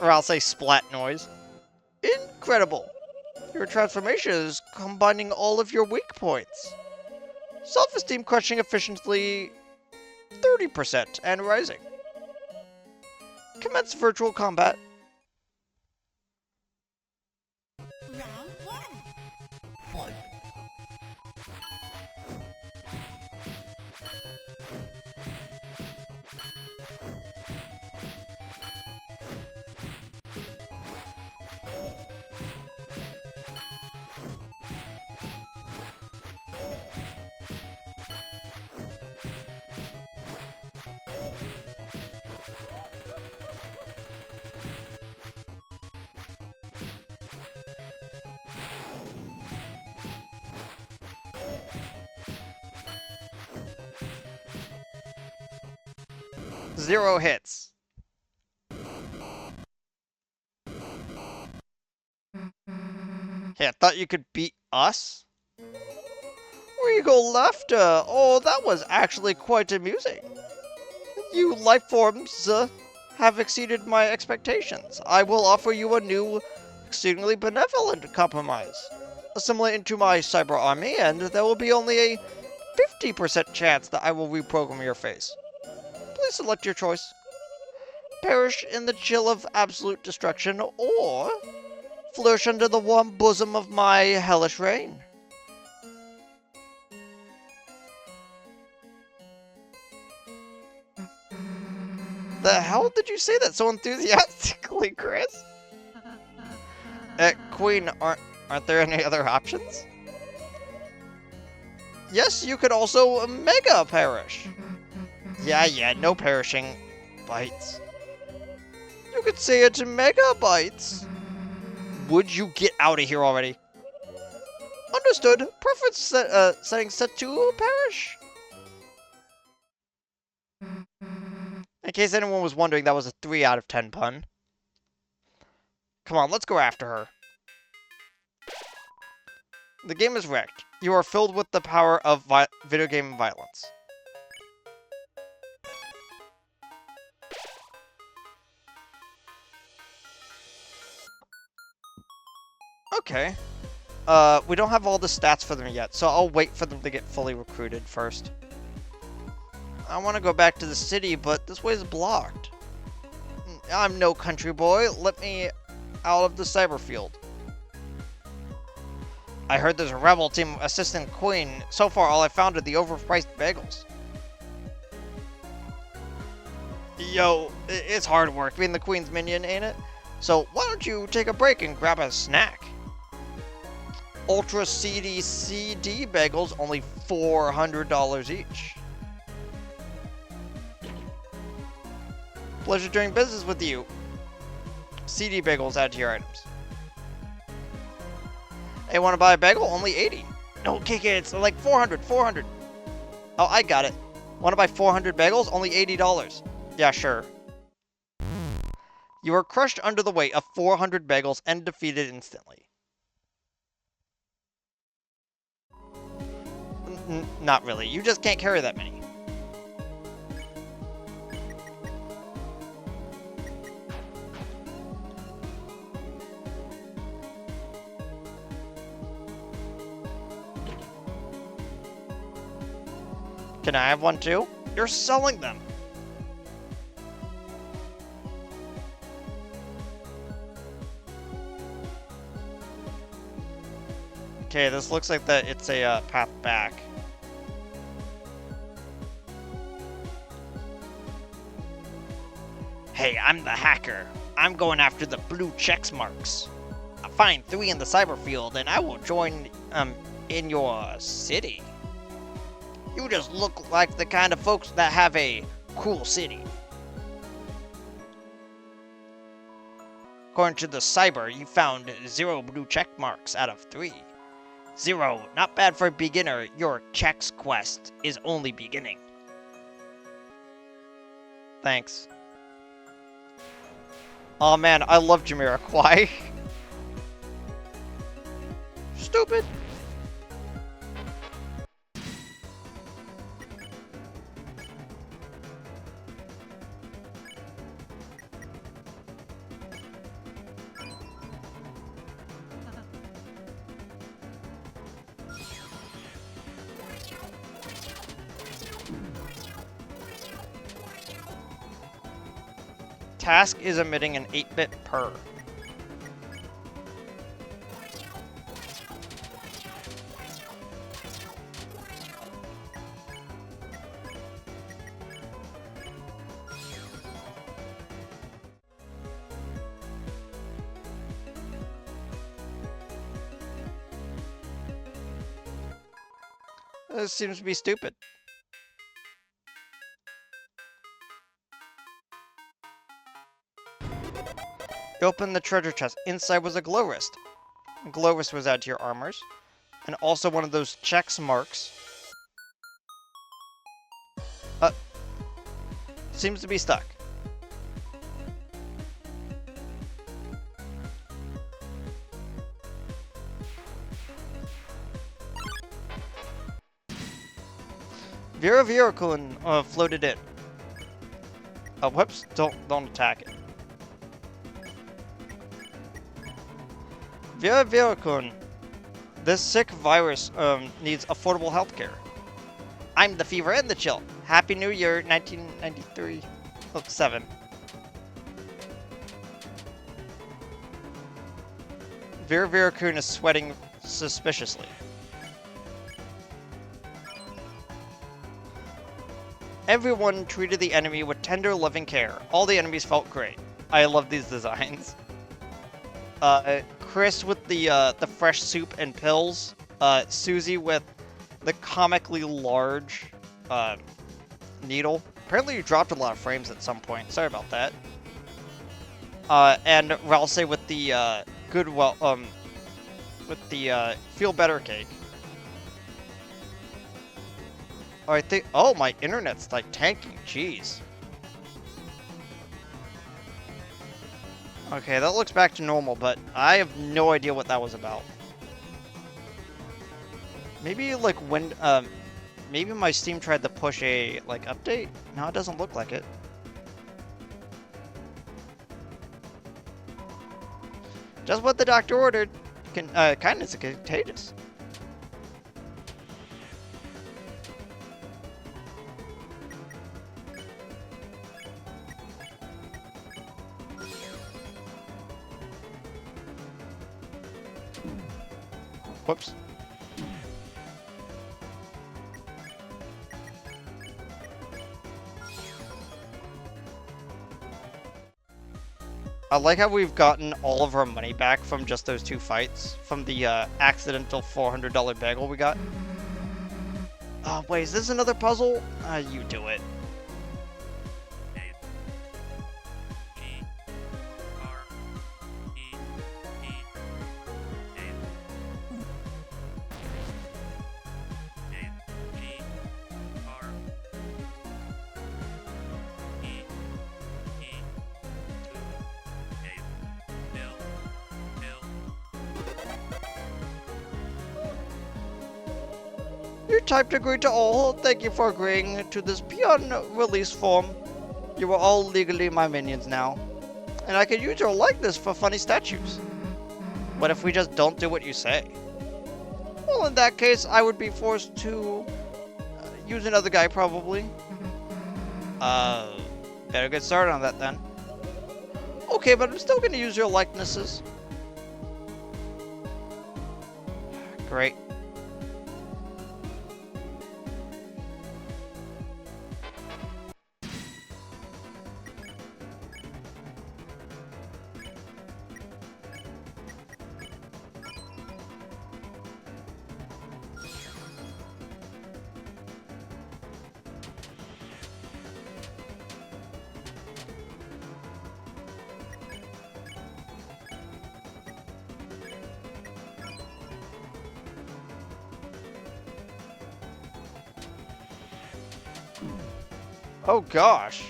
Or I'll say splat noise. Incredible. Your transformation is combining all of your weak points. Self-esteem crushing efficiently 30% and rising. Commence virtual combat. Round one. Fight. 0 hits. Hey, I thought you could beat us? Where you go left? Oh, that was actually quite amusing. You life forms have exceeded my expectations. I will offer you a new, exceedingly benevolent compromise. Assimilate into my cyber army, and there will be only a 50% chance that I will reprogram your face. Please select your choice. Perish in the chill of absolute destruction, or flourish under the warm bosom of my hellish reign. The hell did you say that so enthusiastically, Chris? Queen, aren't there any other options? Yes, you could also mega perish. Yeah, no perishing bites. You could say it in megabytes. Would you get out of here already? Understood. Preference setting set to perish. In case anyone was wondering, that was a 3 out of 10 pun. Come on, let's go after her. The game is wrecked. You are filled with the power of video game violence. Okay. We don't have all the stats for them yet, so I'll wait for them to get fully recruited first. I want to go back to the city, but this way is blocked. I'm no country boy. Let me out of the cyber field. I heard there's a rebel team assisting Queen. So far, all I found are the overpriced bagels. Yo, it's hard work being the Queen's minion, ain't it? So why don't you take a break and grab a snack? Ultra CD bagels, only $400 each. Pleasure doing business with you. CD bagels add to your items. Hey, want to buy a bagel? Only 80. No, kick it. It's like 400. Oh, I got it. Want to buy 400 bagels? Only $80. Yeah, sure. You are crushed under the weight of 400 bagels and defeated instantly. Not really. You just can't carry that many. Can I have one too? You're selling them. Okay, this looks like that it's a path back. Hey, I'm the hacker. I'm going after the blue checks marks. I'll find 3 in the cyber field and I will join in your city. You just look like the kind of folks that have a cool city. According to the cyber, you found 0 blue check marks out of 3. 0, not bad for a beginner. Your checks quest is only beginning. Thanks. Oh man, I love Jamiroquai. Stupid. Task is emitting an 8-bit purr. This seems to be stupid. Open the treasure chest. Inside was a glow wrist. Glow wrist was added to your armors. And also one of those checks marks. Seems to be stuck. Vera-Kun floated in. Oh, whoops! Don't attack it. Vera-Kun, this sick virus needs affordable healthcare. I'm the fever and the chill. Happy New Year, 1993. Oh, 7. Vera-Kun is sweating suspiciously. Everyone treated the enemy with tender, loving care. All the enemies felt great. I love these designs. Chris with the fresh soup and pills. Susie with the comically large needle. Apparently you dropped a lot of frames at some point. Sorry about that. And Ralsei with the feel better cake. Oh, I think. Oh, my internet's like tanking. Jeez. Okay, that looks back to normal, but I have no idea what that was about. Maybe like when maybe my Steam tried to push a like update. No, it doesn't look like it. Just what the doctor ordered. Kindness is contagious. Whoops. I like how we've gotten all of our money back from just those 2 fights. From the accidental $400 bagel we got. Oh, wait, is this another puzzle? You do it. You typed agree to all. Thank you for agreeing to this peon release form. You are all legally my minions now. And I could use your likeness for funny statues. What if we just don't do what you say? Well, in that case, I would be forced to use another guy probably. Better get started on that then. Okay, but I'm still gonna use your likenesses. Great. Oh gosh.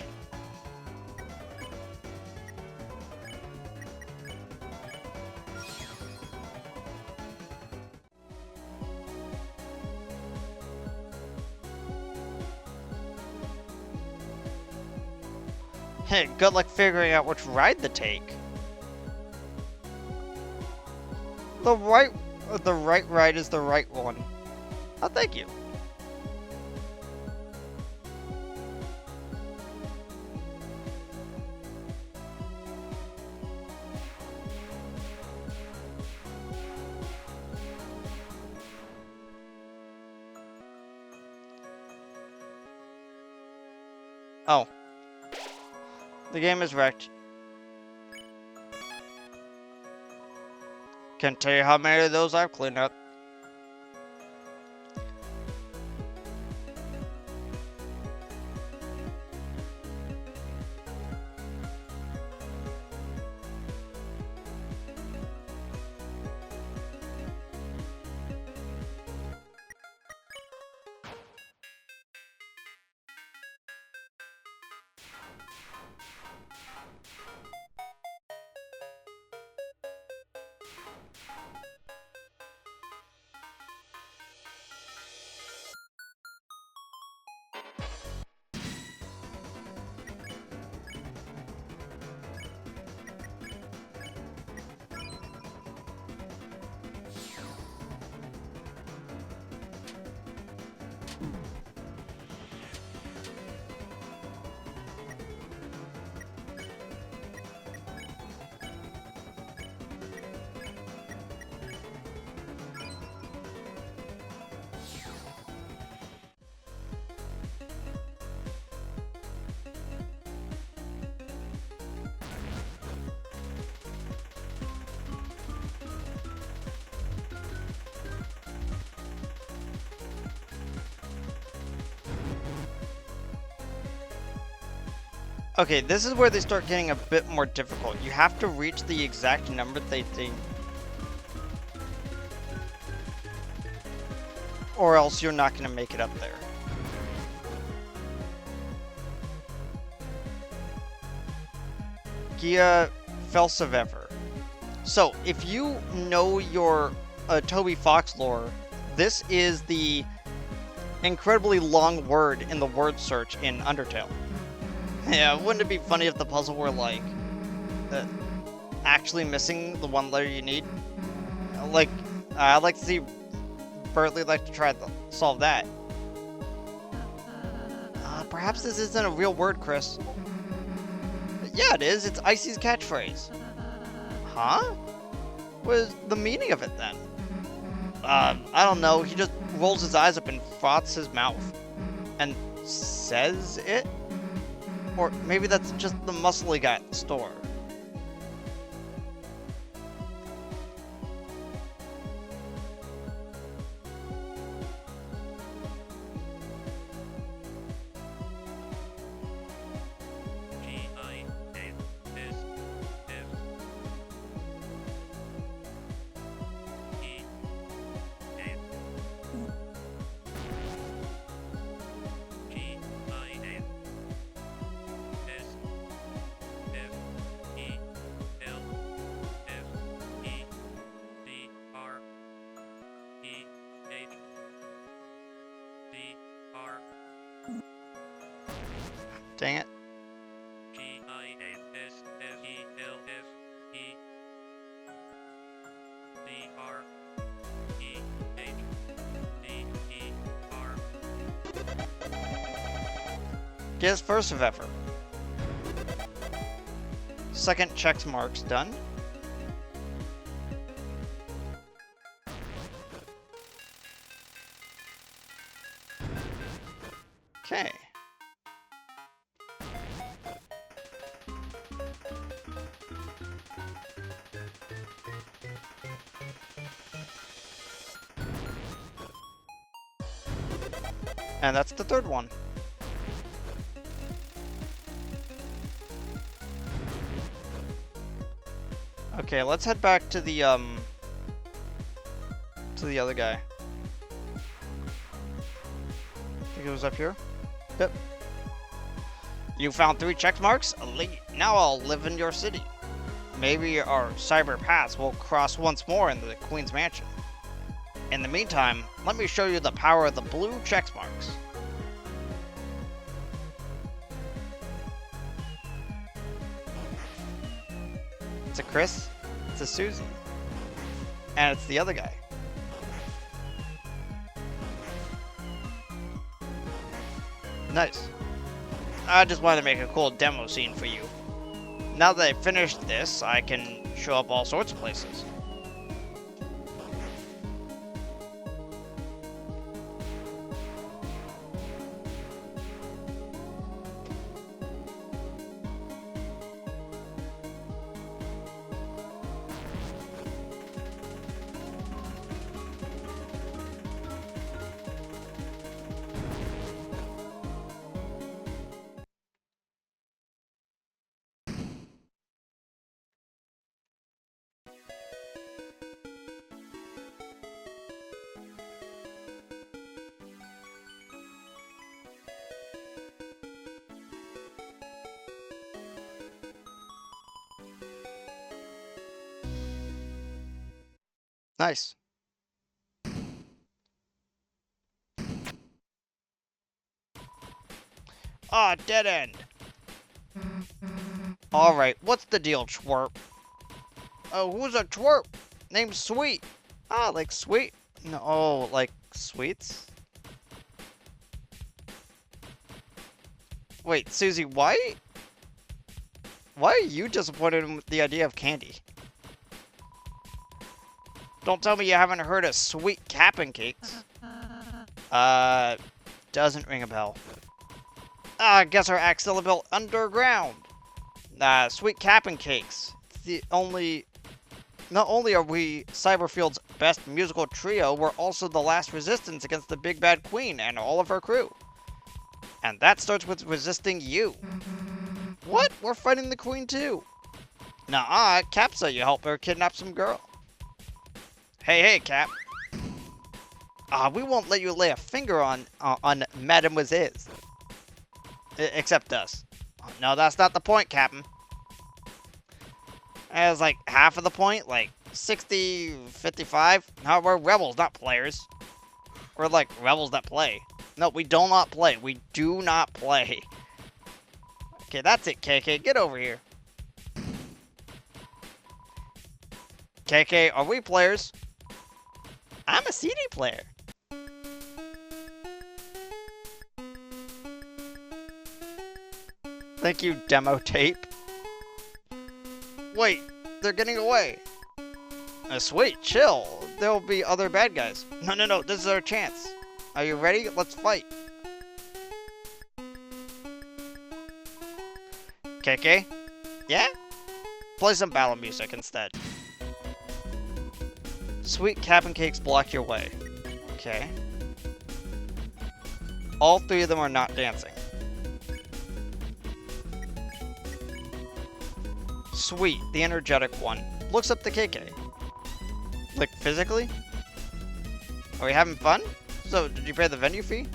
Hey, good luck figuring out which ride to take. The right ride is the right one. Oh, thank you. Oh. The game is wrecked. Can't tell you how many of those I've cleaned up. Okay, this is where they start getting a bit more difficult. You have to reach the exact number they think. Or else you're not going to make it up there. Gia Felsevever. So, if you know your Toby Fox lore, this is the incredibly long word in the word search in Undertale. Yeah, wouldn't it be funny if the puzzle were like actually missing the one letter you need? Like, I'd like to see Bertley like to try to solve that. Perhaps this isn't a real word, Chris. Yeah, it is. It's Icy's catchphrase. Huh? What is the meaning of it then? I don't know. He just rolls his eyes up and froths his mouth and says it. Or maybe that's just the muscle he got at the store. Dang it. Get his first of ever. Second check marks done. Okay. And that's the third one. Okay, let's head back to the other guy. I think it was up here. Yep. You found 3 check marks? Elite. Now I'll live in your city. Maybe our cyber paths will cross once more in the Queen's Mansion. In the meantime, let me show you the power of the blue check marks. It's a Chris, it's a Susie, and it's the other guy. Nice. I just wanted to make a cool demo scene for you. Now that I've finished this, I can show up all sorts of places. Nice. Ah, dead end. Alright, what's the deal, twerp? Oh, who's a twerp? Name's Sweet. Ah, like sweet? No, oh, like sweets? Wait, Susie, why are you disappointed in the idea of candy? Don't tell me you haven't heard of sweet Cap'n Cakes. Doesn't ring a bell. I guess our accidentally built underground. Sweet Cap'n Cakes. Not only are we Cyberfield's best musical trio, we're also the last resistance against the Big Bad Queen and all of her crew. And that starts with resisting you. What? We're fighting the Queen too. Nuh-uh, Cap said you helped her kidnap some girl. Hey, Cap. We won't let you lay a finger on Mademoiselle's. Except us. No, that's not the point, Captain. That's like half of the point, like 60, 55. No, we're rebels, not players. We're like rebels that play. No, we do not play. We do not play. Okay, that's it, KK. Get over here. KK, are we players? I'm a CD player. Thank you, demo tape. Wait, they're getting away. Sweet, chill. There'll be other bad guys. No, this is our chance. Are you ready? Let's fight. KK? Yeah? Play some battle music instead. Sweet Cap'n Cakes block your way. Okay. All 3 of them are not dancing. Sweet, the energetic one, looks up to KK. Like, physically? Are we having fun? So, did you pay the venue fee?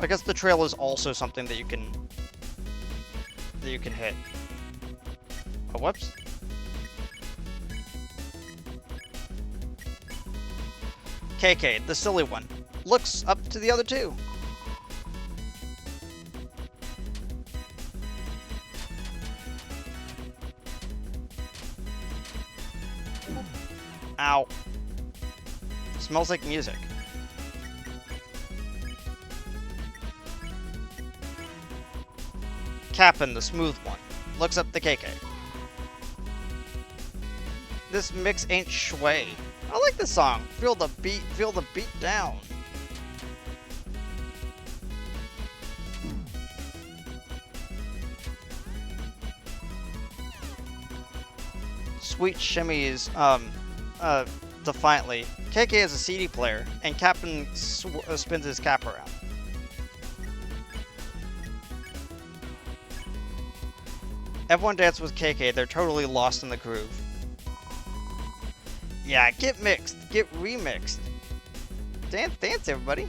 I guess the trail is also something that you can hit. Oh, whoops. KK, the silly one, looks up to the other 2. Ow. Smells like music. Cap'n, the smooth one, looks up the KK. This mix ain't shway. I like this song. Feel the beat down. Sweet shimmies, defiantly. KK is a CD player, and Cap'n spins his cap around. Everyone dances with KK, they're totally lost in the groove. Yeah, get mixed, get remixed. Dance, dance, everybody.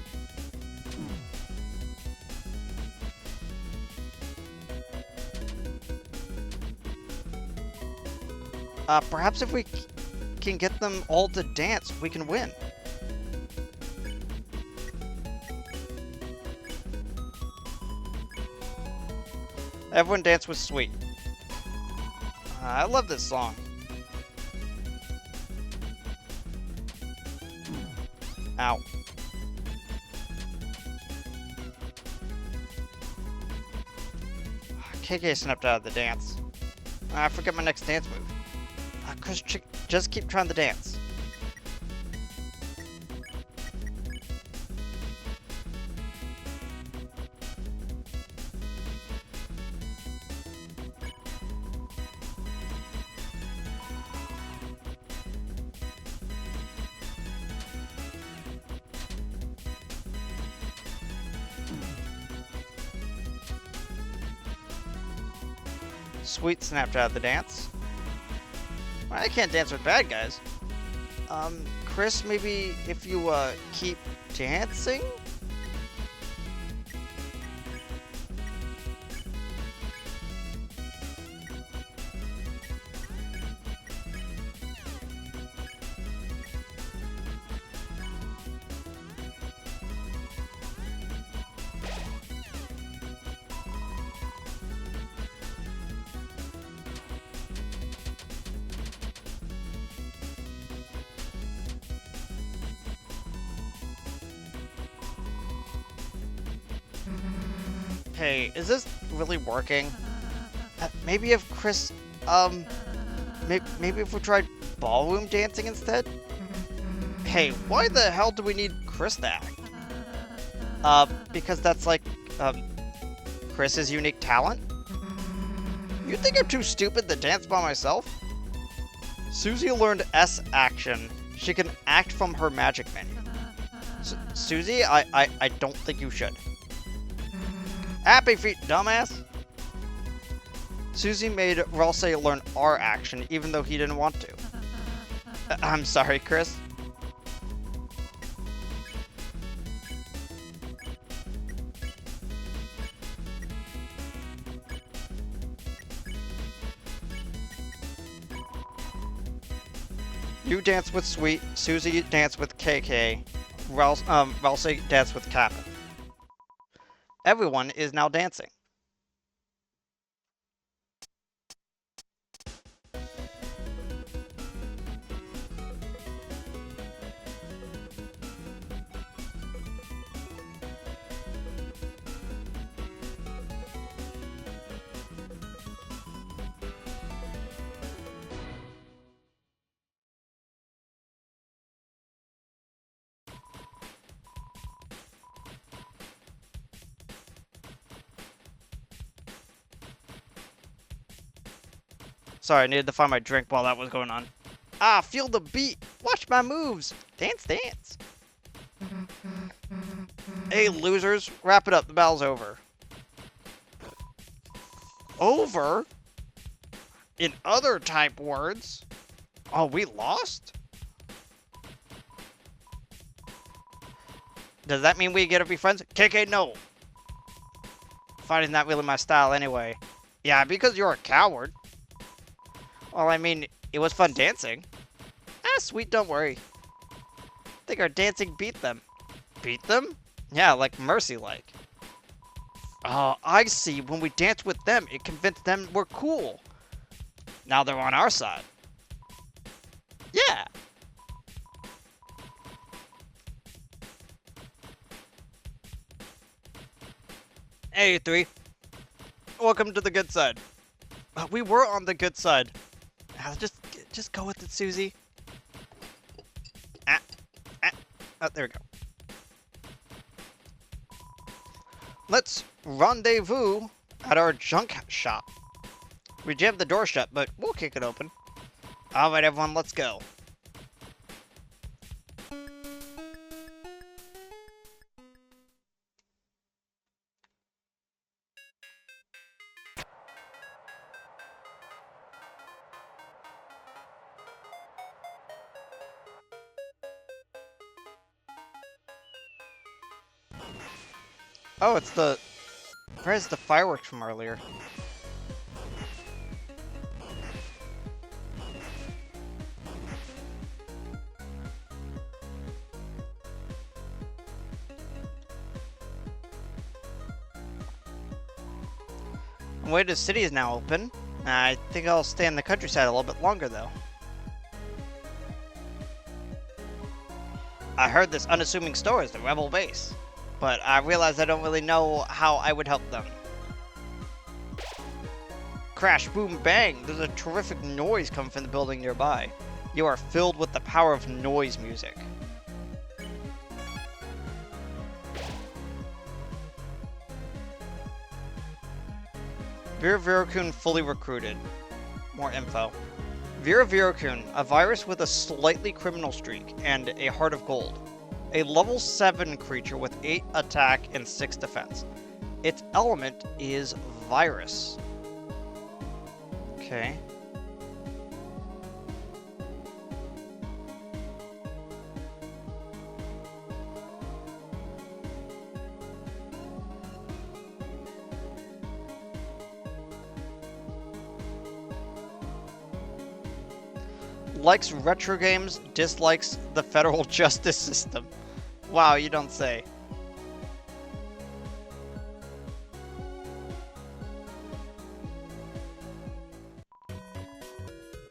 Perhaps if we can get them all to dance, we can win. Everyone dance with Sweet. I love this song. Ow. KK snapped out of the dance. I forget my next dance move. Chris, just keep trying to dance. Sweet snapped out of the dance. I can't dance with bad guys. Chris, maybe if you, keep dancing? Hey, is this really working? Maybe if Chris, maybe if we tried ballroom dancing instead? Hey, why the hell do we need Chris to act? Because that's like, Chris's unique talent? You think I'm too stupid to dance by myself? Susie learned S action. She can act from her magic menu. Susie, I don't think you should. Happy feet, dumbass! Susie made Ralsei learn R action, even though he didn't want to. I'm sorry, Chris. You dance with Sweet, Susie dance with KK, Ralsei dance with Cap'n. Everyone is now dancing. Sorry, I needed to find my drink while that was going on. Ah, feel the beat! Watch my moves! Dance, dance! Hey, losers! Wrap it up, the battle's over. Over? In other type words? Oh, we lost? Does that mean we get to be friends? KK, no! Fighting's not really my style anyway. Yeah, because you're a coward. Well, I mean, it was fun dancing. Ah, Sweet, don't worry. I think our dancing beat them. Beat them? Yeah, like Mercy-like. Oh, I see. When we danced with them, it convinced them we're cool. Now they're on our side. Yeah. Hey, 3. Welcome to the good side. We were on the good side. Just go with it, Susie. Oh, there we go. Let's rendezvous at our junk shop. We jammed the door shut, but we'll kick it open. Alright, everyone, let's go. Oh, it's the... Where's the fireworks from earlier? Wait, the city is now open. I think I'll stay in the countryside a little bit longer, though. I heard this unassuming store is the rebel base, but I realized I don't really know how I would help them. Crash, boom, bang! There's a terrific noise coming from the building nearby. You are filled with the power of noise music. Virokun fully recruited. More info. Virokun, a virus with a slightly criminal streak and a heart of gold. A level 7 creature with 8 attack and 6 defense. Its element is virus. Okay. Likes retro games, dislikes the federal justice system. Wow, you don't say.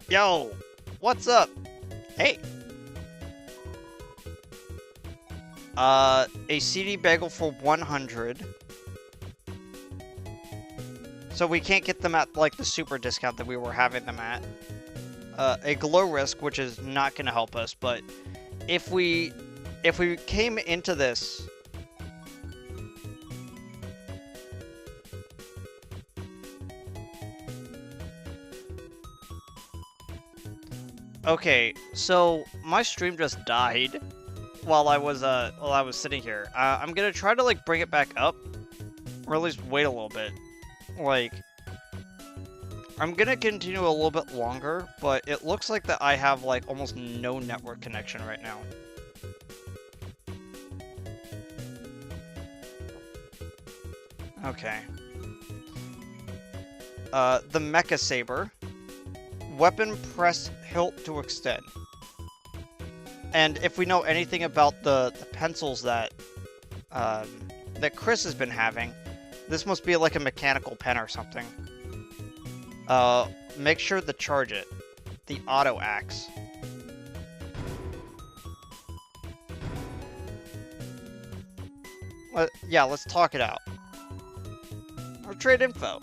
Yo, what's up? Hey. A CD bagel for 100. So we can't get them at, like, the super discount that we were having them at. A glow risk, which is not going to help us, but if we came into this... Okay, so my stream just died while I was sitting here. I'm gonna try to like bring it back up, or at least wait a little bit. Like, I'm gonna continue a little bit longer, but it looks like that I have like almost no network connection right now. Okay. The Mecha Saber. Weapon press hilt to extend. And if we know anything about the pencils that that Chris has been having, this must be like a mechanical pen or something. Make sure to charge it. The auto axe. Yeah, let's talk it out. Or trade info.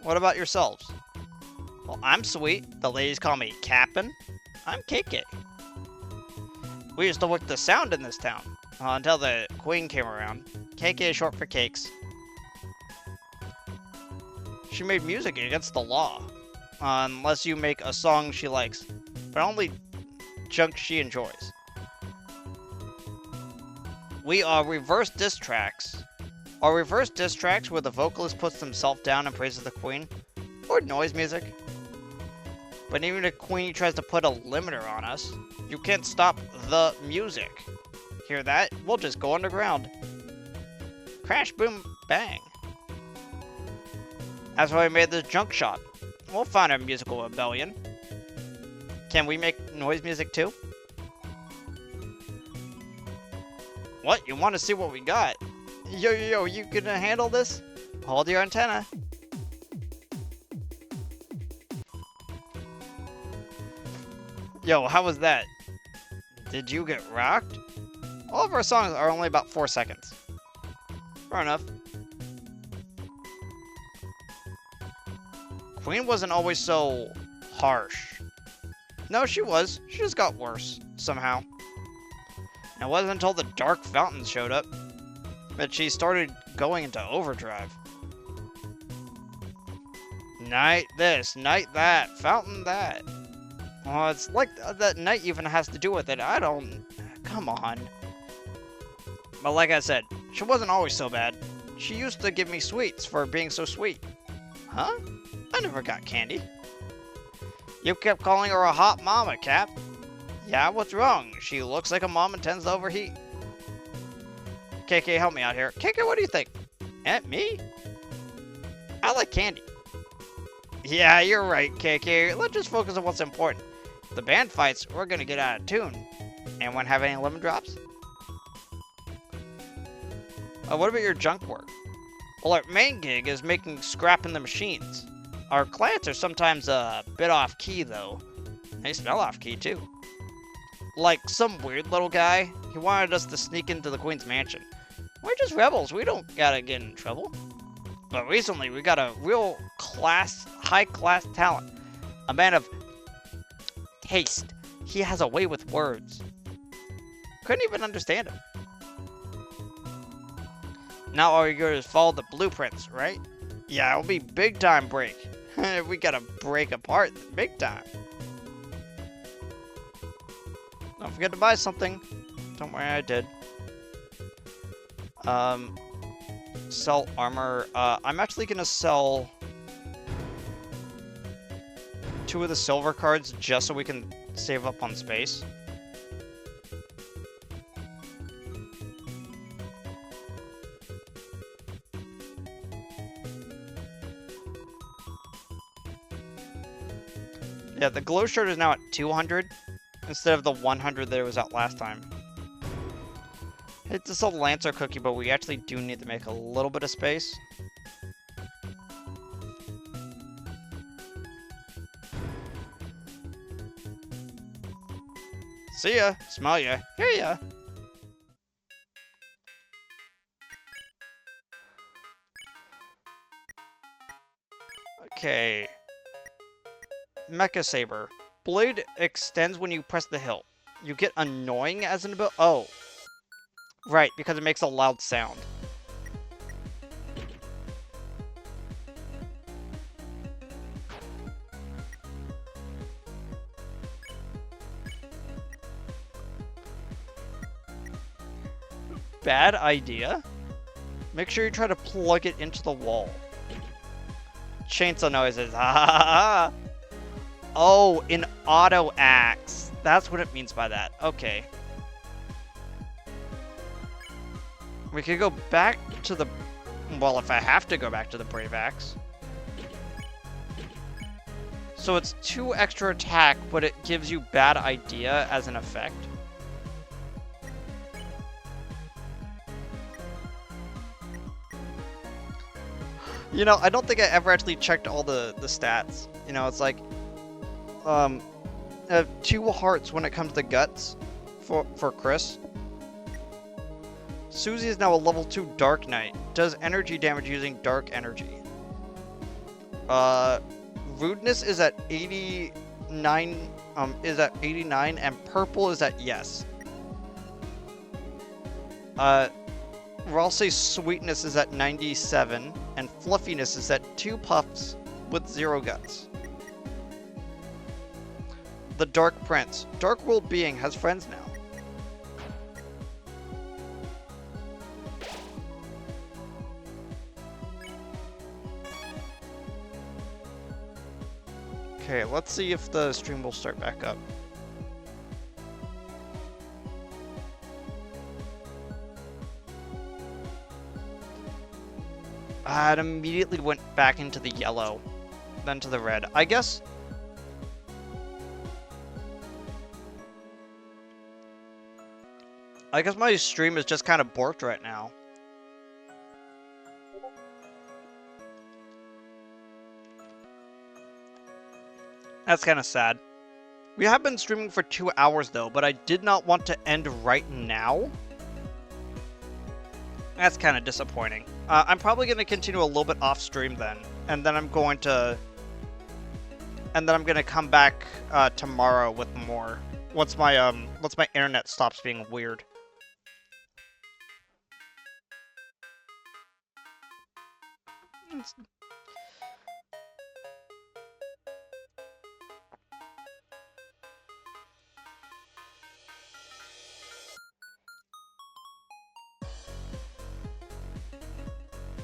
What about yourselves? Well, I'm sweet. The ladies call me Captain. I'm KK. We used to work the sound in this town until the Queen came around. KK is short for cakes. She made music against the law, unless you make a song she likes, but only junk she enjoys. We are reverse diss tracks. Are reverse diss tracks where the vocalist puts himself down and praises the Queen, or noise music? But even if Queen tries to put a limiter on us, you can't stop the music. Hear that? We'll just go underground. Crash, boom, bang. That's why we made this junk shop. We'll find a musical rebellion. Can we make noise music too? What? You want to see what we got? Yo, you gonna handle this? Hold your antenna. Yo, how was that? Did you get rocked? All of our songs are only about 4 seconds. Fair enough. Queen wasn't always so harsh. No, she was. She just got worse, somehow. And it wasn't until the dark fountains showed up that she started going into overdrive. Night this, night that, fountain that. Oh, it's like that night even has to do with it. I don't... Come on. But like I said, she wasn't always so bad. She used to give me sweets for being so sweet. Huh? I never got candy. You kept calling her a hot mama, Cap. Yeah, what's wrong? She looks like a mom and tends to overheat. KK, help me out here. KK, what do you think? Me? I like candy. Yeah, you're right, KK. Let's just focus on what's important. The band fights, we're gonna get out of tune. Anyone have any lemon drops? What about your junk work? Well, our main gig is making scrap in the machines. Our clients are sometimes a bit off-key, though. They smell off-key, too. Like some weird little guy, he wanted us to sneak into the Queen's mansion. We're just rebels, we don't gotta get in trouble. But recently, we got a real high-class talent. A man of taste. He has a way with words. Couldn't even understand him. Now all you're going to follow the blueprints, right? Yeah, it'll be big time break. We gotta break apart big time. Don't forget to buy something. Don't worry, I did. Sell armor. I'm actually gonna sell 2 of the silver cards just so we can save up on space. Yeah, the glow shirt is now at 200 instead of the 100 that it was at last time. Hate to sell the Lancer cookie, but we actually do need to make a little bit of space. See ya, smell ya, hear ya. Okay. Mecha Saber. Blade extends when you press the hilt. You get annoying as an ability. Oh. Right, because it makes a loud sound. Bad idea. Make sure you try to plug it into the wall. Chainsaw noises. Ah. Oh, an auto axe. That's what it means by that. Okay. We could go back to the... Well, if I have to go back to the Brave Axe. So it's 2 extra attack, but it gives you bad idea as an effect. You know, I don't think I ever actually checked all the stats. You know, it's like... I have 2 hearts when it comes to guts for Chris. Susie is now a level 2 Dark Knight. Does energy damage using dark energy. Rudeness is at 89. And purple is at yes. I'll say sweetness is at 97 and fluffiness is at 2 puffs with 0 guts. The Dark Prince. Dark World Being has friends now. Okay, let's see if the stream will start back up. It immediately went back into the yellow, then to the red. I guess... my stream is just kind of borked right now. That's kind of sad. We have been streaming for 2 hours though, but I did not want to end right now. That's kind of disappointing. I'm probably going to continue a little bit off stream then, and then I'm going to and then I'm gonna come back tomorrow with more. Once my internet stops being weird.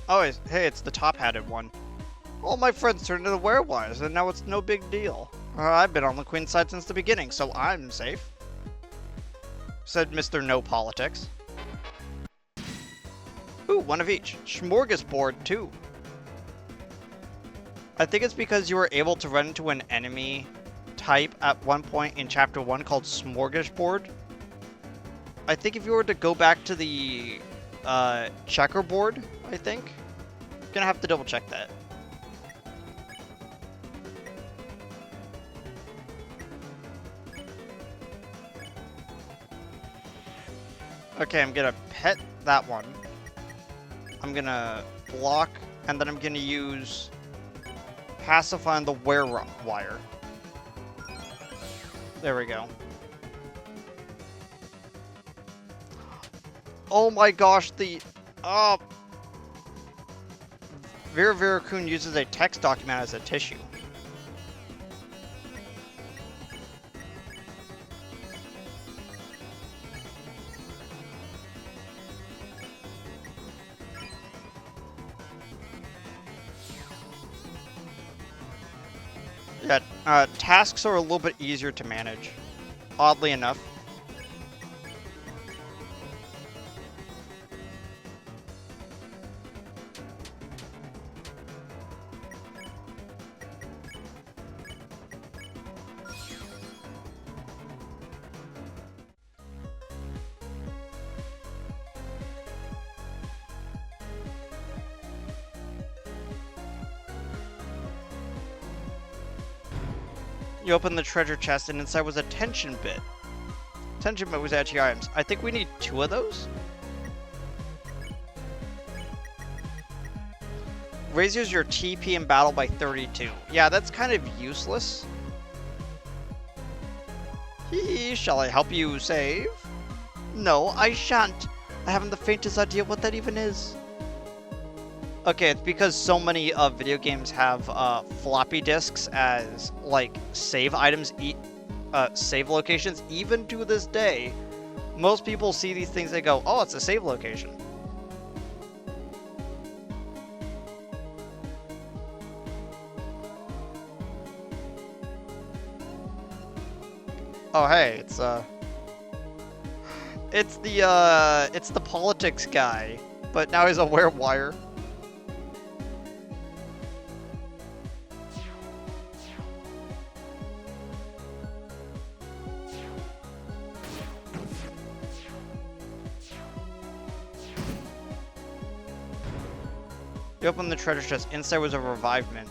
Oh, hey, it's the top-hatted one. All my friends turned into werewolves, and now it's no big deal. I've been on the Queen's side since the beginning, so I'm safe. Said Mr. No Politics. Ooh, one of each. Smorgasbord, too. I think it's because you were able to run into an enemy type at one point in Chapter 1 called Smorgasbord. I think if you were to go back to the checkerboard, I think. Gonna have to double check that. Okay, I'm gonna pet that one. I'm gonna block, and then I'm gonna use pacify on the wire. There we go. Oh my gosh, Vera-Kun uses a text document as a tissue. Yeah, tasks are a little bit easier to manage, oddly enough. You open the treasure chest, and inside was a tension bit. Tension bit was actually items. I think we need 2 of those. Raises your TP in battle by 32. Yeah, that's kind of useless. Hee, shall I help you save? No, I shan't. I haven't the faintest idea what that even is. Okay, it's because so many video games have floppy disks as like save items, save locations. Even to this day, most people see these things, they go, "Oh, it's a save location." Oh, hey, it's the politics guy, but now he's a werewire. You open the treasure chest. Inside was a revivement.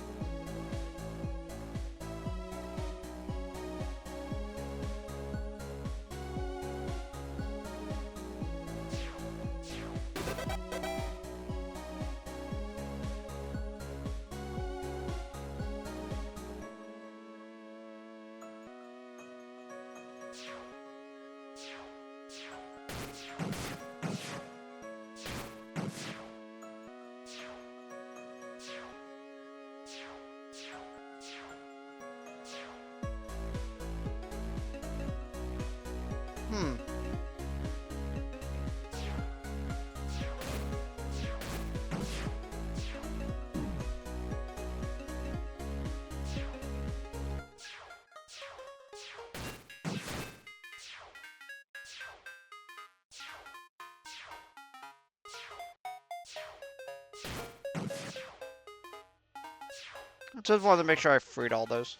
Just wanted to make sure I freed all those.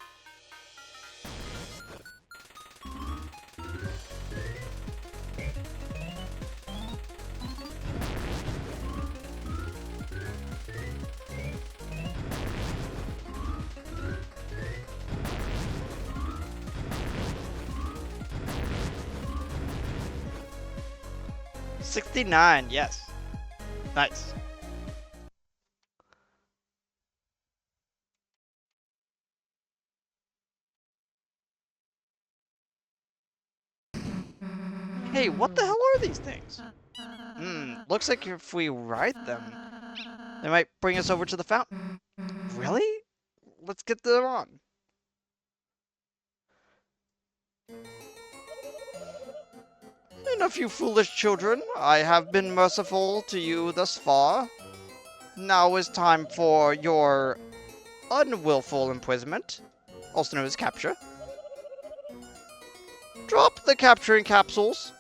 $69, yes. Nice. Hey, what the hell are these things? Looks like if we ride them, they might bring us over to the fountain. Really? Let's get them on. Enough, you foolish children. I have been merciful to you thus far. Now is time for your unwillful imprisonment, also known as capture. Drop the capturing capsules.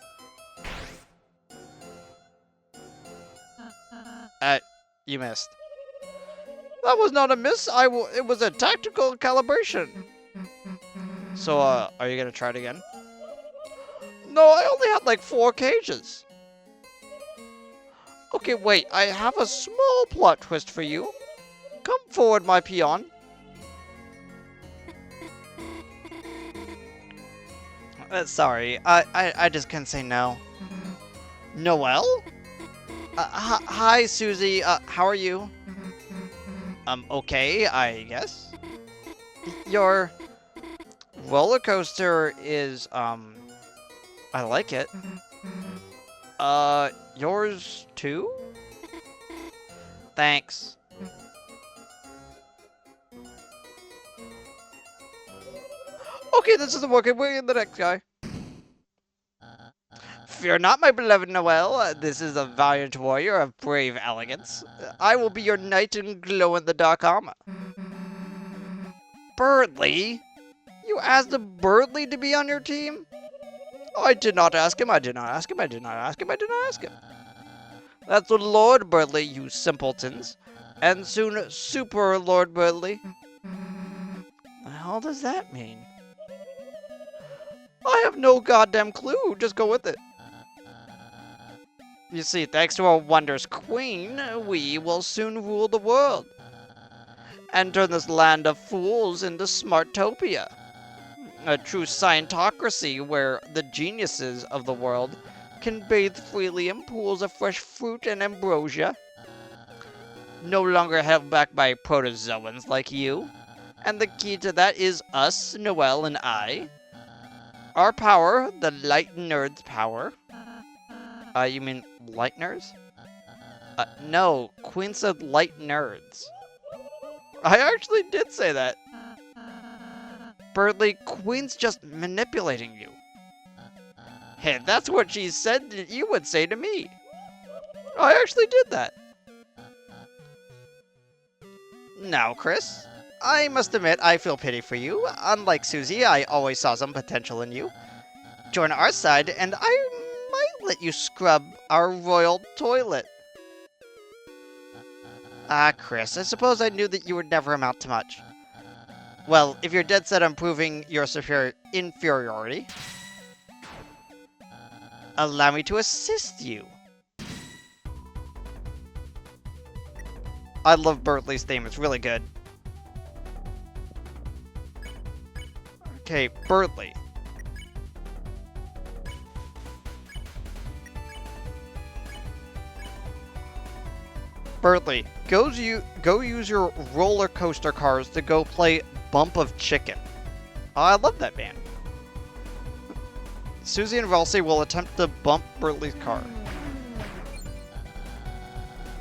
You missed. That was not a miss. It was a tactical calibration. So, are you gonna try it again? No, I only had like 4 cages. Okay, wait. I have a small plot twist for you. Come forward, my peon. Sorry, I just can't say no. Noelle? Hi, Susie. How are you? Okay, I guess. Your roller coaster is, I like it. Yours too? Thanks. Okay, this isn't working. We're in the next guy. Fear not, my beloved Noelle. This is a valiant warrior of brave elegance. I will be your knight in glow-in-the-dark armor. Birdly? You asked a Birdly to be on your team? I did not ask him. I did not ask him. I did not ask him. I did not ask him. That's the Lord Birdly, you simpletons. And soon, Super Lord Birdly. The hell does that mean? I have no goddamn clue. Just go with it. You see, thanks to our wondrous queen, we will soon rule the world. And turn this land of fools into Smartopia. A true scientocracy where the geniuses of the world can bathe freely in pools of fresh fruit and ambrosia. No longer held back by protozoans like you. And the key to that is us, Noelle and I. Our power, the light nerd's power. You mean light nerds? No, Queen said light nerds. I actually did say that. Birdly, Queen's just manipulating you. Hey, that's what she said you would say to me. I actually did that. Now, Chris, I must admit I feel pity for you. Unlike Susie, I always saw some potential in you. Join our side, and I might let you scrub our royal toilet. Chris, I suppose I knew that you would never amount to much. Well, if you're dead set on proving your inferiority, allow me to assist you. I love Birdly's theme, it's really good. Okay, Birdly. Birdly, go use your roller coaster cars to go play Bump of Chicken. Oh, I love that band. Susie and Ralsei will attempt to bump Birdly's car.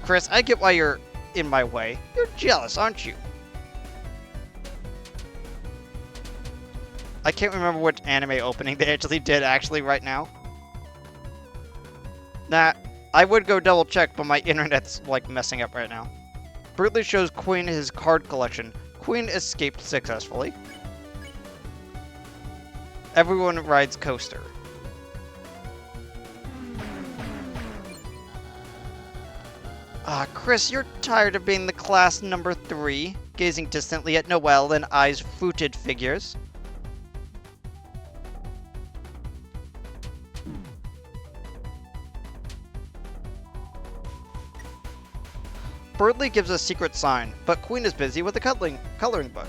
Chris, I get why you're in my way. You're jealous, aren't you? I can't remember which anime opening they actually did right now. Nah, I would go double check, but my internet's like messing up right now. Birdly shows Queen his card collection. Queen escaped successfully. Everyone rides coaster. Chris, you're tired of being the class number 3, gazing distantly at Noelle and I's fruited figures. Birdly gives a secret sign, but Queen is busy with a coloring book.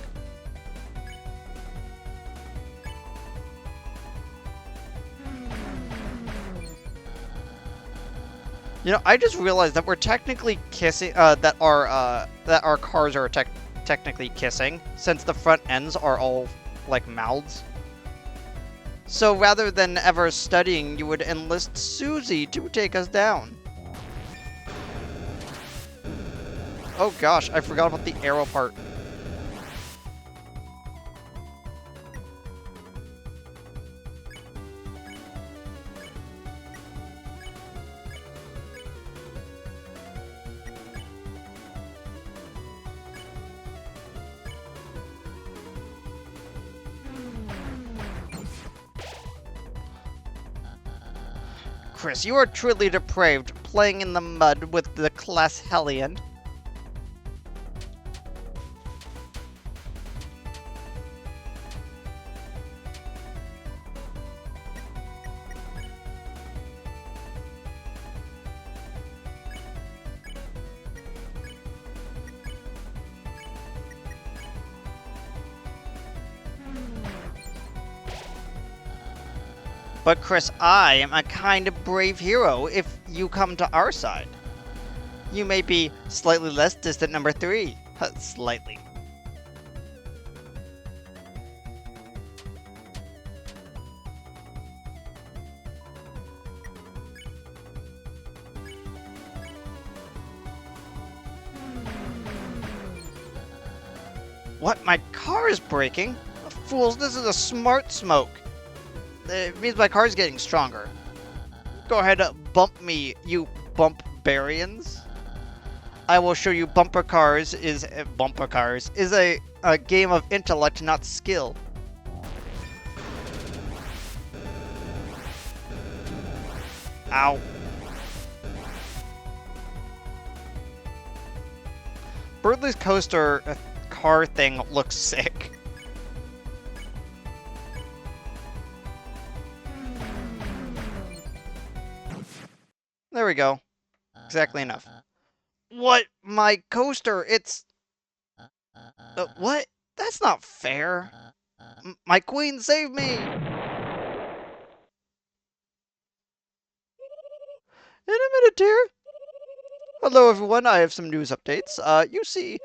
You know, I just realized that we're technically kissing. That our cars are technically kissing, since the front ends are all like mouths. So rather than ever studying, you would enlist Susie to take us down. Oh gosh, I forgot about the arrow part. Chris, you are truly depraved, playing in the mud with the class hellion. But Chris, I am a kind of brave hero if you come to our side. You may be slightly less distant number 3. Slightly. What? My car is braking? Fools, this is a smart smoke. It means my car's getting stronger. Go ahead, bump me, you bumparians. I will show you bumper cars is a game of intellect, not skill. Ow. Birdley's coaster car thing looks sick. There we go. Exactly enough. What? My coaster, it's... what? That's not fair. My queen, save me! In a minute, dear. Hello, everyone. I have some news updates. You see,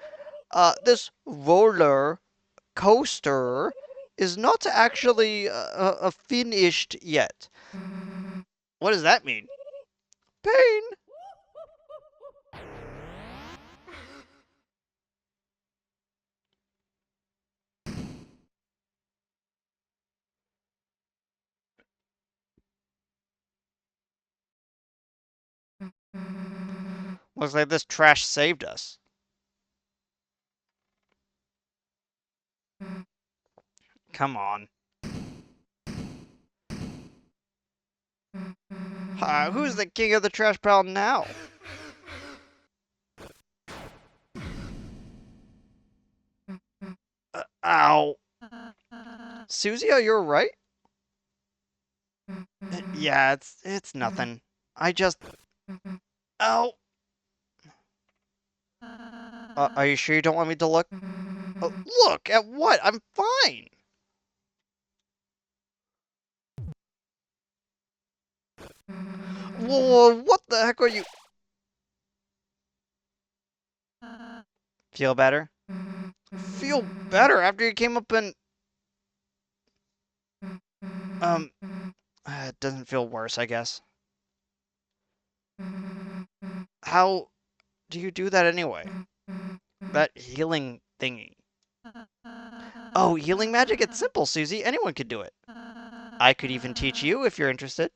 this roller coaster is not actually finished yet. What does that mean? Pain. Looks like this trash saved us. Come on. Who's the king of the trash pile now? Ow. Susie, are you alright? Yeah, it's nothing. I just... Ow. Are you sure you don't want me to look? Look at what? I'm fine. Whoa, what the heck are you... Feel better? Feel better after you came up and... it doesn't feel worse, I guess. How do you do that anyway? That healing thingy. Oh, healing magic? It's simple, Susie. Anyone could do it. I could even teach you if you're interested.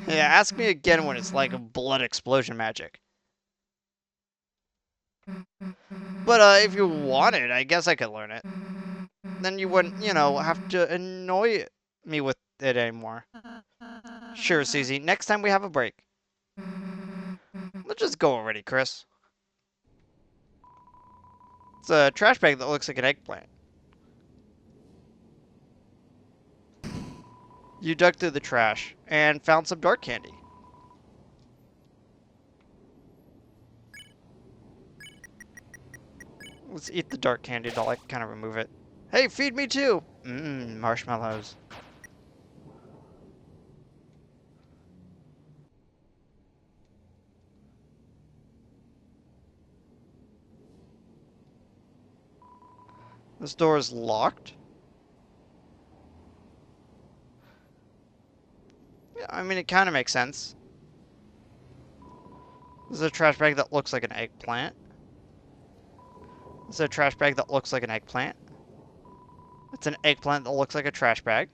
Yeah, ask me again when it's like a blood explosion magic. But if you wanted, I guess I could learn it. Then you wouldn't, have to annoy me with it anymore. Sure, Susie. Next time we have a break. Let's just go already, Chris. It's a trash bag that looks like an eggplant. You dug through the trash and found some dark candy. Let's eat the dark candy to like kind of remove it. Hey, feed me too! Mmm, marshmallows. This door is locked. I mean, it kind of makes sense. This is a trash bag that looks like an eggplant. This is a trash bag that looks like an eggplant. It's an eggplant that looks like a trash bag.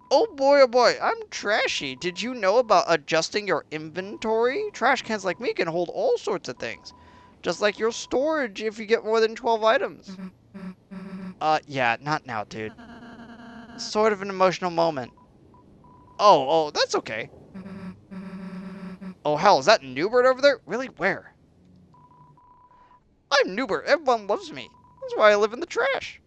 Oh boy, I'm trashy. Did you know about adjusting your inventory? Trash cans like me can hold all sorts of things. Just like your storage if you get more than 12 items. Yeah, not now, dude. Sort of an emotional moment. Oh, that's okay. Oh, hell, is that Newbert over there? Really? Where? I'm Newbert. Everyone loves me. That's why I live in the trash.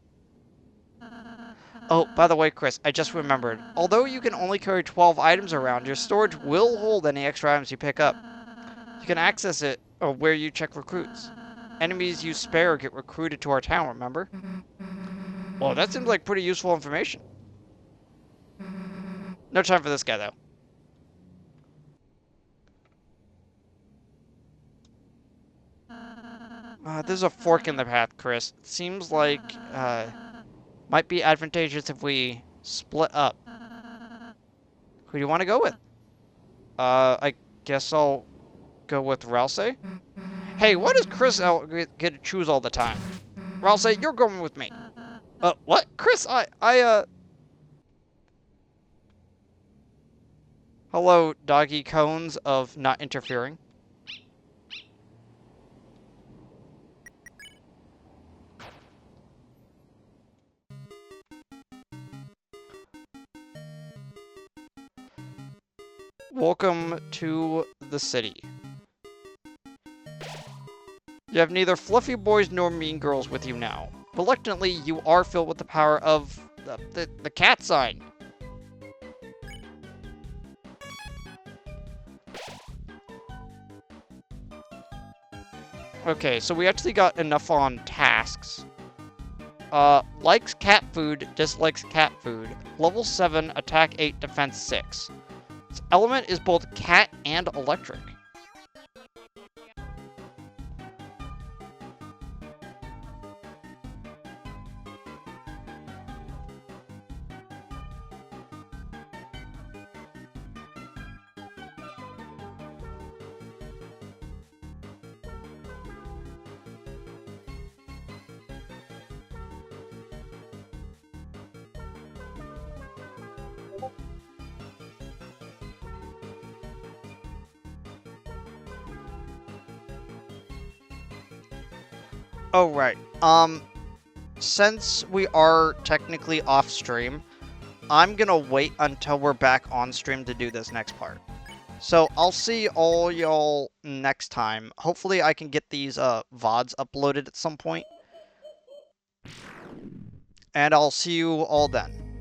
Oh, by the way, Chris, I just remembered. Although you can only carry 12 items around, your storage will hold any extra items you pick up. You can access it where you check recruits. Enemies you spare get recruited to our town, remember? Well, that seems like pretty useful information. No time for this guy, though. There's a fork in the path, Chris. It seems like, might be advantageous if we split up. Who do you want to go with? I guess I'll go with Rouse. Hey, why does Chris get to choose all the time? Rouse, you're going with me. What? Chris, Hello, doggy cones of not interfering. Welcome to the city. You have neither fluffy boys nor mean girls with you now. Reluctantly, you are filled with the power of the cat sign. Okay, so we actually got enough on tasks. Likes cat food, dislikes cat food. Level 7, attack 8, defense 6. Its element is both cat and electric. Oh, right. Since we are technically off stream, I'm gonna wait until we're back on stream to do this next part. So I'll see all y'all next time. Hopefully I can get these VODs uploaded at some point. And I'll see you all then.